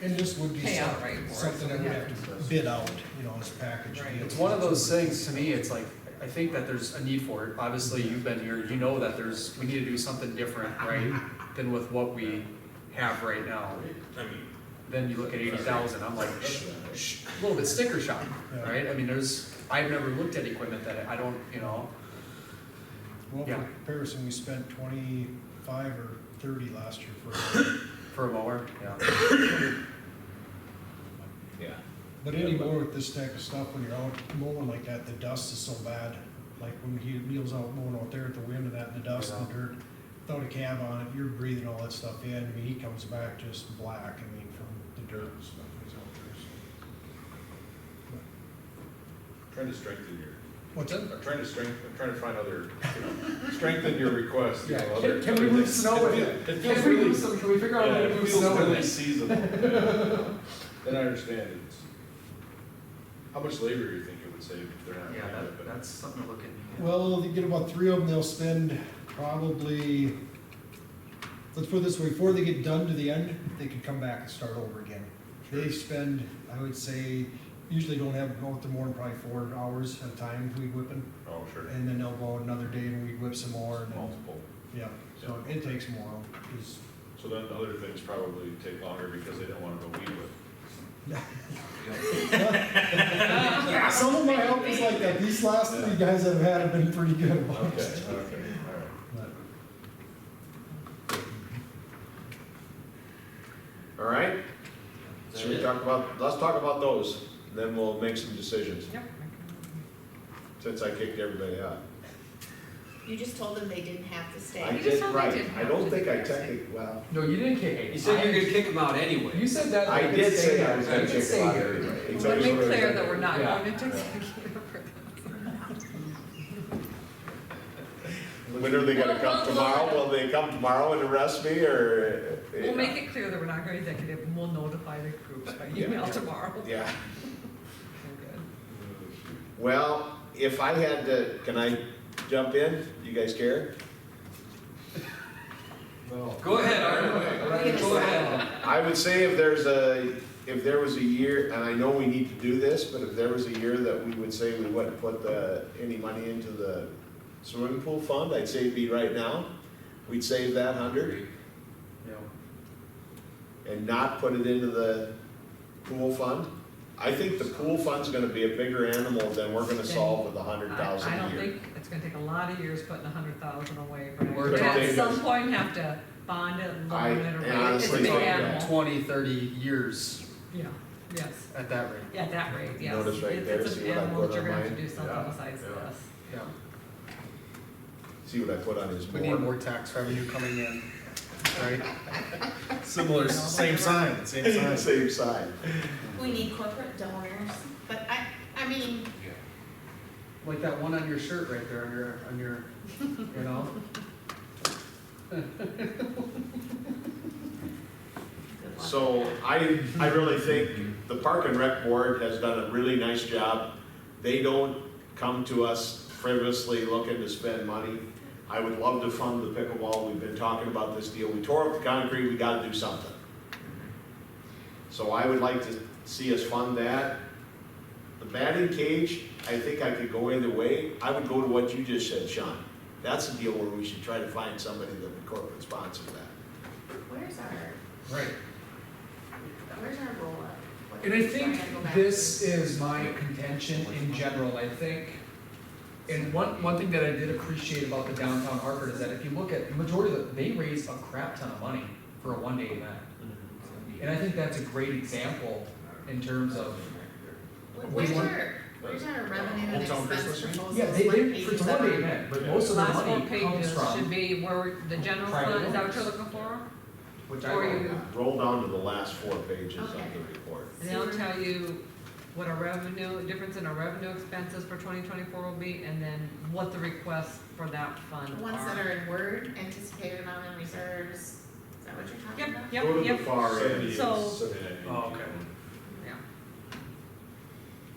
And this would be Pay outright for it, something so that we we have have to bid out, you know, as a package. Right. it's one of those things, to me, it's like, I think that there's a need for it. Obviously, you've been here, you know that we need to do something different, right, than with what we have right now. I mean, Then you look at 80,000, I'm like, a little bit sticker shock, right? I mean, I've never looked at equipment that I don't, you know. Well, Yeah. for comparison, we spent 25 or 30 last year for For a mower, yeah. Yeah. But anymore with this type of stuff, when you're out mowing like that, the dust is so bad. Like when he Neil's out mowing out there at the wind and that, and the dust and the dirt, without a cab on it, you're breathing all that stuff in. I mean, he comes back just black, I mean, from the dirt and stuff he's out there, so. Trying to strengthen your, What's that? I'm trying to find other, strengthen your request, you know, Yeah, other. can we other move things. snow with It it? feels Can we really- move some, can we figure out how Yeah, to it move feels snow with really it? seasonal. Yeah. Then I understand it. How much labor do you think it would save if they're not? Yeah, doing it, but- that's something to look at. Well, they get about 3 of them, they'll spend probably, let's put it this way, before they get done to the end, they can come back and start over again. They spend, I would say, usually don't have, go out there more than probably 4 hours at a time weed whipping. Oh, sure. And then they'll go another day and weed whip some more and then, Multiple. yeah, so it takes more, because So then the other things probably take longer because they don't wanna go weed with. Yeah, some of my help is like that. These last three guys I've had have been pretty good about Okay, it. all right. All right? So we talk about, let's talk about those, then we'll make some decisions, Yep. since I kicked everybody out. You just told them they didn't have to stay. I You just did, told me right, didn't I have don't to think I stay. technically, well, No, you didn't kick. You said you're gonna kick them out anyway. You said that. I they could did stay say there. I was They gonna could kick stay them out here. anyway. But Exactly make what I clear said. that we're not Yeah. going into executive for this. When are they gonna come tomorrow? Will they come tomorrow and arrest me, or? We'll make it clear that we're not going to executive, and we'll notify the groups by email tomorrow. Yeah. We're good. Well, if I had to, can I jump in? You guys care? Go ahead, Art. Go ahead. I would say if there was a year, and I know we need to do this, but if there was a year that we would say we wouldn't put any money into the swimming pool fund, I'd say it'd be right now. We'd save that 100 and not put it into the pool fund. I think the pool fund's gonna be a bigger animal than we're gonna solve with 100,000 I a don't year. think it's gonna take a lot of years putting 100,000 away for We're next year. talking- At some point have to bond it, loan it, or and it's a honestly, big like, animal. 20, 30 years Yeah, yes, at that rate. yeah, at that rate, yes. Notice right there, It's see an what I animal put that you're on gonna have to mine? do something Yeah, besides yeah. this. Yeah. See what I put on his We need board? more tax revenue coming in, right? Similar, same sign, same sign. Same side. We need corporate donors, but I mean, Like that one on your shirt right there, on your, you know? So I really think the Park and Rec Board has done a really nice job. They don't come to us frivolously looking to spend money. I would love to fund the pickleball. We've been talking about this deal. We tore up the concrete, we gotta do something. So I would like to see us fund that. The batting cage, I think I could go either way. I would go to what you just said, Sean. That's a deal where we should try to find somebody that would corporate sponsor that. where's our, Right. where's our roll up? What And I are we think trying to go back this to? is my contention in general, I think. And one thing that I did appreciate about the downtown Hartford is that if you look at, the majority of they raise a crap ton of money for a one-day event. And I think that's a great example in terms of. Where's our revenue and Hometown expense Christmas tree? proposals? Yeah, it's a What one-day pages event, but most of the Last four money comes pages should from, be where the general private fund, is that what owners. you're looking for? which I Or wrote you- down. Roll down to the last 4 pages of Okay. the report. And they'll tell you what our revenue, difference in our revenue expenses for 2024 will be, and then what the requests for that fund The are. ones that are in Word, anticipated amount in reserves, is that what you're talking Yep, about? yep, Go to the yep. far end. 70 So- is 79. Oh, okay. Yeah.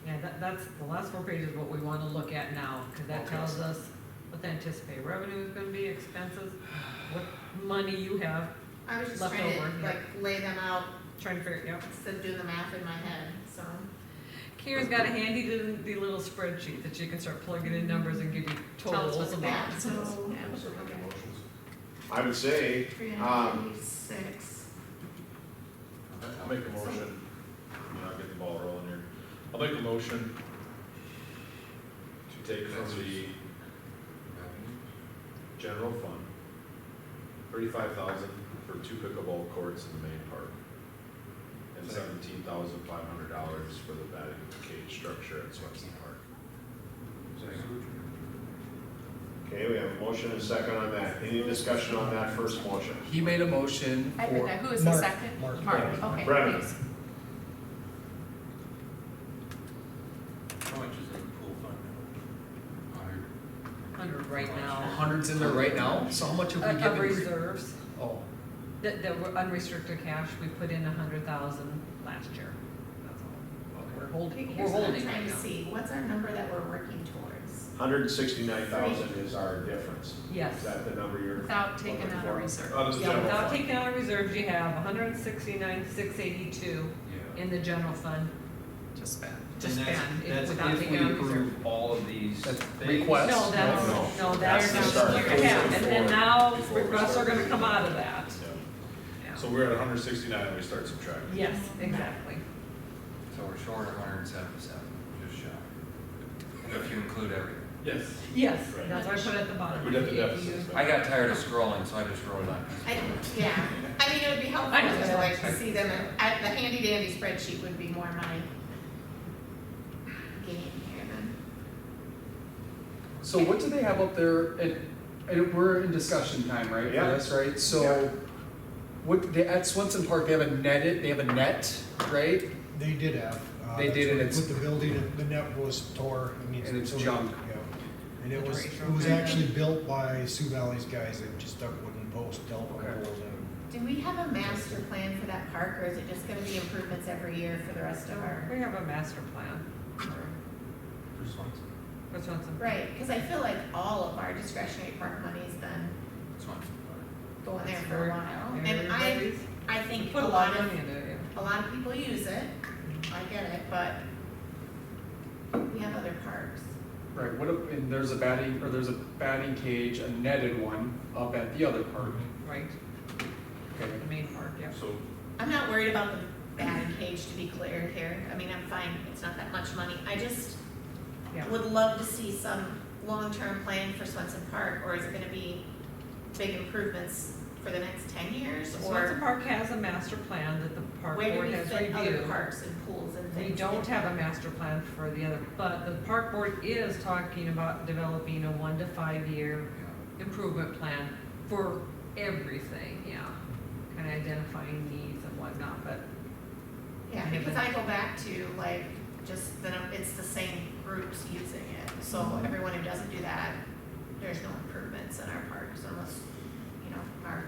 Yeah, that's, the last 4 pages what we wanna look at now, cause that Okay. tells us what the anticipated revenue is gonna be, expenses, what money you have, I was just Left trying over, to yeah. like lay them out trying to figure, yep. instead of doing the math in my head, so. Kira's got a handy the little spreadsheet that you can start plugging in numbers and give you Tell us totals what's and bad, that. so. I would say, 356. I'll make a motion, I'll get the ball rolling here. I'll make a motion to take from the general fund, 35,000 for 2 pickleball courts in the main park, and $17,500 for the batting cage structure at Swenson Park. okay, we have a motion and a second on that. Any discussion on that first motion? He made a motion I did for, that. Who is the Mark. second? Mark. Okay, Brennan. thanks. How much is in the pool fund? 100 right now. hundreds in there right now, so how much have we Of given? reserves, Oh, that were unrestricted cash, we put in 100,000 last year, that's all. We're holding, we're Here's what I'm holding right trying to now. see, what's our number that we're working towards? 169,000 is our difference. Yes. Is that the number you're? Without taking looking out for? a reserve. Out of the Yeah, general without fund. taking out of reserves, you have 169,682 in the general fund to spend. to And spend, that's without if taking we out of reserve. approve all of these That's things. request. No, that's, No. no, That's that's the not, start. yeah, and then now Before we requests are start. gonna come out of that. So we're at 169 and we start subtracting. Yes, exactly. So we're short 177, just shy. If you include everything. Yes. Yes, that's why I put it at the bottom. We'd have the deficit. I got tired of scrolling, so I just wrote it on. Yeah, I mean, it would be helpful I know. to like to see them, the handy dandy spreadsheet would be more my game here then. So what do they have up there, and we're in discussion time, right, for Yeah. this, right? So, at Swenson Park, they have a net, right? They did have. They did, and it's- With the building, the net was tore. And it's junk. Yeah. And it was actually built by Sioux Valley's guys that just stuck wooden posts, telephone poles in. Do we have a master plan for that park, or is it just gonna be improvements every year for the rest of our? We have a master plan for Swenson. Swenson. Right, because I feel like all of our discretionary park money's been Swenson. going there for a while. And Everybody's- I think Put a lot of, money into it, yeah. a lot of people use it, I get it, but we have other parks. Right, and there's a batting cage, a netted one up at the other park. Right, Okay. the main park, yeah. So I'm not worried about the batting cage, to be clear here. I mean, I'm fine, it's not that much money. I just Yeah. would love to see some long-term plan for Swenson Park, or is it gonna be big improvements for the next 10 years? Swenson Or Park has a master plan that the park where do board we has fit other reviewed. parks and pools and things? We don't have a master plan for the other, but the park board is talking about developing a 1 to 5 year improvement plan for everything, yeah. Kind of identifying needs and whatnot, but. Yeah, because I go back to like, just it's the same groups using it. So everyone who doesn't do that, there's no improvements in our parks unless, our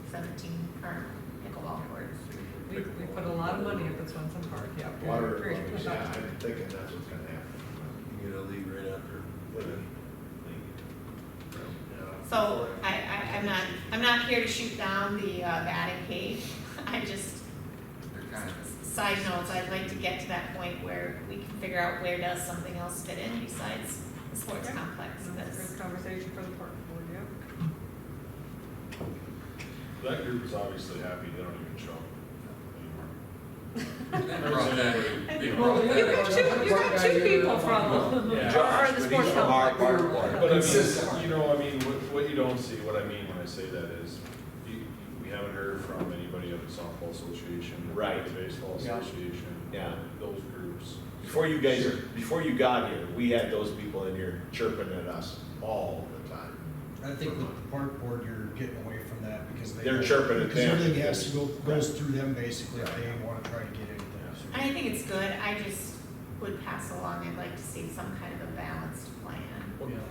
17, our pickleball courts. We put a lot of money up at Swenson Park, yeah. Water, Great. yeah, I'm thinking that's what's gonna happen. You know, leave right after. So I'm not here to shoot down the batting cage. I just, They're kind of. side notes, I'd like to get to that point where we can figure out where does something else fit in besides the sports complex. That's a good conversation for the park board, yeah. that group is obviously happy, they don't even show anymore. They brought that. They Well, brought you that. got two people from, Yeah. or the sports Park complex. board. But I mean, what you don't see, what I mean when I say that is, we haven't heard from anybody at the softball association. Right. The baseball Yeah. association. Yeah. Those groups. Before you got here, we had those people in here chirping at us all the time. I think with the park board, you're getting away from that because They're chirping at because them. everything has to goes through them basically if they want to try to get anything. And I think it's good, I just would pass along, I'd like to see some kind of a balanced plan.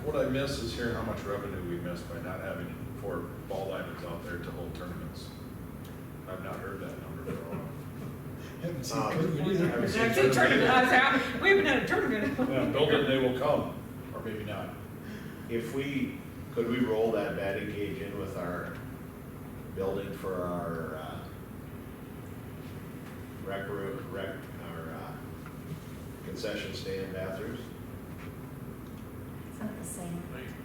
What I miss is hearing how much revenue we missed by not having 4 ball diamonds out there to hold tournaments. I've not heard that number for a while. Haven't seen Um, tournament either. haven't seen I've seen tournament, we haven't had a tournament. Yeah, build it, they will come, or maybe not. Could we roll that batting cage in with our building for our concession stand bathrooms? It's not the same.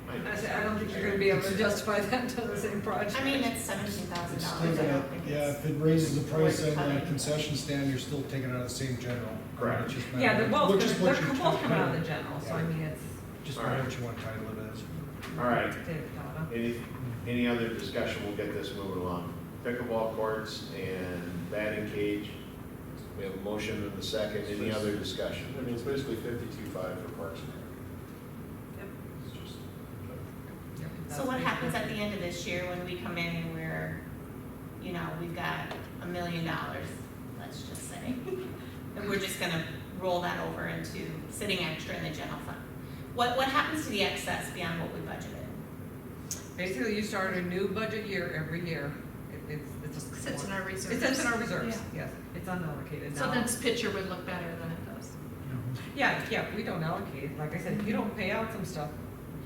I don't think you're gonna be able to justify that to the same project. I mean, it's $17,000, It's I still don't gonna, think yeah, it's. if it raises the price worth on the cutting. concession stand, you're still taking it out of the same general. Correct. It's just Yeah, matter- they're both, which is they're what you both kind coming out of of- the general, so I yeah. mean, it's. Just All right. what you want to title it as. All right, David Donna. any other discussion, we'll get this moving along. Pickleball courts and batting cage, we have a motion and a second, any other discussion? I mean, it's basically 52.5 for Parks and Rec. Yep. It's just. So what happens at the end of this year when we come in and we're, we've got $1 million, let's just say, and we're just gonna roll that over into sitting extra in the general fund? What happens to the excess beyond what we budgeted? Basically, you start a new budget year every year. It's a. Sits in our reserves. It sits in our reserves, yes. It's unallocated So now. this picture would look better than it does. Yeah, we don't allocate. Like I said, if you don't pay out some stuff,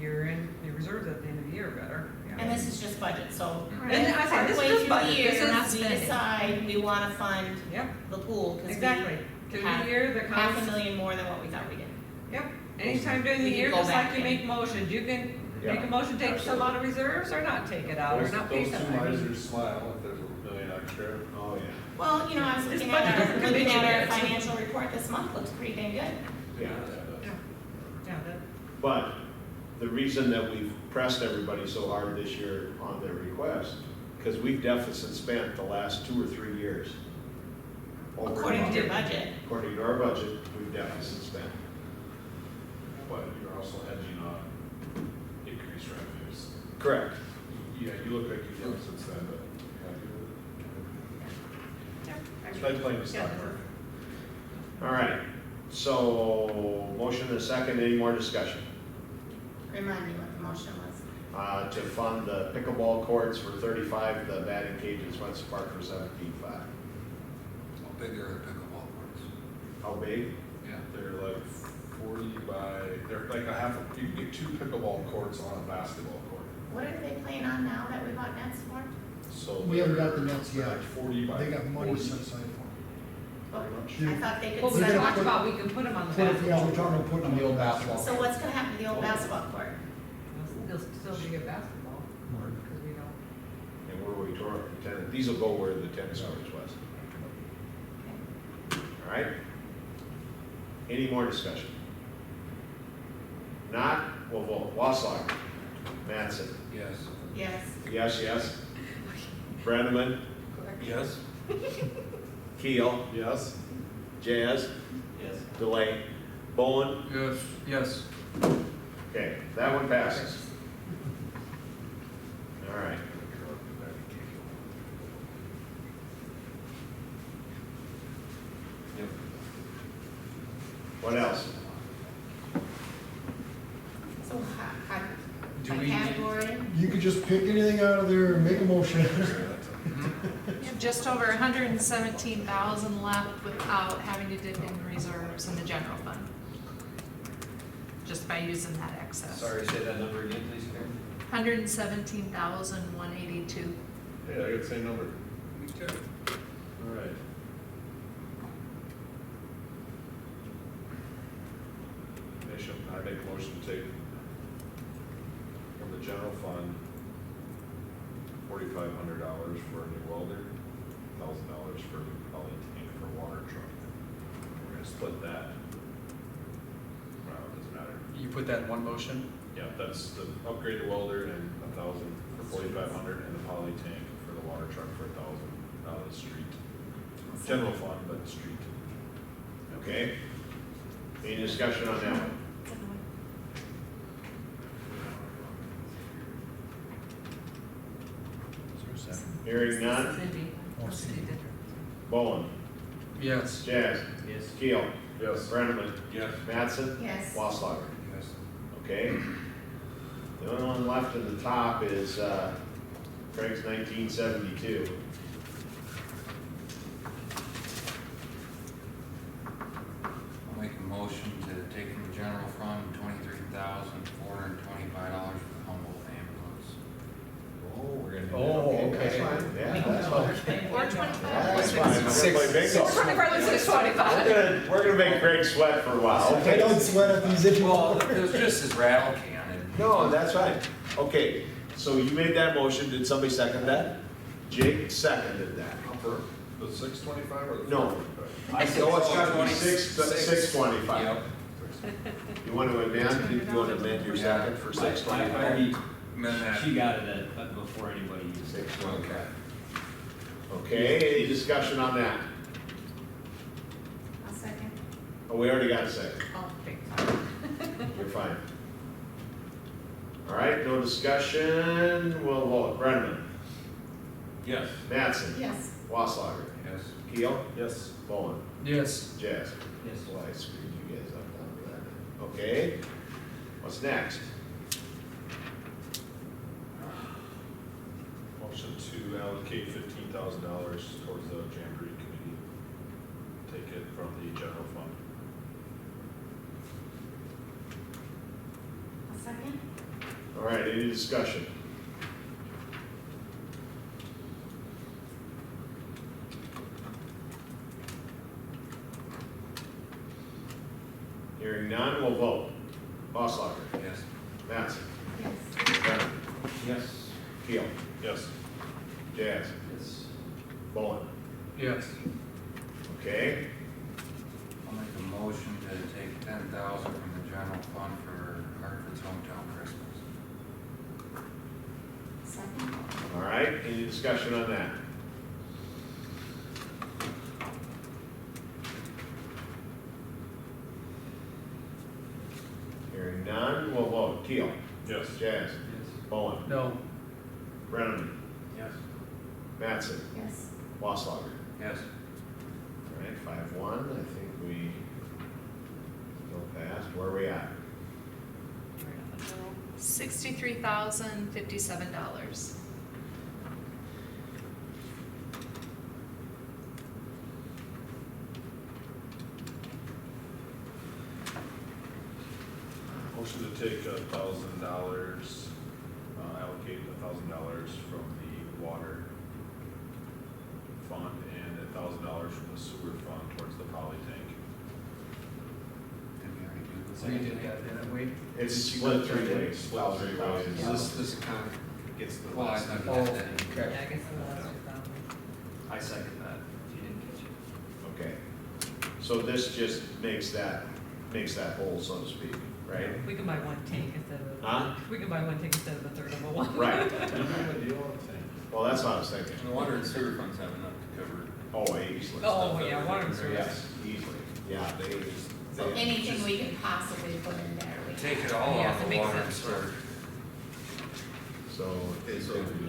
you're in your reserves at the end of the year better. Yeah. And this is just budget, so And I said, this is partway just through the budget. This year, is not we spending. decide we wanna fund Yep, the pool, cause exactly. we Through the have year, the cost. $500,000 more than what we thought we did. Yep, anytime during the We can year, go just like back you in. make motions, you can Yeah, make a motion, take some out of reserves or not take it out, or not pay Those two something. misers smile if there's $1 $250,000 extra. Oh, yeah. Well, I was This looking budget at doesn't our, looking contribute at our to that. financial report this month, looks pretty dang good. Yeah. Yeah, that, But the reason that we've pressed everybody so hard this year on their request, because we've deficit spent the last 2 or 3 years. Over According to and your above. budget. According to our budget, we've deficit spent. But you're also hedging on increased revenues. Correct. Yeah, you look like you deficit spend, but happy with it? It's like playing the stock market. All right, so motion and a second, any more discussion? Remind me what the motion was. To fund the pickleball courts for 35, the batting cages, Wentz Park for 17.5. How big are the pickleball courts? How big? Yeah, they're like 40 by, they're like a half, you can get 2 pickleball courts on a basketball court. What are they playing on now that we bought nets for? So We haven't got the they're nets yet. like 40 by They got money 40. set aside for Oh, Pretty much. I thought they well, could we set talked up. about, we can put them on the it. Yeah, basketball. we're talking about putting on the old basketball. So what's gonna happen to the old basketball court? They'll still get basketball, because we don't. And where we tore up the tennis, these will go where the tennis courts was. All right? Any more discussion? Not, we'll vote. Wasslager. Mattson. Yes. Yes. Yes, yes. Brenneman. Yes. Keel. Yes? Jazz. Yes. Delay. Bowen. Yes. Yes. Okay, that one passes. All right. Yep. What else? So Do by we- category, You could just pick anything out of there and make a motion. You have just over 117,000 left without having to dip in reserves in the general fund. Just by using that excess. Sorry, say that number again, please, Karen. 117,182. Hey, I got the same number. Me too. All right. Nation, I make a motion to take from the general fund $4,500 for a new welder, $1,000 for a new poly tank for a water truck. We're gonna split that. Well, it doesn't matter. You put that in one motion? Yeah, that's the upgrade the welder and 1,000 for 4,500 and the poly tank for the water truck for 1,000 out of the street. General fund, but street. Okay. Any discussion on that one? Hearing none. Cindy. Cindy did. Bowen. Yes. Jazz. Yes. Keel. Yes. Brenneman. Yes. Mattson. yes. Wasslager. Yes. Okay. The only one left in the top is Craig's 1972. I'll make a motion to take from the general fund $23,425 for the Humboldt ambulance. Oh, we're gonna do that. Oh, That's okay. fine. Yeah, that's fine. Or 25. That's fine. We're gonna play bingo. We're pretty far, let's say 25. We're gonna make Craig sweat for a while. I Okay. don't sweat at these Well, anymore. it was just his rattle can. No, that's fine. Okay, so you made that motion. Did somebody second that? Jake seconded that. For the 625 or the No. 425? I said No, it's gotta be 26. 625. Yep. You want to amend, you want to amend your second for I 625? already, Amend that. she got it at, before anybody used it. 625. Okay, any discussion on that? A second. Oh, we already got a second. Oh, okay. You're fine. All right, no discussion. We'll vote. Brenneman. Yes. Mattson. Yes. Wasslager. Yes. Keel. Yes. Bowen. Yes. Jazz. Yes. Well, I screwed you guys up down to that. Okay. What's next? Motion to allocate $15,000 towards the Jamboree Committee. Take it from the general fund. A second. All right, any discussion? Hearing none, we'll vote. Wasslager. Yes. Mattson. Yes. Brenneman. Yes. Keel. Yes. Jazz. Yes. Bowen. Yes. Okay, I'll make a motion to take 10,000 from the general fund for Hartford's hometown Christmas. Second? all right, any discussion on that? Hearing none, we'll vote. Keel. Yes. Jazz. Bowen. No. Brenneman. Yes. Mattson. Yes. Wasslager. Yes. All right, 5-1, I think we still passed. Where are we at? $63,057. Motion to take $1,000, allocate $1,000 from the water fund and $1,000 from the sewer fund towards the poly tank. Did we already do this? We did that, didn't we? It's split 3 ways. Split 3 ways. This kind of gets the Well, last. I Oh, Yeah, okay. I guess the last 2,000. I second that, if you didn't catch it. Okay, so this just makes that whole, so to speak, right? We can buy one tank instead of, Huh? we can buy one tank instead of a third of a one. Right. Well, that's what I was thinking. And the water and sewer funds have enough to cover. Oh, easily. Oh, yeah, water and sewer. Yes, easily. Yeah, they. So anything we can possibly put in there, we can. Take it all Yeah, off it the makes water and sense. sewer. So it's So, gonna be.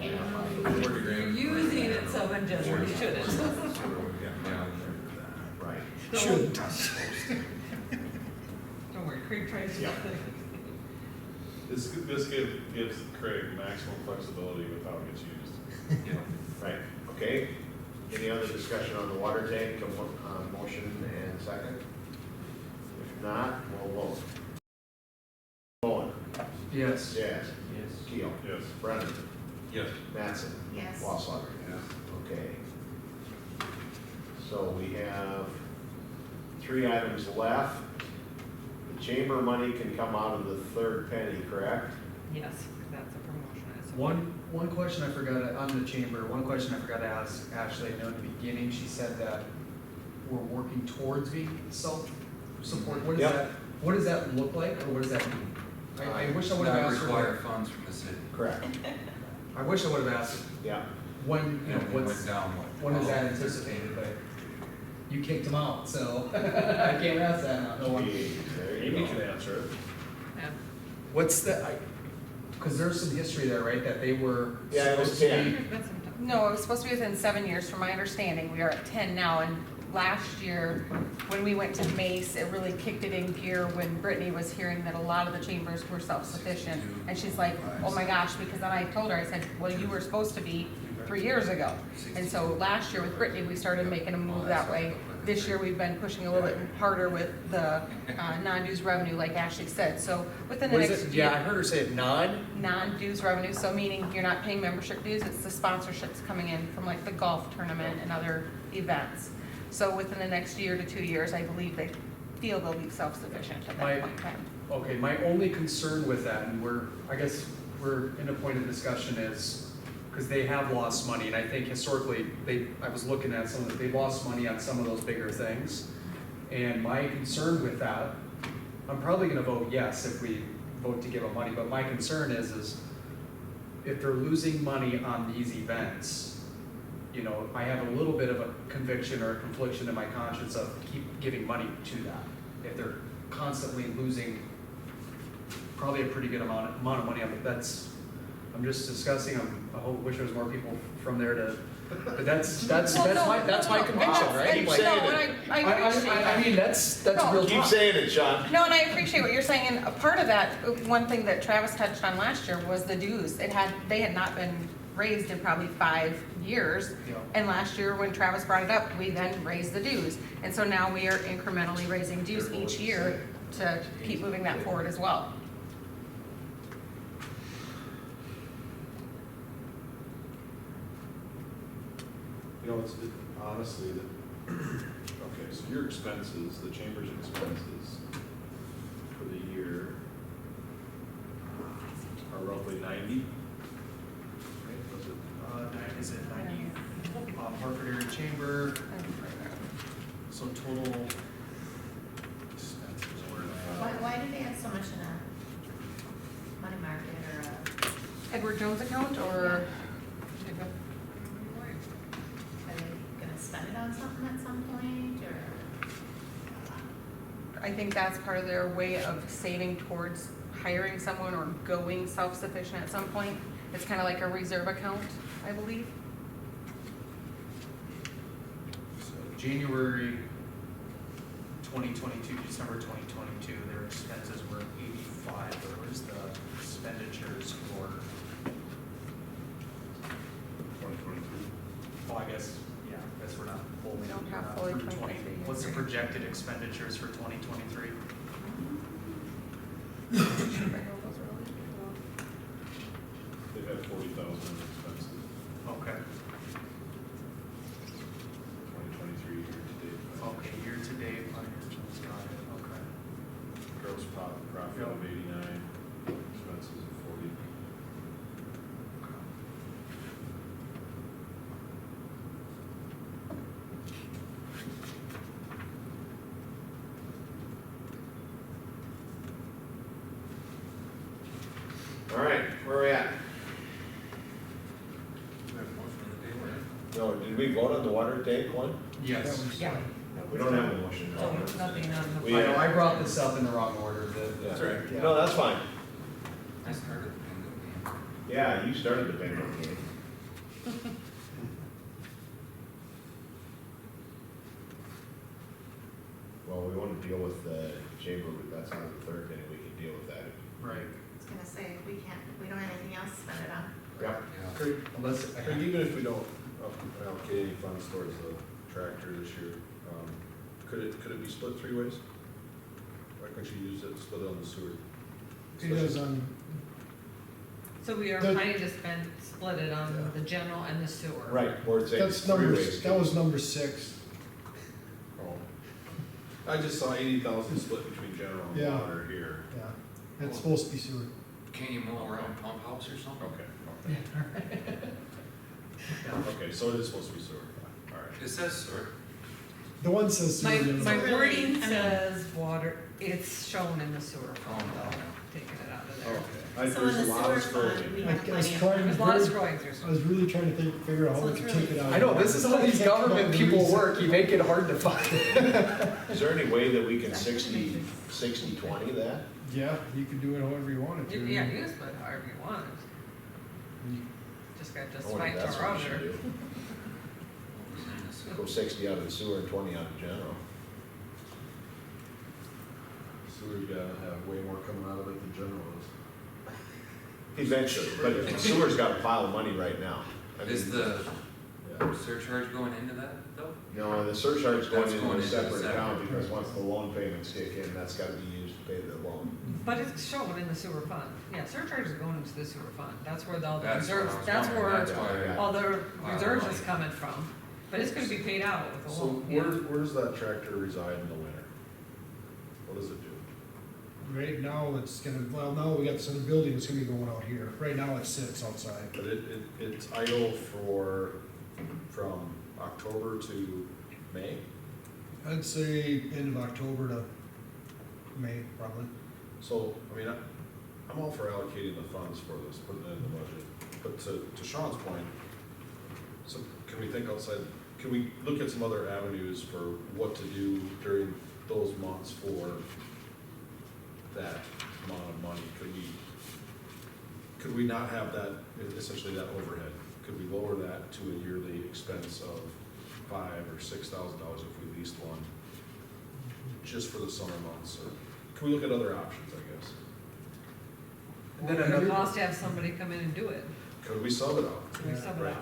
You're using it so unjustly, you shouldn't. Right. Shouldn't. Don't worry, Craig tries to. Yeah. This gives Craig maximum flexibility with how it gets used. Right, okay. Any other discussion on the water tank, motion and second? If not, we'll vote. Bowen. Yes. Jazz. Yes. Keel. Yes. Brennan. Yes. Mattson. Yes. Wasslager. Yes. Okay. So we have 3 items left. The chamber money can come out of the third penny, correct? Yes, that's a promotion. I suppose. One question I forgot on the chamber, one question I forgot to ask Ashley, I know in the beginning, she said that we're working towards being self-support. What does that look like, or what does that mean? I wish I would have Not asked her. require funds from the city. Correct. I wish I would have asked Yeah. when, you know, And it went down like. when is that anticipated, but you kicked him out, so I can't ask that now, no one. There you Amy go. can answer it. Yeah. What's the, because there's some history there, right, that they were. Yeah, it was supposed to 10. be- There's been some time. No, it was supposed to be within 7 years, from my understanding. We are at 10 now, and last year, when we went to Mace, it really kicked it in gear when Brittany was hearing that a lot of the chambers were self-sufficient. And she's like, oh my gosh, because then I told her, I said, well, you were supposed to be 3 years ago. And so last year with Brittany, we started making a move that way. This year, we've been pushing a little bit harder with the non-dues revenue, like Ashley said. So within the What is next it? year. Yeah, I heard her say it, Non-dues revenue, so meaning you're not paying membership dues, it's the sponsorships coming in from like the golf tournament and other events. So within the next year to 2 years, I believe they feel they'll be self-sufficient at that point in time. Okay, my only concern with that, and I guess we're in a point of discussion is, because they have lost money, and I think historically, I was looking at some of they've lost money on some of those bigger things. And my concern with that, I'm probably gonna vote yes if we vote to give them money, but my concern is if they're losing money on these events, you know, I have a little bit of a conviction or a confliction in my conscience of keep giving money to that. If they're constantly losing probably a pretty good amount of money on it, I'm just discussing, I wish there was more people from there to, but that's my conviction, right? Keep saying it. I appreciate that. I mean, that's No. real Keep talk. saying it, Sean. No, and I appreciate what you're saying, and a part of that, one thing that Travis touched on last year was the dues. They had not been raised in probably 5 years. Yeah. And last year, when Travis brought it up, we then raised the dues. And so now we are incrementally raising dues each year to keep moving that forward as well. You know, honestly, okay, so your expenses, the chamber's expenses for the year are roughly 90? Is it 90, Hartford area chamber, so total expenses were. Why do they have so much in a money market or a, Edward Jones account or? are they gonna spend it on something at some point, or? I think that's part of their way of saving towards hiring someone or going self-sufficient at some point. It's kind of like a reserve account, I believe. So January 2022, December 2022, their expenses were 85. Where was the expenditures for? 2023. Well, I guess, yeah, I guess we're not fully. We don't have fully for 2023 yet. What's the projected expenditures for 2023? They've had 40,000 in expenses, Okay, 2023 year to date. okay, year to date, financials, got it, okay. Gross profit of 89, expenses of 40. All right, where are we at? No, did we vote on the water tank one? Yes. Yeah. We don't have a motion. So nothing on the. We- I know, I brought this up in the wrong order, the. That's right. Yeah. No, that's fine. I started the bingo game. Yeah, you started the bingo game. Well, we want to deal with the chamber, but that's on the third, and we can deal with that. Right. I was gonna say, we don't have anything else to spend it on. Yep. Craig, Unless, Craig, even if we don't allocate any funds towards the tractor this year, could it be split 3 ways? Why couldn't you use it, split it on the sewer? It is on, So we are The- planning to split it on the general and the sewer. Right, board saying that's three number, ways. that was number 6. Oh. I just saw 80,000 split between general and Yeah. water here. Yeah, that's supposed to be sewer. Can't you mow around pump house or something? Okay, okay, so it is supposed to be sewer, all right. It says sewer. The one says sewer. My, the other my one- Really, wording I mean- says water, it's shown in the sewer fund Oh, though, no. taking it out of Okay. there. So in the There's a lot of sewer fund, scrolling. we I have was plenty of. trying There's a lot of very- scrolling through I some. was really trying to figure out So how we it's could really- take it out. I know, this is how these government people work, you make it hard to find. Is there any way that we can 60-20 that? Yeah, you could do it however you wanted to. Yeah, you can split however you want. Just got I to wonder if fight that's our what we should other. do. Go 60 out of the sewer and 20 out of general. Sewer's gotta have way more coming out of it than general is. Eventually, but the sewer's got a pile of money right now. I Is mean, the Yeah. surcharge going into that though? No, the surcharge's going That's into going a into a separate account separate. because once the loan payments kick in, that's gotta be used to pay the loan. But it's shown in the sewer fund. Yeah, surcharge is going into the sewer fund. That's where all the That's what I reserves, was that's wondering. where That's why I- all the Wow, reserves money. is coming from. But it's gonna be paid out with the So loan. where does that tractor reside in the winter? What does it do? Right now, it's gonna, well, now we got this other building that's gonna be going out here. Right now, it sits outside. But it's idle from October to May? I'd say end of October to May, probably. So, I mean, I'm all for allocating the funds for this, putting it in the budget. But to Sean's point, so can we think outside, can we look at some other avenues for what to do during those months for that amount of money? Could we not have that, essentially that overhead? Could we lower that to a yearly expense of $5,000 or $6,000 if we leased one, just for the summer months? Or can we look at other options, I guess? And then It another, costs to have somebody come in and do it. Could we sub it out? Can we sub it Right.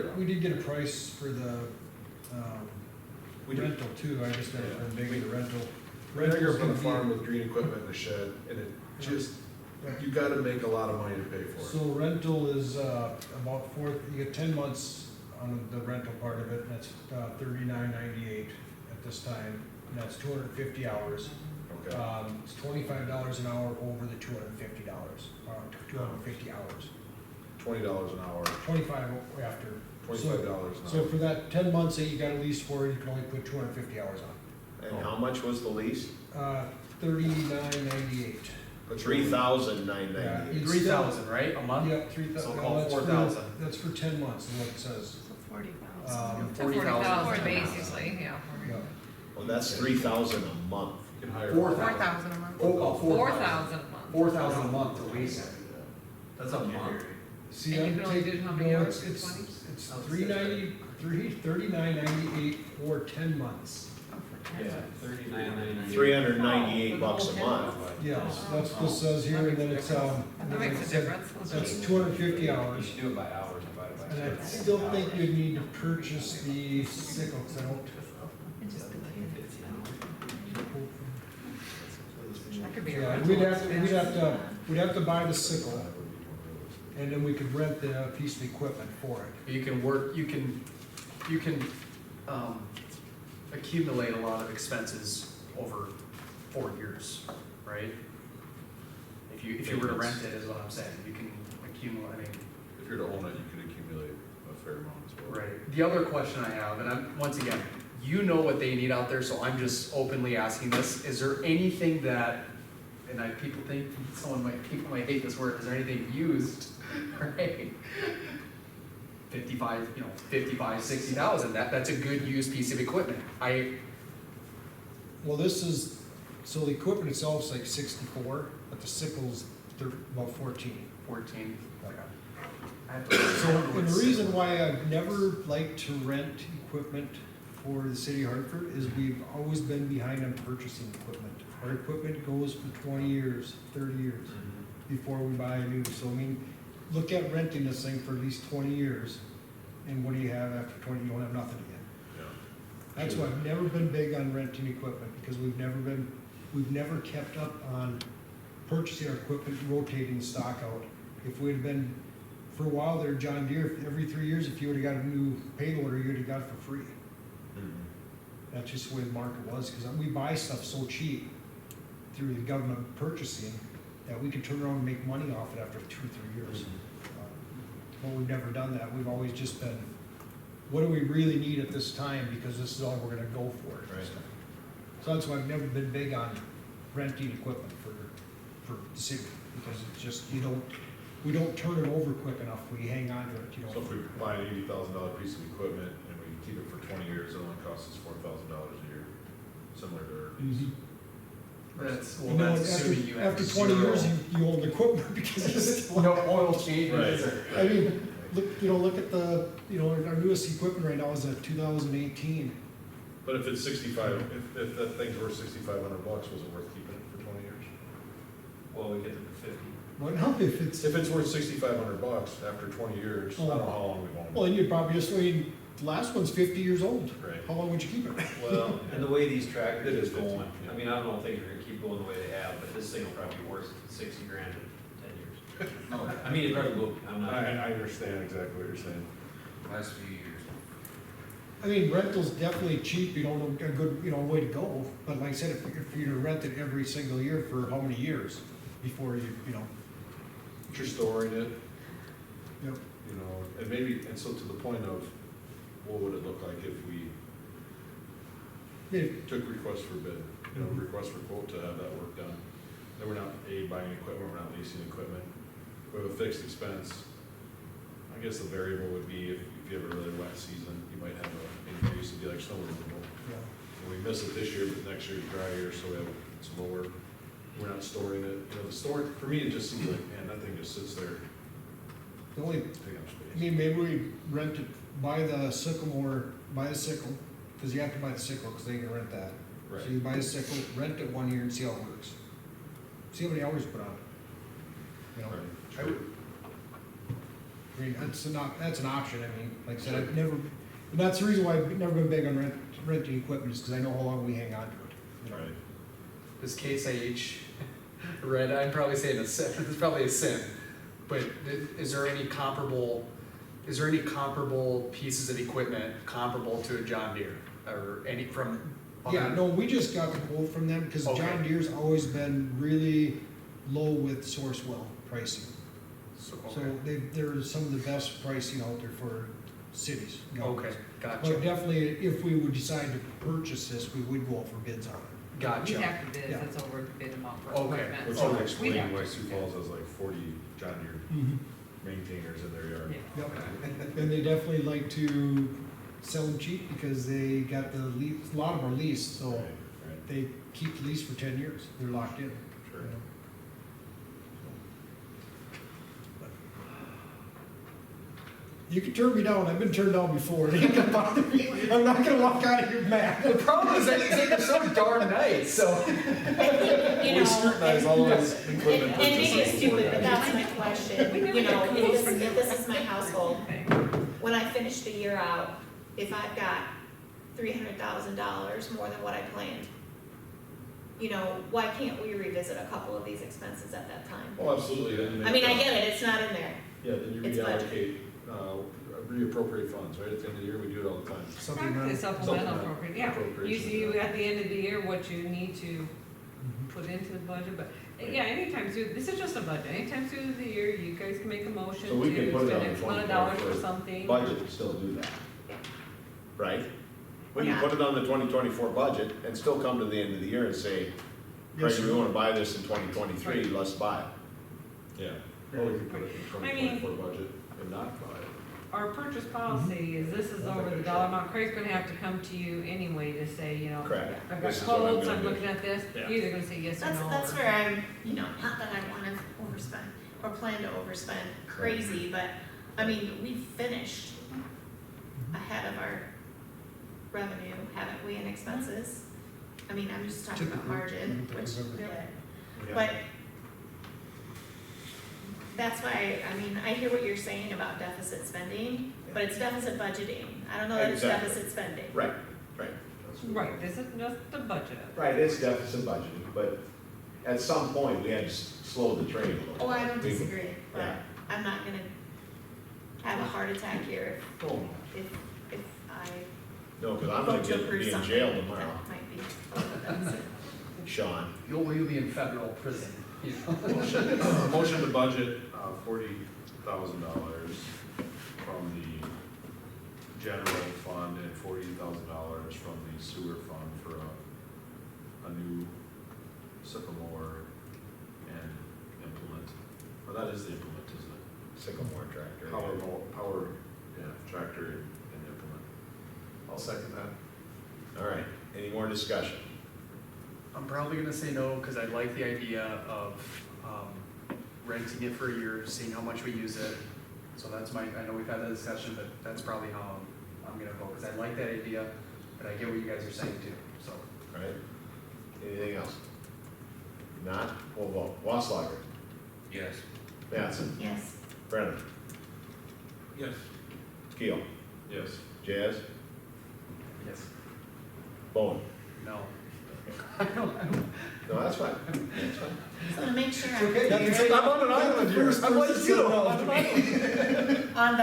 out? We did get a price for the, We did. rental too. I just never been big into rental. Right, I grew up on a Rental's gonna farm with green equipment and a shed, and it just, Yeah. you gotta make a lot of money to pay for it. So rental is, about you get 10 months on the rental part of it, and that's $39.98 at this time, and that's 250 hours. Okay, It's $25 an hour over the $250, 250 hours. $20 an hour, 25 after. $25 an So hour. for that 10 months that you got a lease for, you can only put 250 hours on. And how much was the lease? $39.98. But you're- 3,998. It's 3,000, right, a month? Yep, 3,000. So call 4,000. That's for 10 months, is what it says. So 40,000. So 40,000. 40,000 basically, yeah. Yeah. Well, that's 3,000 a month. You can hire. 4,000 a month. Oh, 4,000 a month. 4,000 a month to lease it. That's a month. See, And you I'm can only taking, do how many hours? it's 20? it's 39.98 for 10 months. Yeah, 39.98. 398 bucks a month. Yes, that's what this says here, and then it's, That makes a difference. that's 250 You hours. should do it by hours, divided by. And I 2. still think you'd need to purchase the sickle, 'cause I don't. That could be a Yeah, rental we'd have to buy the sickle, and then we could rent the piece of equipment for it. You can accumulate a lot of expenses over 4 years, right? If you were to rent it, is what I'm saying, you can accumulate, I mean, If you're to own it, you can accumulate a fair amount as well. right. The other question I have, and once again, you know what they need out there, so I'm just openly asking this, is there anything that, and people think, people might hate this word, is there anything used, right? 55, 60,000, that's a good used piece of equipment. Well, this is, so the equipment itself is like 64, but the sickle's about 14. 14, like So, and the reason why I've never liked to rent equipment for the city of Hartford is we've always been behind on purchasing equipment. Our equipment goes for 20 years, 30 years before we buy a new. So I mean, look at renting this thing for at least 20 years, and what do you have after 20? You don't have nothing again. Yeah. That's why I've never been big on renting equipment, because we've never kept up on purchasing our equipment, rotating stock out. If we'd have been, for a while there, John Deere, every 3 years, if you would've got a new payloader, you'd have got it for free. That's just the way the market was, because we buy stuff so cheap through the government purchasing that we could turn around and make money off it after 2 or 3 years. But we've never done that. We've always just been, what do we really need at this time, because this is all we're gonna go for. Right. So that's why I've never been big on renting equipment for the city, because it's just, we don't turn it over quick enough. We hang on to it, So if we buy an $80,000 piece of equipment and we keep it for 20 years, it only costs us $4,000 a year, similar to ours. That's, You know, assuming you have after 20 years, zero- you own the equipment because it's still. No oil changes Right. or. I mean, look at the, our newest equipment right now is a 2018. But if it's 65, if that thing's worth $6,500, was it worth keeping it for 20 years? Well, we get it for 50. What now if it's, If it's worth $6,500 after 20 years, I don't know how long we've owned it. well, then you'd probably just, the last one's 50 years old. Right. How long would you keep it? Well, And the way these tractors It is are going, 50, yeah. I mean, I don't know if things are gonna keep going the way they have, but this thing will probably be worth 60 grand in 10 years. I mean, it probably will, I'm not. I understand exactly what you're saying. Last few years. I mean, rental's definitely cheap, a good, way to go. But like I said, if you're to rent it every single year for how many years before But you're storing it, Yep. and maybe, and so to the point of, what would it look like if we If- took requests for bid, request for quote to have that work done? Then we're not buying equipment, we're not leasing equipment, we have a fixed expense. I guess the variable would be if you have a really wet season, you might have an increase, it'd be like snow removal. Yeah. And we miss it this year, but next year's dry year, so it's lower. We're not storing it, the storage, for me, it just seems like, man, that thing just sits there, The only, taking up space. maybe we rent it, buy the sickle, because you have to buy the sickle, because they can rent that. Right. So you buy a sickle, rent it 1 year and see how it works. See how many hours you put on it. Right. I mean, that's an option. I mean, like I said, I've never, and that's the reason why I've never been big on renting equipment, is because I know how long we hang on to it. Right. This Case IH, Red, I'm probably saying it's probably a sin, but is there any comparable pieces of equipment comparable to a John Deere, or any from? Yeah, no, we just got the quote from them, because Okay. John Deere's always been really low with Sourcewell pricing. So they're some of the best pricing out there for cities. Okay, But gotcha, definitely, if we would decide to purchase this, we would go out for bids on it. We gotcha. have to bid, Yeah. it's over bid amount for Okay. equipment. Which so will we explain have why to- Sioux Falls has like 40 John Deere maintainers in their yard. Yeah. Yep. And they definitely like to sell them cheap because they got the lease, a lot of them are leased, so Right, right. they keep the lease for 10 years. They're locked in. Sure. you know. You can turn me down. I've been turned down before. It ain't gonna bother me. I'm not gonna walk out of here mad. The problem is that you're so darn nice, so. I think, you We know, scrutinize all those equipment and maybe it's purchases. stupid, but that's my question, We never you know, get if kudos. this is my household, when I finish the year out, if I've got $300,000 more than what I planned, you know, why can't we revisit a couple of these expenses at that time? Oh, absolutely, then. I mean, I get it, it's not in there. Yeah, then you It's reallocate, reappropriate funds, right? At the end of the year, we do it all the time. Practically supplemental Supplemental appropriate, yeah, you appropriations, see yeah. at the end of the year what you need to put into the budget, but, yeah, anytime through, this is just a budget, anytime through the year, you guys can make a motion So we can to put it spend on the X amount of dollars for 2024 something. budget and still do that. Right? We can Yeah. put it on the 2024 budget and still come to the end of the year and say, Yes, Craig, we wanna buy this in 2023, let's buy it. Yeah. Or we can put it in the I mean- 2024 budget and not buy it. Our purchase policy is this is over the dollar amount, Craig's gonna have to come to you anyway to say, you know, Correct. I've got This is what I'm quotes, gonna I'm do. looking at this, Yeah. you're either gonna say yes or no. That's or- where I'm, you know, not that I wanna overspend or plan to overspend crazy, but, I mean, we finished ahead of our revenue, haven't we, in expenses? I mean, I'm just talking about Typically, margin, mhm, which, November. yeah. But that's why, I mean, I hear what you're saying about deficit spending, but it's deficit budgeting. I don't know that it's Exactly. deficit spending. Right, right. Right, this is just the budget. Right, it's deficit budgeting, but at some point, we had to slow the train a little. Oh, I don't We- disagree, but Yeah. I'm not gonna have a heart attack here Oh, if I no, because I'm vote gonna to get, approve be in something jail tomorrow, that might be a deficit. Sean. You'll be in federal prison, you know? Motion to budget, $40,000 from the general fund and $40,000 from the sewer fund for a new sycamore and implement. Or that is the implement, isn't it? Sycamore tractor. Power, yeah, tractor and implement. I'll second that. All right, any more discussion? I'm probably gonna say no, cause I like the idea of, renting it for a year, seeing how much we use it. So that's I know we've had that discussion, but that's probably how I'm gonna vote, cause I like that idea, but I get what you guys are saying too, so. All right, anything else? Not, we'll vote. Wasslager, Yes. Mattson, Yes, Brennan, Yes. Keel, Yes. Jazz, Yes. Bowen. No. No, that's fine, that's fine. so to make sure I'm Okay, that's clear, the I'm on an island here. I'm like you. on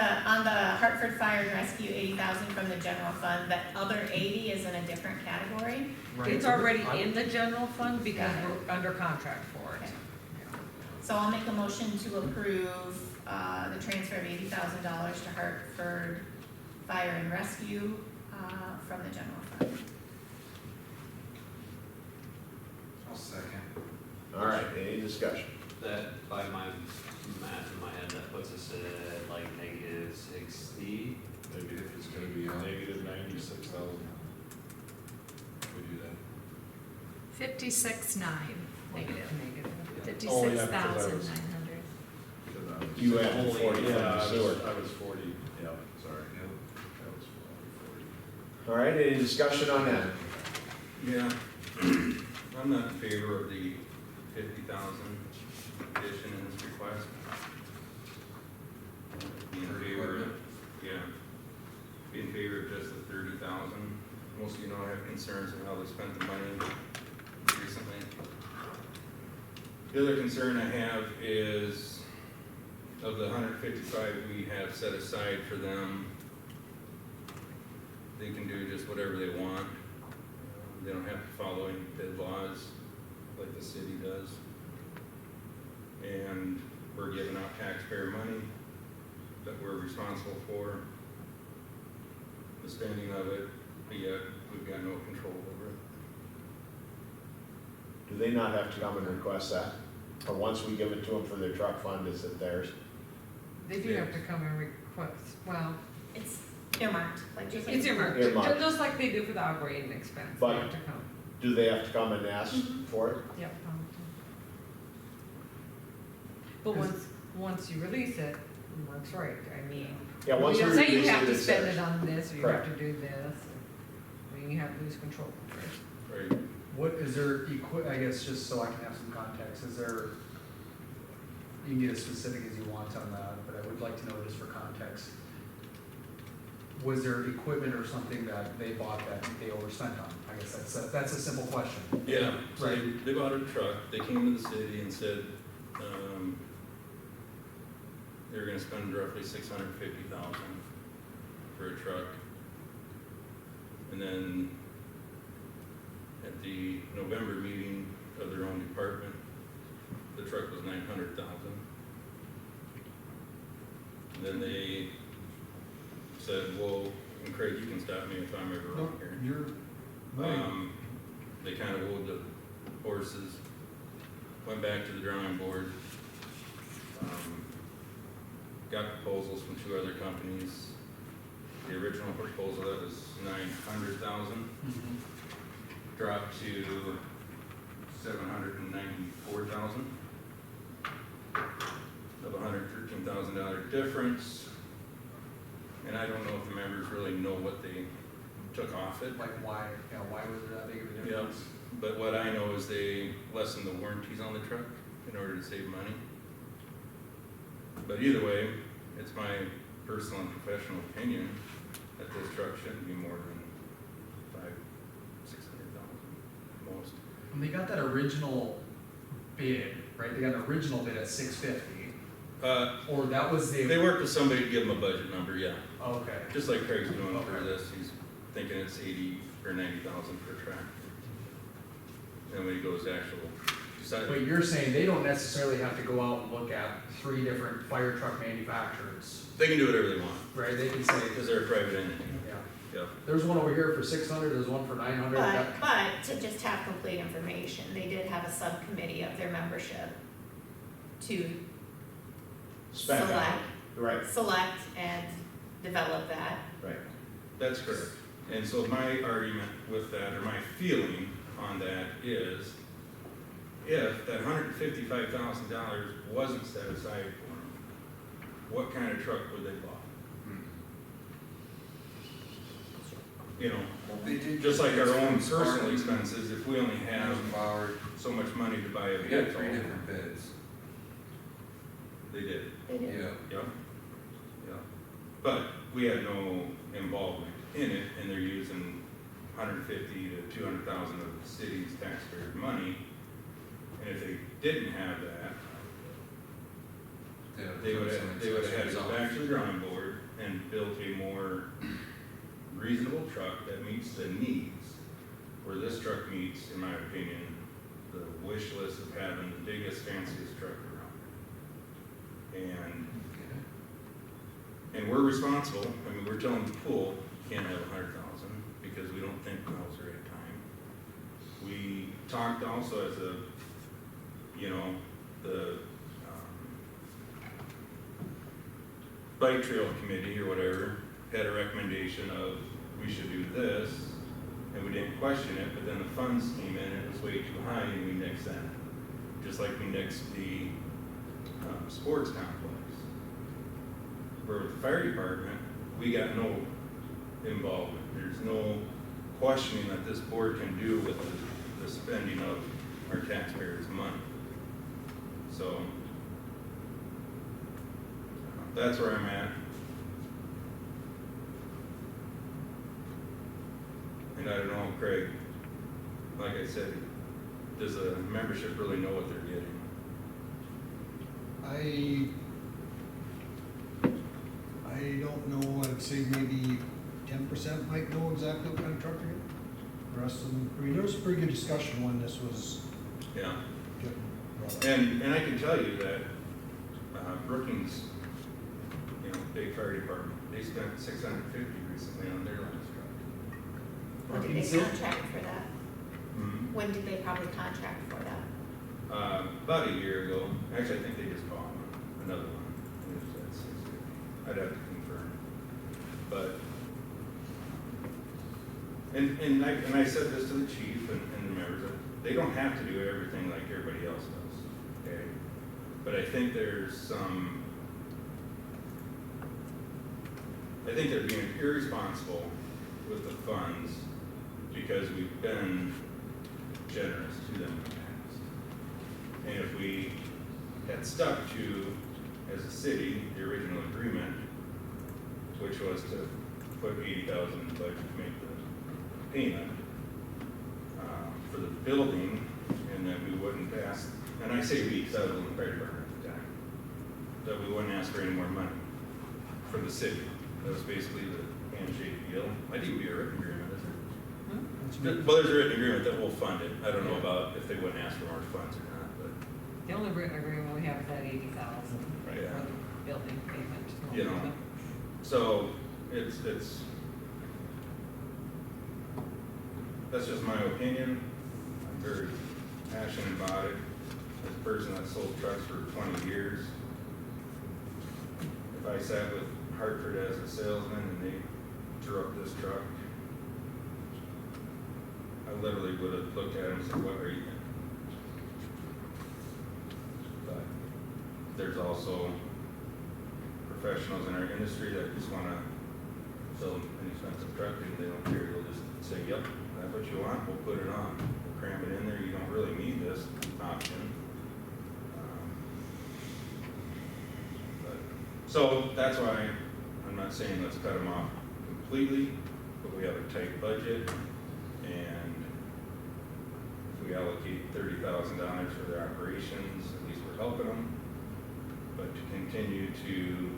the Hartford Fire and Rescue, 80,000 from the general fund, that other 80 is in a different category. It's already in the general fund because we're under contract for it. Okay. So I'll make a motion to approve, the transfer of $80,000 to Hartford Fire and Rescue, from the general fund. I'll second. All right, any discussion? That, by my math in my head, that puts us at like -60. Maybe if it's gonna be negative 96,000. We do that. 56.9 negative, Oh, yeah, because I 56,900. Because I was- You added 40 from Yeah, the sewer. I was 40, yeah, sorry. That was 40. All right, any discussion on that? Yeah, I'm not in favor of the 50,000 addition in this request. Be in favor of, yeah, be in favor of just the 30,000. Most of you know I have concerns on how they spent the money recently. The other concern I have is of the 155 we have set aside for them, they can do just whatever they want. They don't have to follow any bid laws like the city does. And we're giving out taxpayer money that we're responsible for the spending of it, but yet we've got no control over it. Do they not have to come and request that? Or once we give it to them for their truck fund, is it theirs? They do have to come and request, well, It's earmarked, like just like. it's earmarked, Earmarked. just like they do for the operating expense, they But- have to come. Do they have to come and ask for it? Yep. But once you release it, that's right, I mean. Yeah, once you we don't say you release have it, to it's spend theirs. it on this, or you Correct. have to do this, I mean, you have loose control over it. Right. What, is there I guess just so I can have some context, is there, you can get as specific as you want on that, but I would like to know just for context. Was there equipment or something that they bought that they overspent on? I guess that's a simple question. Yeah, so Right. they bought a truck, they came to the city and said, they were gonna spend roughly $650,000 for a truck. And then at the November meeting of their own department, the truck was $900,000. And then they said, well, and Craig, you can stop me if I'm ever wrong here. You're right. They kind of wooed the horses, went back to the drawing board, got proposals from 2 other companies. The original proposal that was $900,000 dropped to $794,000 of $113,000 difference. And I don't know if the members really know what they took off it. Like why, why was there that big of a Yeah, difference? but what I know is they lessened the warranties on the truck in order to save money. But either way, it's my personal and professional opinion that this truck shouldn't be more than $500,000-600,000 most. When they got that original bid, right, they got an original bid at $650, or that was the. They worked with somebody to give them a budget number, yeah. Okay. Just like Craig's doing for Okay. this, he's thinking it's 80 or 90,000 per tractor. And when he goes to actual decide. But you're saying they don't necessarily have to go out and look at 3 different fire truck manufacturers, They can do whatever they want, right? They can say, because they're a private entity. yeah, Yep. there's one over here for 600, there's one for 900. But to just have complete information, they did have a subcommittee of their membership to Spend on it. select, Right, select and develop that. right. That's correct. And so my argument with that, or my feeling on that is, if that $155,000 wasn't set aside for them, what kind of truck would they buy? You know, just like our own personal expenses, if we only have so much money to buy a We got vehicle. 3 different bids. They did. They did. Yeah. Yep. Yeah. But we had no involvement in it, and they're using $150,000 to $200,000 of the city's taxpayer money. And if they didn't have that, they would have had to go back to the drawing board and build a more reasonable truck that meets the needs, where this truck meets, in my opinion, the wish list of having the biggest, fanciest truck around. And we're responsible, I mean, we're telling the pool, you can't have 100,000, because we don't think now's the right time. We talked also as a, the bike trail committee or whatever, had a recommendation of, we should do this, and we didn't question it, but then the funds came in and it was way too high, and we nixed that. Just like we nixed the sports complex. Where with the fire department, we got no involvement. There's no questioning that this board can do with the spending of our taxpayers' money. So, that's where I'm at. And I don't know, Craig, like I said, does the membership really know what they're getting? I don't know, I'd say maybe 10% might know exactly what kind of truck they're getting. The rest of them, I mean, there was a pretty good discussion when this was Yeah. getting brought up. And I can tell you that Brookings, you know, big fire department, they spent $650 recently on their last truck. When did they contract for that? Hmm. When did they probably contract for that? About a year ago, actually, I think they just bought one, another one. It was at 650. I'd have to confirm. But, and I said this to the chief and the members, that they don't have to do everything like everybody else does, okay? But I think there's some, I think they're being irresponsible with the funds because we've been generous to them in the past. And if we had stuck to, as a city, the original agreement, which was to put $80,000 in the budget to make the payment for the building, and that we wouldn't ask, and I say we, because I was in the fire department at the time, that we wouldn't ask for any more money from the city. That was basically the handshake deal. I think it would be a written agreement, isn't it? Well, there's a written agreement that we'll fund it. I don't know about if they wouldn't ask for more funds or not, but. The only written agreement we have is that 80,000 for Yeah. the building payment. You know, so it's, that's just my opinion. I'm very passionate about it. As a person that sold trucks for 20 years, if I sat with Hartford as a salesman and they drew up this truck, I literally would have looked at him and said, what are you thinking? But there's also professionals in our industry that just want to sell an expensive truck and they don't care. They'll just say, yep, that's what you want, we'll put it on. We'll cram it in there. You don't really need this option. So that's why I'm not saying let's cut them off completely, but we have a tight budget, and if we allocate $30,000 for their operations, at least we're helping them. But to continue to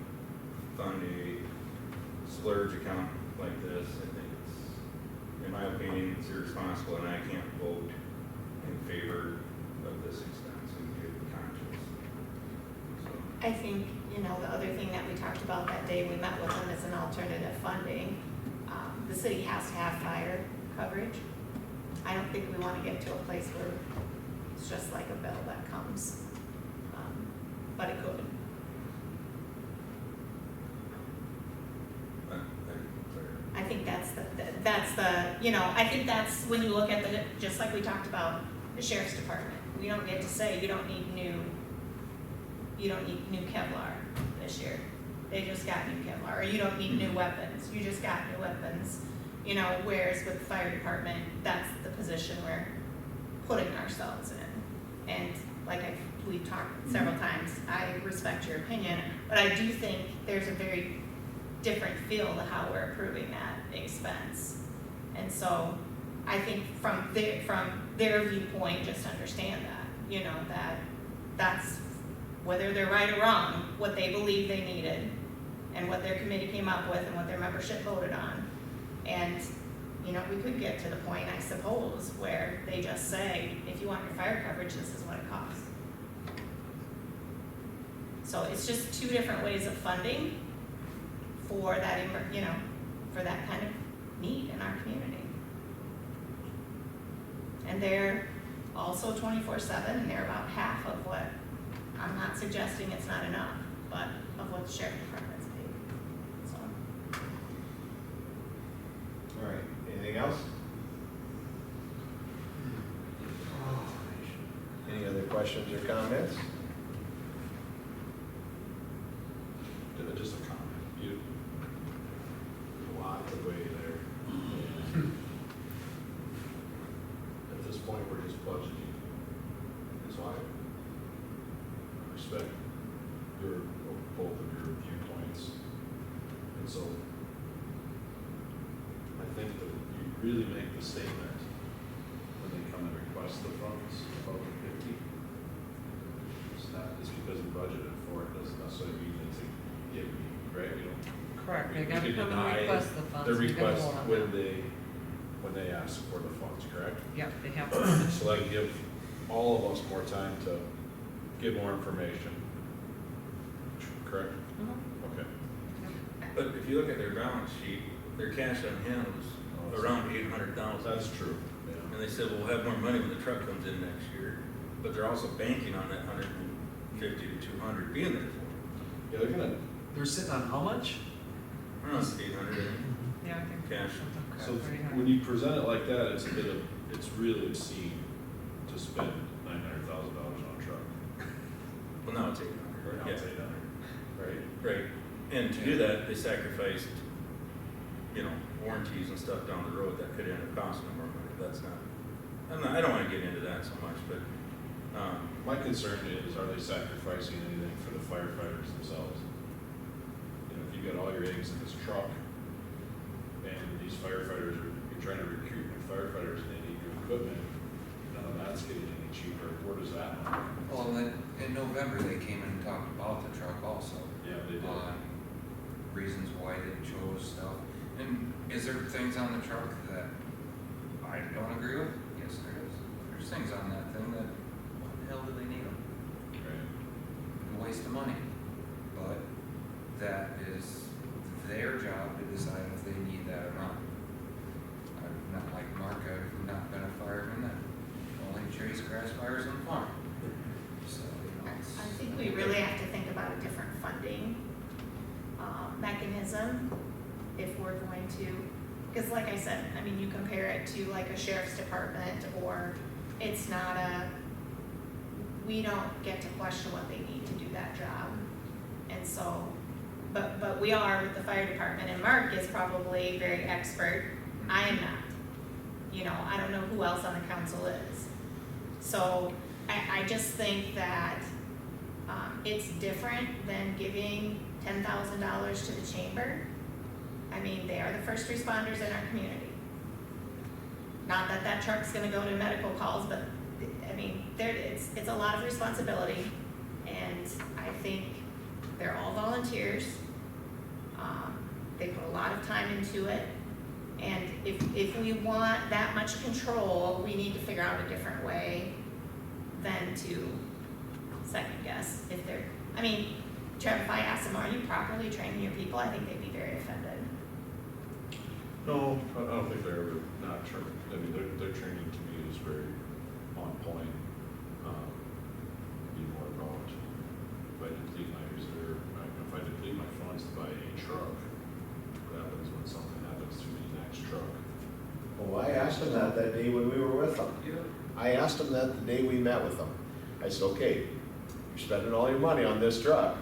fund a splurge account like this, I think it's, in my opinion, it's irresponsible, and I can't vote in favor of this expense and good conscience. So. I think, you know, the other thing that we talked about that day we met with them is an alternative funding. The city has to have fire coverage. I don't think we want to get to a place where it's just like a bill that comes, but it could. I think that's the, you know, I think that's when you look at the, just like we talked about the sheriff's department, we don't get to say you don't need new Kevlar this year. They just got new Kevlar, or you don't need new weapons, you just got new weapons. You know, whereas with the fire department, that's the position we're putting ourselves in. And like we've talked several times, I respect your opinion, but I do think there's a very different feel to how we're approving that expense. And so I think from their viewpoint, just understand that, you know, that's whether they're right or wrong, what they believe they needed and what their committee came up with and what their membership voted on. And, you know, we could get to the point, I suppose, where they just say, if you want your fire coverage, this is what it costs. So it's just two different ways of funding for that, you know, for that kind of need in our community. And they're also 24/7, and they're about half of what, I'm not suggesting it's not enough, but of what the sheriff department's paid, so. All right, anything else? Any other questions or comments? Just a comment. You, a lot of way there. And at this point, we're just budgeting. And so I respect both of your viewpoints. And so I think that you really make the statement when they come and request the funds above the 50. It's not just because we budgeted for it, doesn't necessarily mean it's a give me, right? You know, Correct, they we gotta can come and deny request the funds. the We gotta request vote on when that. they ask for the funds, correct? Yep, they have to. So that give all of us more time to get more information. correct? Mhm. Okay. But if you look at their balance sheet, their cash on hand was around 800,000. That's true, yeah. And they said, we'll have more money when the truck comes in next year, but they're also banking on that 150 to 200 being there for Yeah, they're gonna, They're sitting on how much? them. Around 800, I think, Yeah, I think. cash. so Pretty high. when you present it like that, it's really obscene to spend $900,000 on a truck. Well, now it's Right 800. now it's 800, right? Right, and to do that, they sacrificed, you know, warranties and stuff down the road that could end up costing them more money. That's not, I don't wanna get into that so much, but, My concern is, are they sacrificing anything for the firefighters themselves? You know, if you got all your eggs in this truck, and these firefighters you're trying to recruit new firefighters, and they need new equipment, none of that's getting any cheaper, where does that money come from? Well, then, in November, they came and talked about the truck also. Yeah, they did. On reasons why they chose stuff. And is there things on the truck that I don't agree with? Yes, there is. There's things on that thing that, what the hell do they need them? Right. A waste of money. But that is their job to decide if they need that or not. I'm not like Mark, I've not been a fireman that only chase grass fires on the farm. So, you know, it's. I think we really have to think about a different funding mechanism if we're going to, because like I said, I mean, you compare it to like a sheriff's department, or it's not we don't get to question what they need to do that job. And so, but we are with the fire department, and Mark is probably very expert. I am not. You know, I don't know who else on the council is. So I just think that it's different than giving $10,000 to the chamber. I mean, they are the first responders in our community. Not that that truck's gonna go to medical calls, but I mean, it's a lot of responsibility, and I think they're all volunteers. They put a lot of time into it, and if we want that much control, we need to figure out a different way than to second guess if they're, I mean, Trev, if I asked them, are you properly training your people, I think they'd be very offended. No, I don't think they're ever not trained. I mean, their training to me is very on point. Be more about if I deplete my reserve, if I deplete my funds to buy a truck, what happens when something happens to the next truck? Well, I asked them that day when we were with them. I asked them that the day we met with them. I said, okay, you're spending all your money on this truck.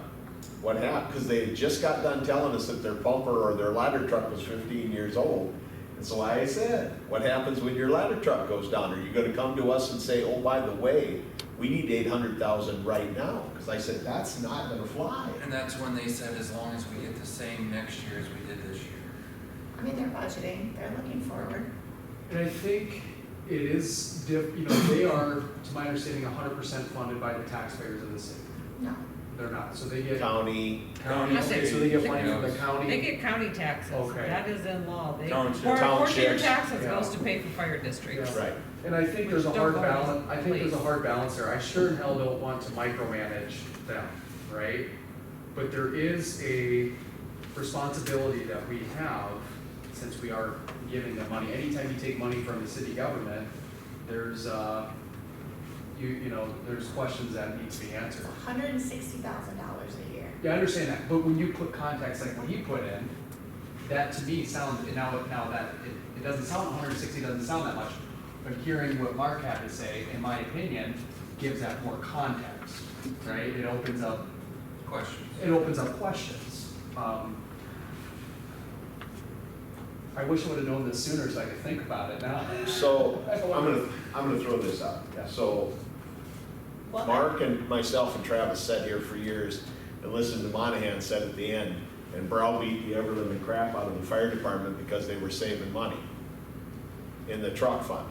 What happened? Because they just got done telling us that their pumper or their ladder truck was 15 years old. And so I said, what happens when your ladder truck goes down? Are you going to come to us and say, oh, by the way, we need $800,000 right now? Because I said, that's not going to fly. And that's when they said, as long as we get the same next year as we did this year. I mean, they're budgeting, they're looking forward. And I think it is, you know, they are, to my understanding, 100% funded by the taxpayers of the city. No. They're not, so they get. County. Okay, so they get money from the county. They get county taxes. Okay. That is in law. They, Township. portion of your Townships. taxes Yeah. goes to pay for fire districts. Yeah. Right. And I think there's a Which hard don't go to balance, I think there's a place. hard balance there. I sure in hell don't want to micromanage them, right? But there is a responsibility that we have, since we are giving them money. Anytime you take money from the city government, there's, you know, there's questions that need to be answered. $160,000 a year. Yeah, I understand that, but when you put context like what he put in, that to me sounds, now that, it doesn't sound 160, doesn't sound that much, but hearing what Mark had to say, in my opinion, gives that more context, right? It opens up Questions. It opens up questions. I wish I would have known this sooner so I could think about it now. So I'm gonna throw this out. So Well, Mark and myself and Travis sat here for years and listened to Monahan said at the end and browbeat the ever living crap out of the fire department because they were saving money in the truck fund.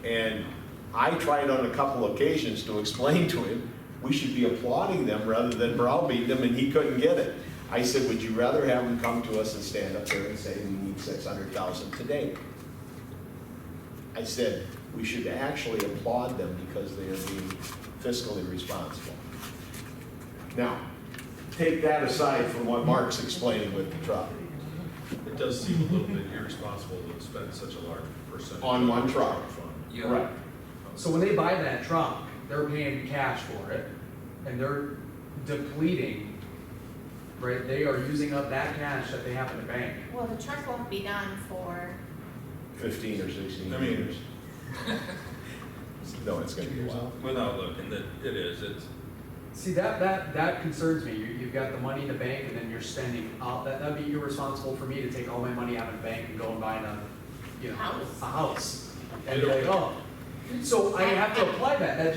And I tried on a couple occasions to explain to him we should be applauding them rather than browbeating them, and he couldn't get it. I said, would you rather have them come to us and stand up there and say we need $600,000 today? I said, we should actually applaud them because they are being fiscally responsible. Now, take that aside from what Mark's explaining with the truck. It does seem a little bit irresponsible to spend such a large percentage. On one truck. Fund. Right. So when they buy that truck, they're paying cash for it, and they're depleting, right? They are using up that cash that they have in the bank. Well, the truck won't be done for, 15 or 16 I mean- years. No, it's gonna be a while. Without looking, it's, See, that concerns me. You've got the money in the bank and then you're spending out, that'd be irresponsible for me to take all my money out of the bank and go and buy a house. And be like, oh, so I have to apply that,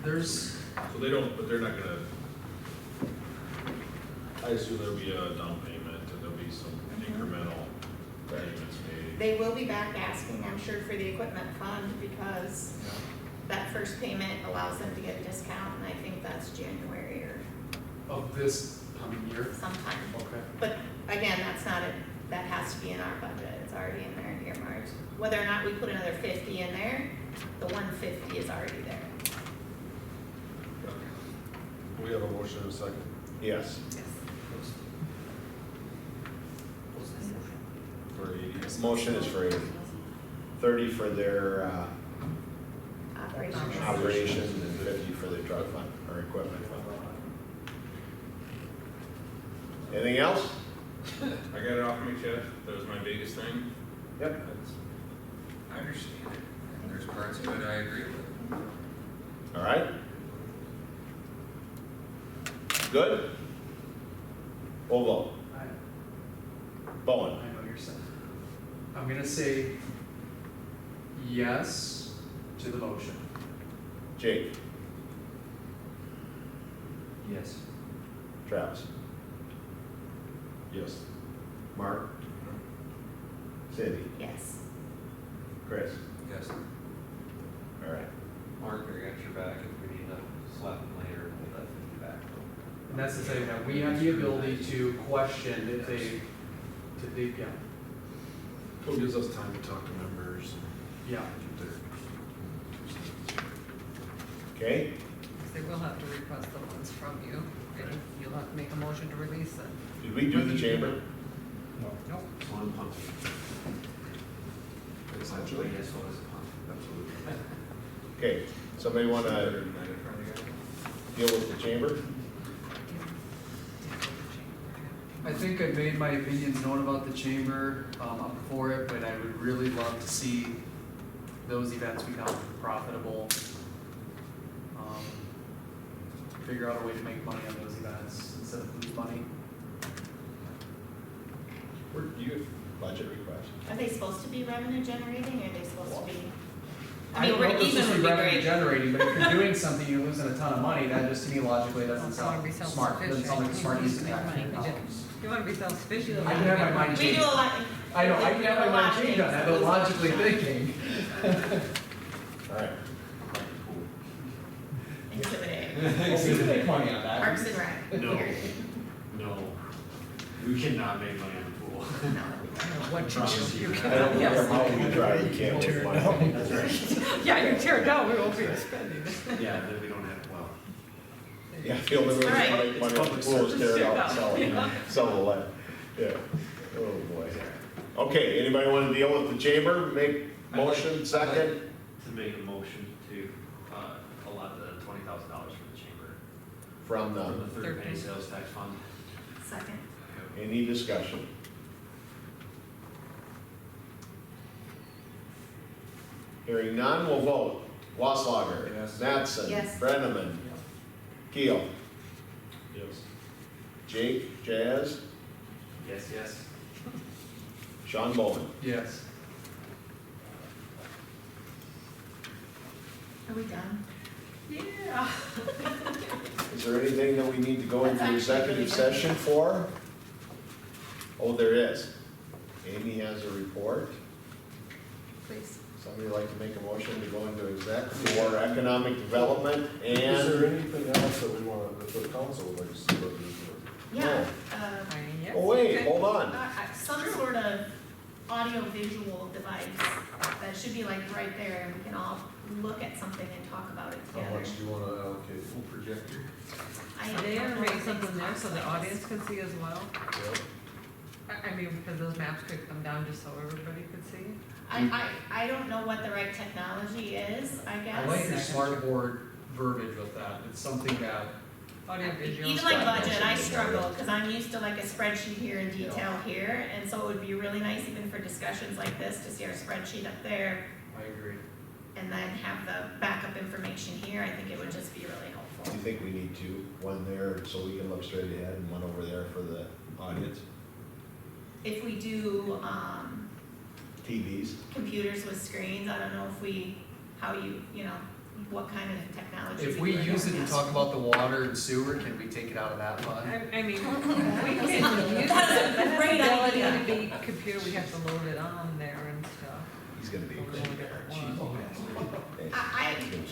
there's, So they don't, but they're not gonna, I assume there'll be a down payment and there'll be some incremental payments made. they will be back asking, I'm sure, for the equipment fund because that first payment allows them to get a discount, and I think that's January or of this coming year. sometime. Okay. But again, that's not it, that has to be in our budget, it's already in there earmarked. Whether or not we put another 50 in there, the 150 is already there. We have a motion in a second. Yes. For 80. Motion is for 80. 30 for their operations and 50 for the drug fund or equipment fund. Anything else? I got it off my chest, that was my biggest thing. Yep. I understand it, and there's parts of it I agree with. All right. Good? We'll vote. Bowen. I know you're saying. I'm gonna say yes to the motion. Jake. Yes. Travis. Yes. Mark. Cindy. Yes. Chris. Yes. All right. Mark, I got your back if we need to slap him later, we'll let him back. And that's the thing, that we have the ability to question if they, yeah, It gives us time to talk to members. yeah. Get their- Okay. They will have to request the ones from you, and you'll have to make a motion to release them. Did we do the chamber? Nope. It's one punt. Essentially. Yes, so it's a punt, absolutely. Okay. Somebody want Better to than that in front of you. deal with the chamber? I think I've made my opinions known about the chamber, I'm for it, but I would really love to see those events become profitable. Figure out a way to make money on those events instead of lose money. Where do you budget request? Are they supposed to be revenue generating, or are they supposed to be? I don't know if break this even is would be revenue great. generating, but if you're doing something, you're losing a ton of money, that just to me logically doesn't Also wanna be sound smart, doesn't sound like a smart use of taxpayer dollars. You wanna be self-sufficient. I can have my mind We changed. do a lot. I know, I can have my mind changed on that, but logically thinking. All right. Intimidating. Well, we can make money on that. Parks and Rec. No. period. No, we cannot make money on the pool. No. What Promise you you. I don't care how you try, you can't Tear make it money. down. That's right. Yeah, you tear it down, we won't be spending. Yeah, then we don't have, well, Yeah, the only way to All right. make money on the pool is tear it out and sell it. Yeah. Sell the land. Yeah. Oh, boy. Okay, anybody want to deal with the chamber? Make motion, second? to make a motion to, allot the $20,000 for the chamber. From From the, the third penny sales tax fund. Second. any discussion? Hearing none, we'll vote. Wasslager. Yes. Mattson. Yes. Brenneman. Keel. Yes. Jake, Jazz, Yes, yes. Sean Bowman. Yes. Are we done? Yeah. Is there anything that we need to go into That's actually executive really good. session for? Oh, there is. Amy has a report. Please. Somebody like to make a motion to go into exec for economic development Is there and, anything else that we want, that the council would like to see? about this? Yeah, Yes, oh wait, okay. hold on. some sort of audio-visual device that should be like right there, and we can all look at something and talk about it How together. much do you wanna allocate? Full projector. I they ever make something there so the audience can see as well? I mean, because those maps could come down just so everybody could see. I don't know what the right technology is, I guess. I like your smart board verbiage with that, it's something that, Audio visual. Even like budget, I struggle, because I'm used to like a spreadsheet here and detail here, and so it would be really nice even for discussions like this to see our spreadsheet up there, I agree. and then have the backup information here. I think it would just be really Do helpful. you think we need two, one there so we can look straight ahead and one over there for the audience? If we do, TVs? computers with screens, I don't know if we, how you know, what kind of technology. If we do use it to yes. talk about the water and sewer, can we take it out of that fund? I mean, we can use That's a that great ability idea. to be computer, we have to load it on there and stuff. He's gonna be. We'll load it on.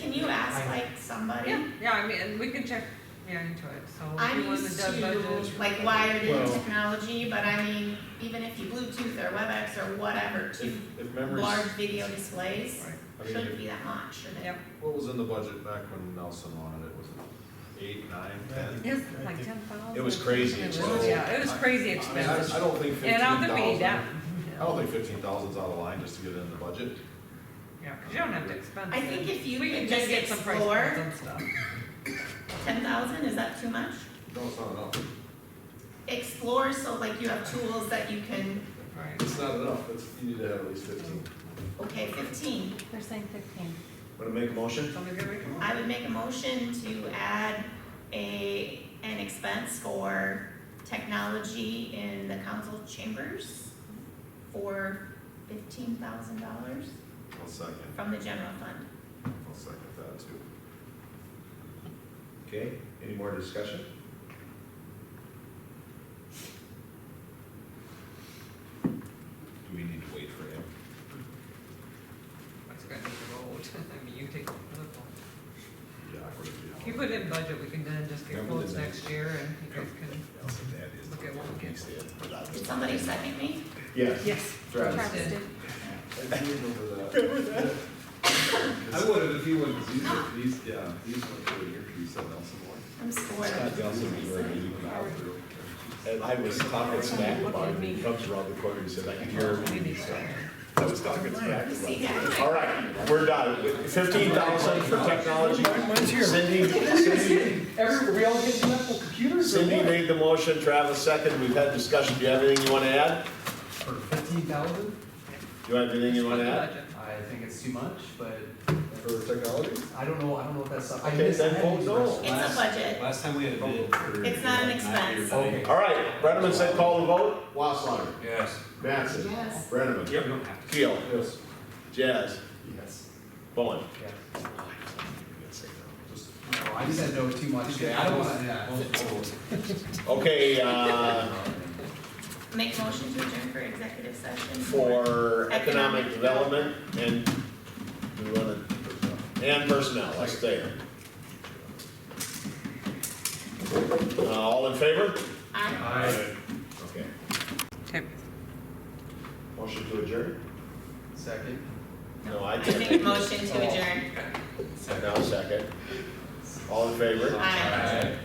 Can you ask like somebody? Yeah, I mean, and we can check, into it, so. if I'm you want used the budget- to like wired in Well- technology, but I mean, even if you Bluetooth or WebEx or whatever, two If memories, large video displays, I mean, shouldn't be that much, should it? Yep. what was in the budget back when Nelson wanted it, was it 8, 9, 10? It was like 10,000. It was crazy It was- expensive. Yeah, it was crazy I mean, expensive. I don't think And I don't think we need 15,000, that. I don't think 15,000 is out of line just to get it in the budget. Yeah, because you don't have to expend. I think if you We could can just get some price explore- points and stuff. 10,000, is that too much? No, it's not enough. Explore, so like you have tools that you can, Right. It's not enough, you need to have at least 15. okay, 15. They're saying 15. Want to make a motion? Somebody's gonna make a motion. I would make a motion to add an expense for technology in the council chambers for $15,000 I'll second, from the general fund. I'll second that too. Okay, any more discussion? Do we need to wait for him? That's gonna take a vote. I mean, you take the vote. Yeah, I would have. If you put it in budget, we can then just get Remember quotes the next year and you guys can Look at what we get. Did somebody second me? Yes. Yes. Travis. Travis did. I would have if he wouldn't, these went through a year, you said Nelson Moore. I'm scored. Scott Nelson was very good. And I was talking smack about him, he comes around the corner, he said, I can hear him. I was talking smack about him. All right, we're done. 15,000 for technology. Cindy, We all get Apple computers or Cindy what? made the motion, Travis second, we've had discussion, do you have anything you want to add? For 15,000? Do you have anything you want to add? I think it's too much, but For technology? I don't know if that's up. Okay, then vote no. It's a budget. Last time we had a bid for. It's not an expense. Okay. All right, Brenneman said call the vote. Wasslager. Yes. Mattson. Yes. Brenneman. Yep. You don't have to. Keel. Yes. Jazz. Yes. Bowen. Yeah. No, I said no too much. I don't want, Okay, Make motion to adjourn for executive session. for economic development and, we want to, and personnel, let's stay there. All in favor? Aye. Okay. Okay. Motion to adjourn? Second. No, I I did. make motion to adjourn. Now second. All in favor? Aye. Aye.